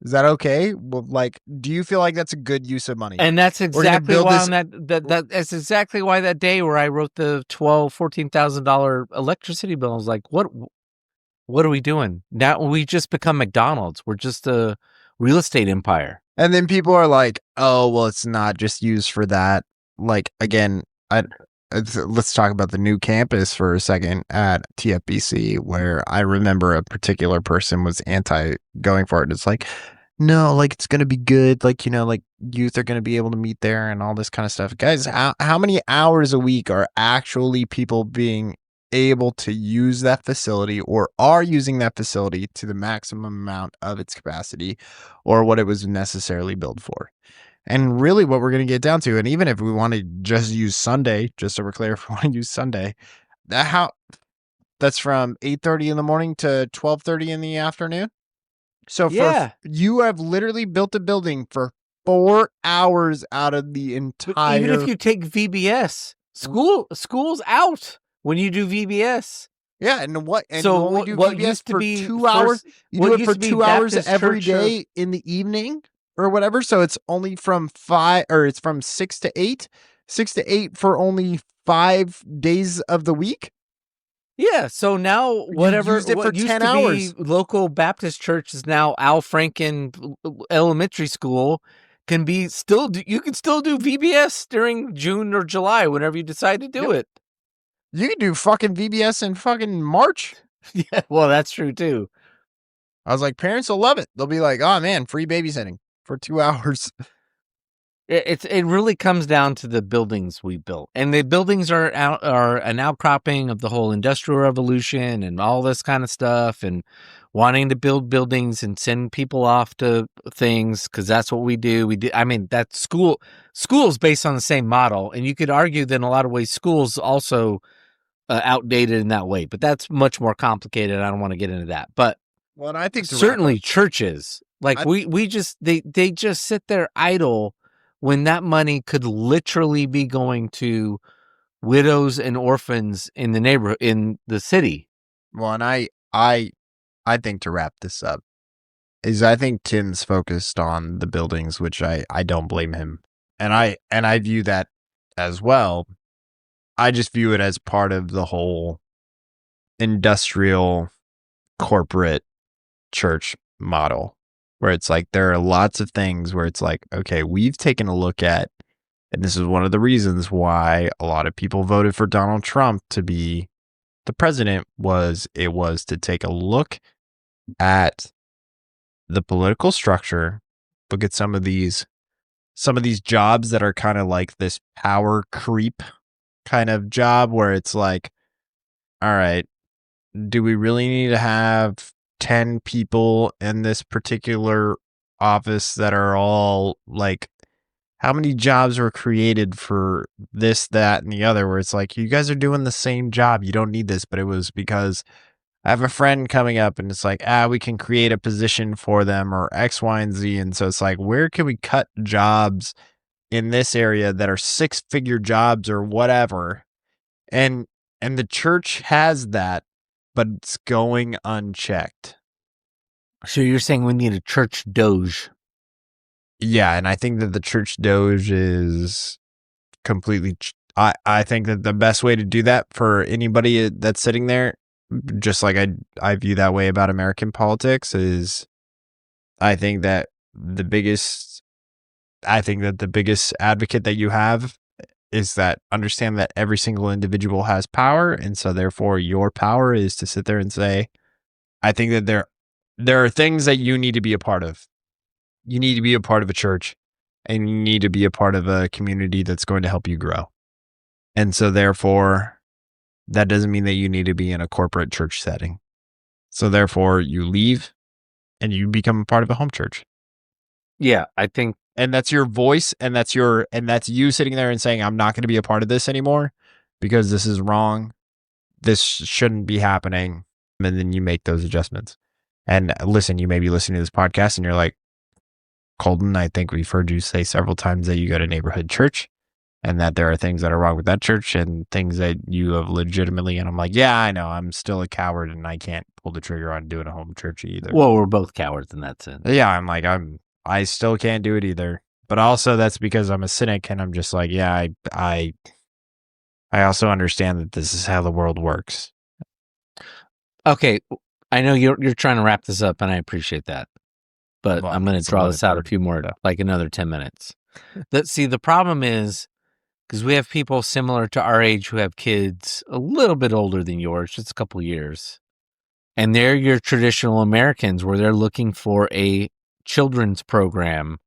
Is that okay? Well, like, do you feel like that's a good use of money? And that's exactly why that's exactly why that day where I wrote the $14,000 electricity bill, I was like, what are we doing? Now we just become McDonald's. We're just a real estate empire. And then people are like, oh, well, it's not just used for that. Like, again, let's talk about the new campus for a second at TFBC, where I remember a particular person was anti going for it. It's like, no, like, it's going to be good. Like, like youth are going to be able to meet there and all this kind of stuff. Guys, how many hours a week are actually people being able to use that facility or are using that facility to the maximum amount of its capacity or what it was necessarily built for? And really what we're going to get down to, and even if we want to just use Sunday, just so we're clear, if we want to use Sunday, that's from 8:30 in the morning to 12:30 in the afternoon. So you have literally built a building for 4 hours out of the entire. Even if you take VBS, school's out when you do VBS. Yeah, and what? And So you only do what VBS used to for be 2 hours. You do what it for used to be 2 hours Baptist every Church of- day in the evening or whatever. So it's only from 5, or it's from 6 to 8, 6 to 8 for only 5 days of the week. Yeah, so now used it for what used 10 to hours. be local Baptist church is now Al Franken Elementary School you can still do VBS during June or July whenever you decide to do it. You can do fucking VBS in fucking March. Yeah, well, that's true too. I was like, parents will love it. They'll be like, oh man, free babysitting for 2 hours. It really comes down to the buildings we built, and the buildings are an outcropping of the whole industrial revolution and all this kind of stuff, and wanting to build buildings and send people off to things because that's what we do. I mean, that school's based on the same model, and you could argue that in a lot of ways schools also outdated in that way, but that's much more complicated. I don't want to get into that, but Well, and I think certainly churches like they just sit there idle when that money could literally be going to widows and orphans in the neighborhood, in the city. Well, and I think to wrap this up is I think Tim's focused on the buildings, which I don't blame him. And I view that as well. I just view it as part of the whole industrial corporate church model, where it's like there are lots of things where it's like, okay, we've taken a look at, and this is one of the reasons why a lot of people voted for Donald Trump to be the president, was to take a look at the political structure, look at some of these jobs that are kind of like this power creep kind of job, where it's like, all right, do we really need to have 10 people in this particular office that are all like, how many jobs were created for this, that, and the other, where it's like, you guys are doing the same job. You don't need this. But it was because I have a friend coming up and it's like, we can create a position for them or X, Y, and Z. And so it's like, where can we cut jobs in this area that are 6-figure jobs or whatever? And the church has that, but it's going unchecked. So you're saying we need a church DOGE? Yeah, and I think that the church DOGE is completely... I think that the best way to do that for anybody that's sitting there, just like I view that way about American politics, is I think that the biggest advocate that you have is that understand that every single individual has power, and so therefore your power is to sit there and say, I think that there are things that you need to be a part of. You need to be a part of a church, and you need to be a part of a community that's going to help you grow. And so therefore, that doesn't mean that you need to be in a corporate church setting. So therefore, you leave and you become a part of a home church. Yeah, I think. And that's your voice, and that's you sitting there and saying, I'm not going to be a part of this anymore because this is wrong. This shouldn't be happening. And then you make those adjustments. And listen, you may be listening to this podcast and you're like, Colton, I think we've heard you say several times that you go to neighborhood church and that there are things that are wrong with that church and things that you have legitimately. And I'm like, yeah, I know. I'm still a coward and I can't pull the trigger on doing a home church either. Well, we're both cowards in that sense. Yeah, I'm like, I still can't do it either. But also that's because I'm a cynic and I'm just like, yeah, I also understand that this is how the world works. Okay, I know you're trying to wrap this up, and I appreciate that. But I'm going to draw this out a few more, like another 10 minutes. The problem is, because we have people similar to our age who have kids a little bit older than yours, just a couple years. And they're your traditional Americans where they're looking for a children's program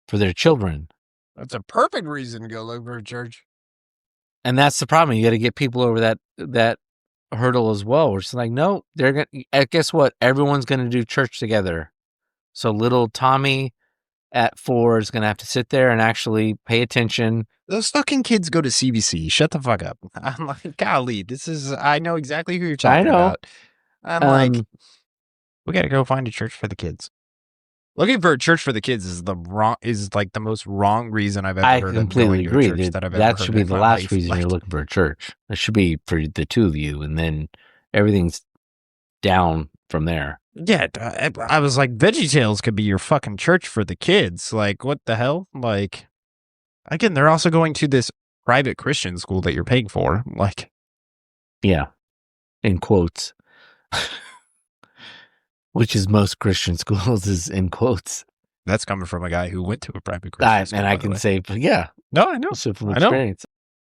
for their children. That's a perfect reason to go look for a church. And that's the problem. You got to get people over that hurdle as well. We're just like, no, they're going to, guess what? Everyone's going to do church together. So little Tommy at 4 is going to have to sit there and actually pay attention. Those fucking kids go to CBC. Shut the fuck up. I'm like, golly, I know exactly who you're talking about. I'm like, we got to go find a church for the kids. Looking for a church for the kids is like the most wrong reason I've ever heard. I completely agree. That should be the last reason you're looking for a church. It should be for the two of you, and then everything's down from there. Yeah, I was like, VeggieTales could be your fucking church for the kids. Like, what the hell? Like, again, they're also going to this private Christian school that you're paying for. Like, Yeah, in quotes. Which is most Christian schools is in quotes. that's coming from a guy who went to a private Christian school. And I can say, but yeah, no, I know. so from I know. experience.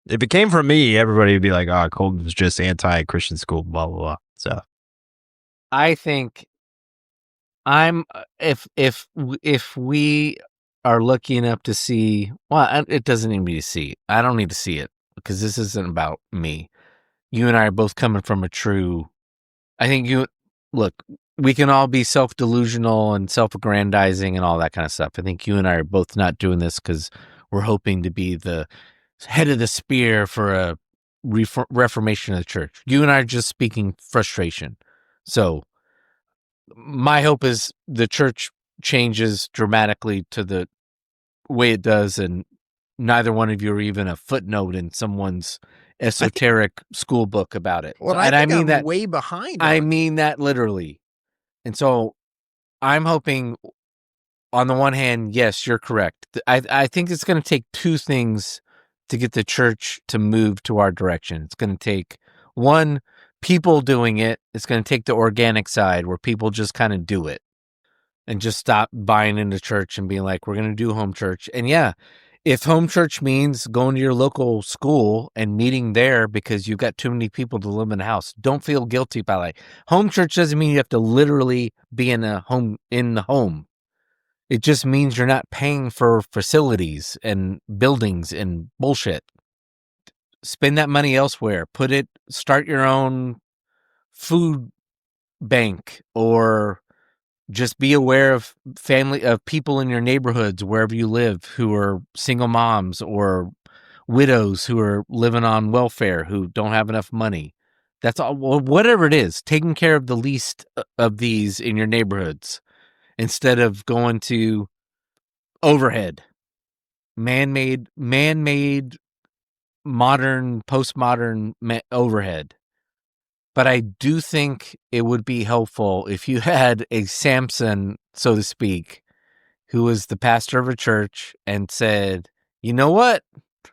If it came from me, everybody would be like, "Oh, Colton's just anti-Christian school." Blah blah blah. So, I think I'm if we are lucky enough to see, well, it doesn't need me to see. I don't need to see it because this isn't about me. You and I are both coming from a true. I think look. We can all be self-delusional and self-aggrandizing and all that kind of stuff. I think you and I are both not doing this because we're hoping to be the head of the spear for a reformation of the church. You and I are just speaking frustration. So my hope is the church changes dramatically to the way it does, and neither one of you are even a footnote in someone's esoteric school book about it. well, And I I mean I'm that way behind. I on mean that literally. And so I'm hoping, on the one hand, yes, you're correct. I think it's going to take two things to get the church to move to our direction. It's going to take, one, people doing it. It's going to take the organic side where people just kind of do it and just stop buying into church and being like, we're going to do home church. And yeah, if home church means going to your local school and meeting there because you've got too many people to live in the house, don't feel guilty about it. Home church doesn't mean you have to literally be in the home. It just means you're not paying for facilities and buildings and bullshit. Spend that money elsewhere. Start your own food bank, or just be aware of people in your neighborhoods, wherever you live, who are single moms or widows who are living on welfare, who don't have enough money. That's all. Whatever it is, taking care of the least of these in your neighborhoods instead of going to overhead, man-made, modern, postmodern overhead. But I do think it would be helpful if you had a Samson, so to speak, who was the pastor of a church and said, you know what?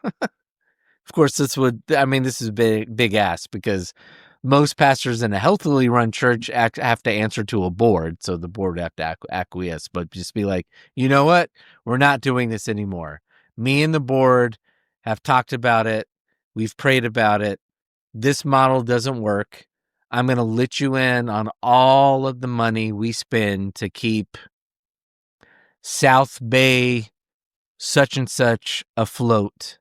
Of course, this is big ass, because most pastors in a healthily run church have to answer to a board. So the board have to acquiesce, but just be like, you know what? We're not doing this anymore. Me and the board have talked about it. We've prayed about it. This model doesn't work. I'm going to let you in on all of the money we spend to keep South Bay such and such afloat.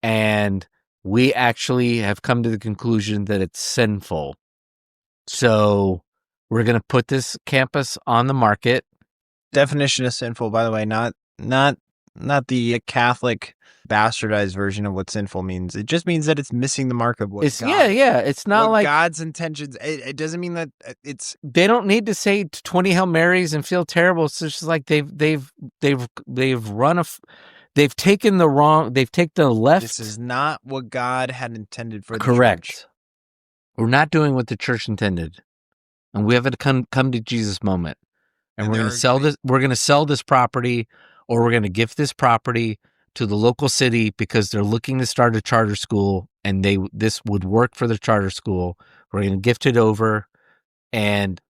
And we actually have come to the conclusion that it's sinful. So we're going to put this campus on the market. Definition of sinful, by the way, not the Catholic bastardized version of what sinful means. It just means that it's missing the mark of what It's not like God's intentions. It doesn't mean that it's. They don't need to say 20 Hail Marys and feel terrible. It's just like they've taken the left. This is not what God had intended for the correct. church. We're not doing what the church intended, and we have to come to Jesus moment. And we're going to sell this. We're going to sell this property, or we're going to gift this property to the local city because they're looking to start a charter school, and this would work for the charter school. We're going to gift it over, and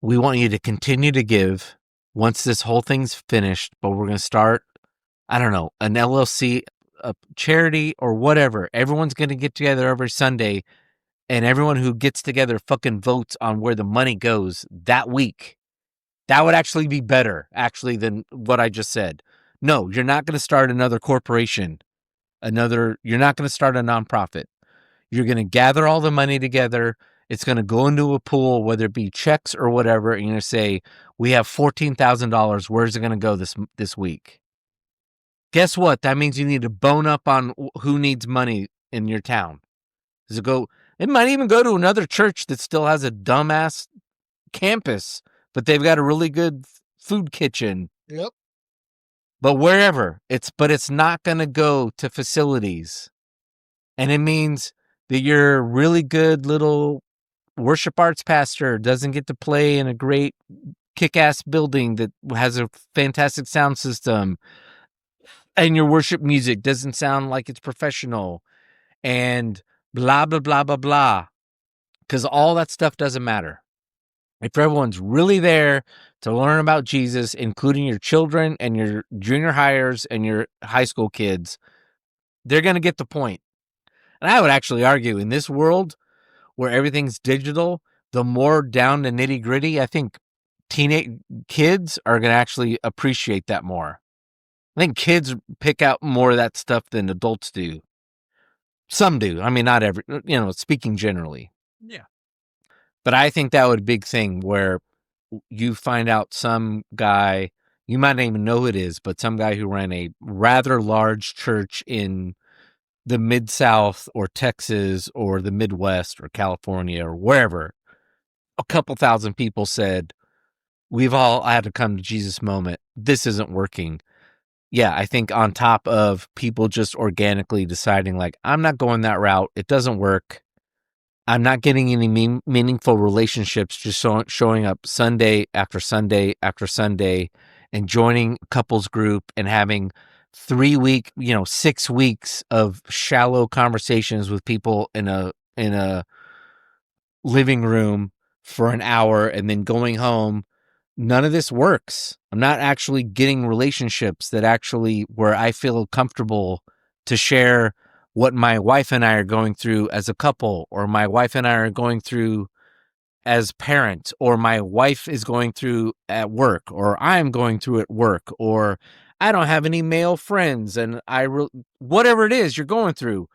we want you to continue to give once this whole thing's finished. But we're going to start, I don't know, an LLC, a charity, or whatever. Everyone's going to get together every Sunday, and everyone who gets together fucking votes on where the money goes that week. That would actually be better, than what I just said. No, you're not going to start another corporation. You're not going to start a nonprofit. You're going to gather all the money together. It's going to go into a pool, whether it be checks or whatever. And you're going to say, we have $14,000. Where's it going to go this week? Guess what? That means you need to bone up on who needs money in your town. It might even go to another church that still has a dumbass campus, but they've got a really good food kitchen. Yep. But wherever, it's not going to go to facilities. And it means that your really good little worship arts pastor doesn't get to play in a great kick-ass building that has a fantastic sound system, and your worship music doesn't sound like it's professional, and blah, blah, blah, blah, blah. Because all that stuff doesn't matter. If everyone's really there to learn about Jesus, including your children and your junior hires and your high school kids, they're going to get the point. And I would actually argue in this world where everything's digital, the more down to nitty gritty, I think teenage kids are going to actually appreciate that more. I think kids pick out more of that stuff than adults do. Some do. I mean, not every, speaking generally. Yeah. But I think that would be a big thing where you find out some guy, you might not even know who it is, but some guy who ran a rather large church in the Mid-South or Texas or the Midwest or California or wherever, a couple thousand people said, we've all had to come to Jesus moment. This isn't working. Yeah, I think on top of people just organically deciding, like, I'm not going that route. It doesn't work. I'm not getting any meaningful relationships just showing up Sunday after Sunday after Sunday and joining a couples group and having 6 weeks of shallow conversations with people in a living room for an hour and then going home. None of this works. I'm not actually getting relationships that actually where I feel comfortable to share what my wife and I are going through as a couple, or my wife and I are going through as parents, or my wife is going through at work, or I'm going through at work, or I don't have any male friends, and whatever it is you're going through.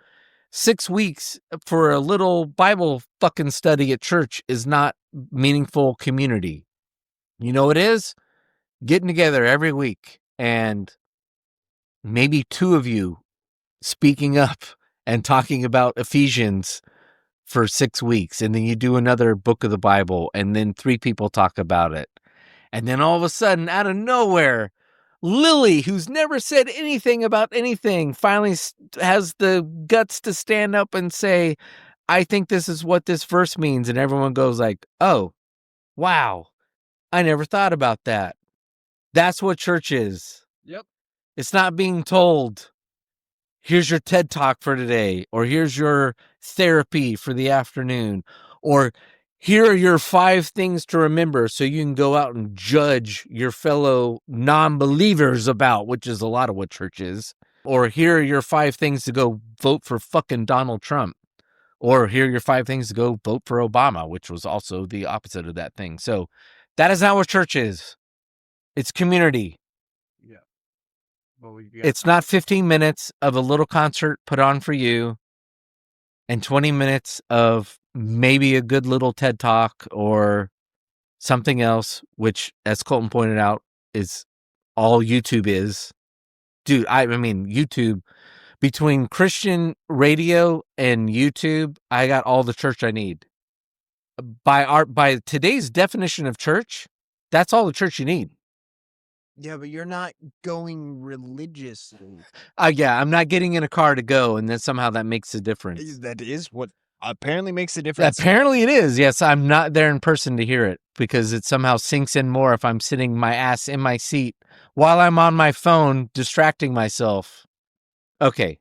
6 weeks for a little Bible fucking study at church is not meaningful community. You know what it is? Getting together every week and maybe two of you speaking up and talking about Ephesians for 6 weeks. And then you do another book of the Bible and then 3 people talk about it. And then all of a sudden, out of nowhere, Lily, who's never said anything about anything, finally has the guts to stand up and say, I think this is what this verse means. And everyone goes like, oh, wow. I never thought about that. That's what church is. Yep. It's not being told, here's your TED Talk for today, or here's your therapy for the afternoon, or here are your 5 things to remember so you can go out and judge your fellow non-believers about, which is a lot of what church is. Or here are your 5 things to go vote for fucking Donald Trump. Or here are your 5 things to go vote for Obama, which was also the opposite of that thing. So that is not what church is. It's community. Yeah. Well, it's not 15 minutes of a little concert put on for you and 20 minutes of maybe a good little TED Talk or something else, which, as Colton pointed out, is all YouTube is. Dude, I mean, YouTube, between Christian radio and YouTube, I got all the church I need. By today's definition of church, that's all the church you need. Yeah, but you're not going religiously. Yeah, I'm not getting in a car to go, and then somehow that makes a difference. That is what apparently makes a difference. Apparently it is. Yes, I'm not there in person to hear it because it somehow sinks in more if I'm sitting my ass in my seat while I'm on my phone distracting myself. Okay.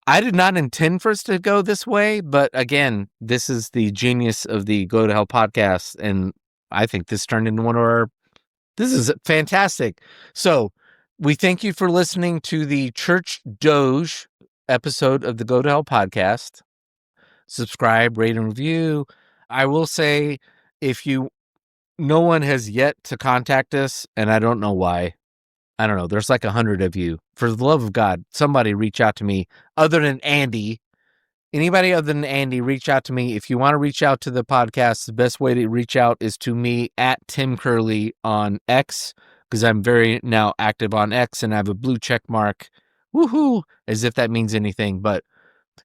I did not intend for us to go this way, but again, this is the genius of the Go to Hell podcast, and I think this turned into one of our... This is fantastic. So we thank you for listening to the Church Doge episode of the Go to Hell podcast. Subscribe, rate, and review. I will say, no one has yet to contact us, and I don't know why. I don't know. There's like 100 of you. For the love of God, somebody reach out to me other than Andy. Anybody other than Andy, reach out to me. If you want to reach out to the podcast, the best way to reach out is to me at Tim Curley on X, because I'm very now active on X and I have a blue check mark. Woohoo! As if that means anything. But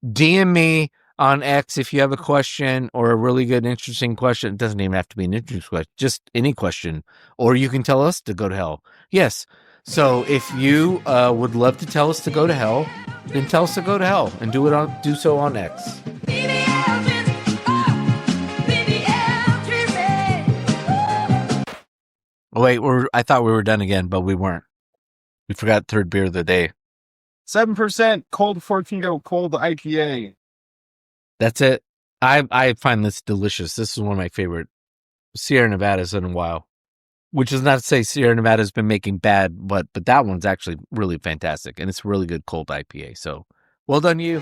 DM me on X if you have a question or a really good, interesting question. It doesn't even have to be an interesting question, just any question. Or you can tell us to go to hell. Yes. So if you would love to tell us to go to hell, then tell us to go to hell and do so on X. Baby, Oh, wait, I thought we were done again, but we weren't. We forgot third beer of the day. 7% cold Torpedo cold IPA. That's it. I find this delicious. This is one of my favorite Sierra Nevadas in a while. Which is not to say Sierra Nevada's been making bad, but that one's actually really fantastic, and it's really good cold IPA. So, well done, you.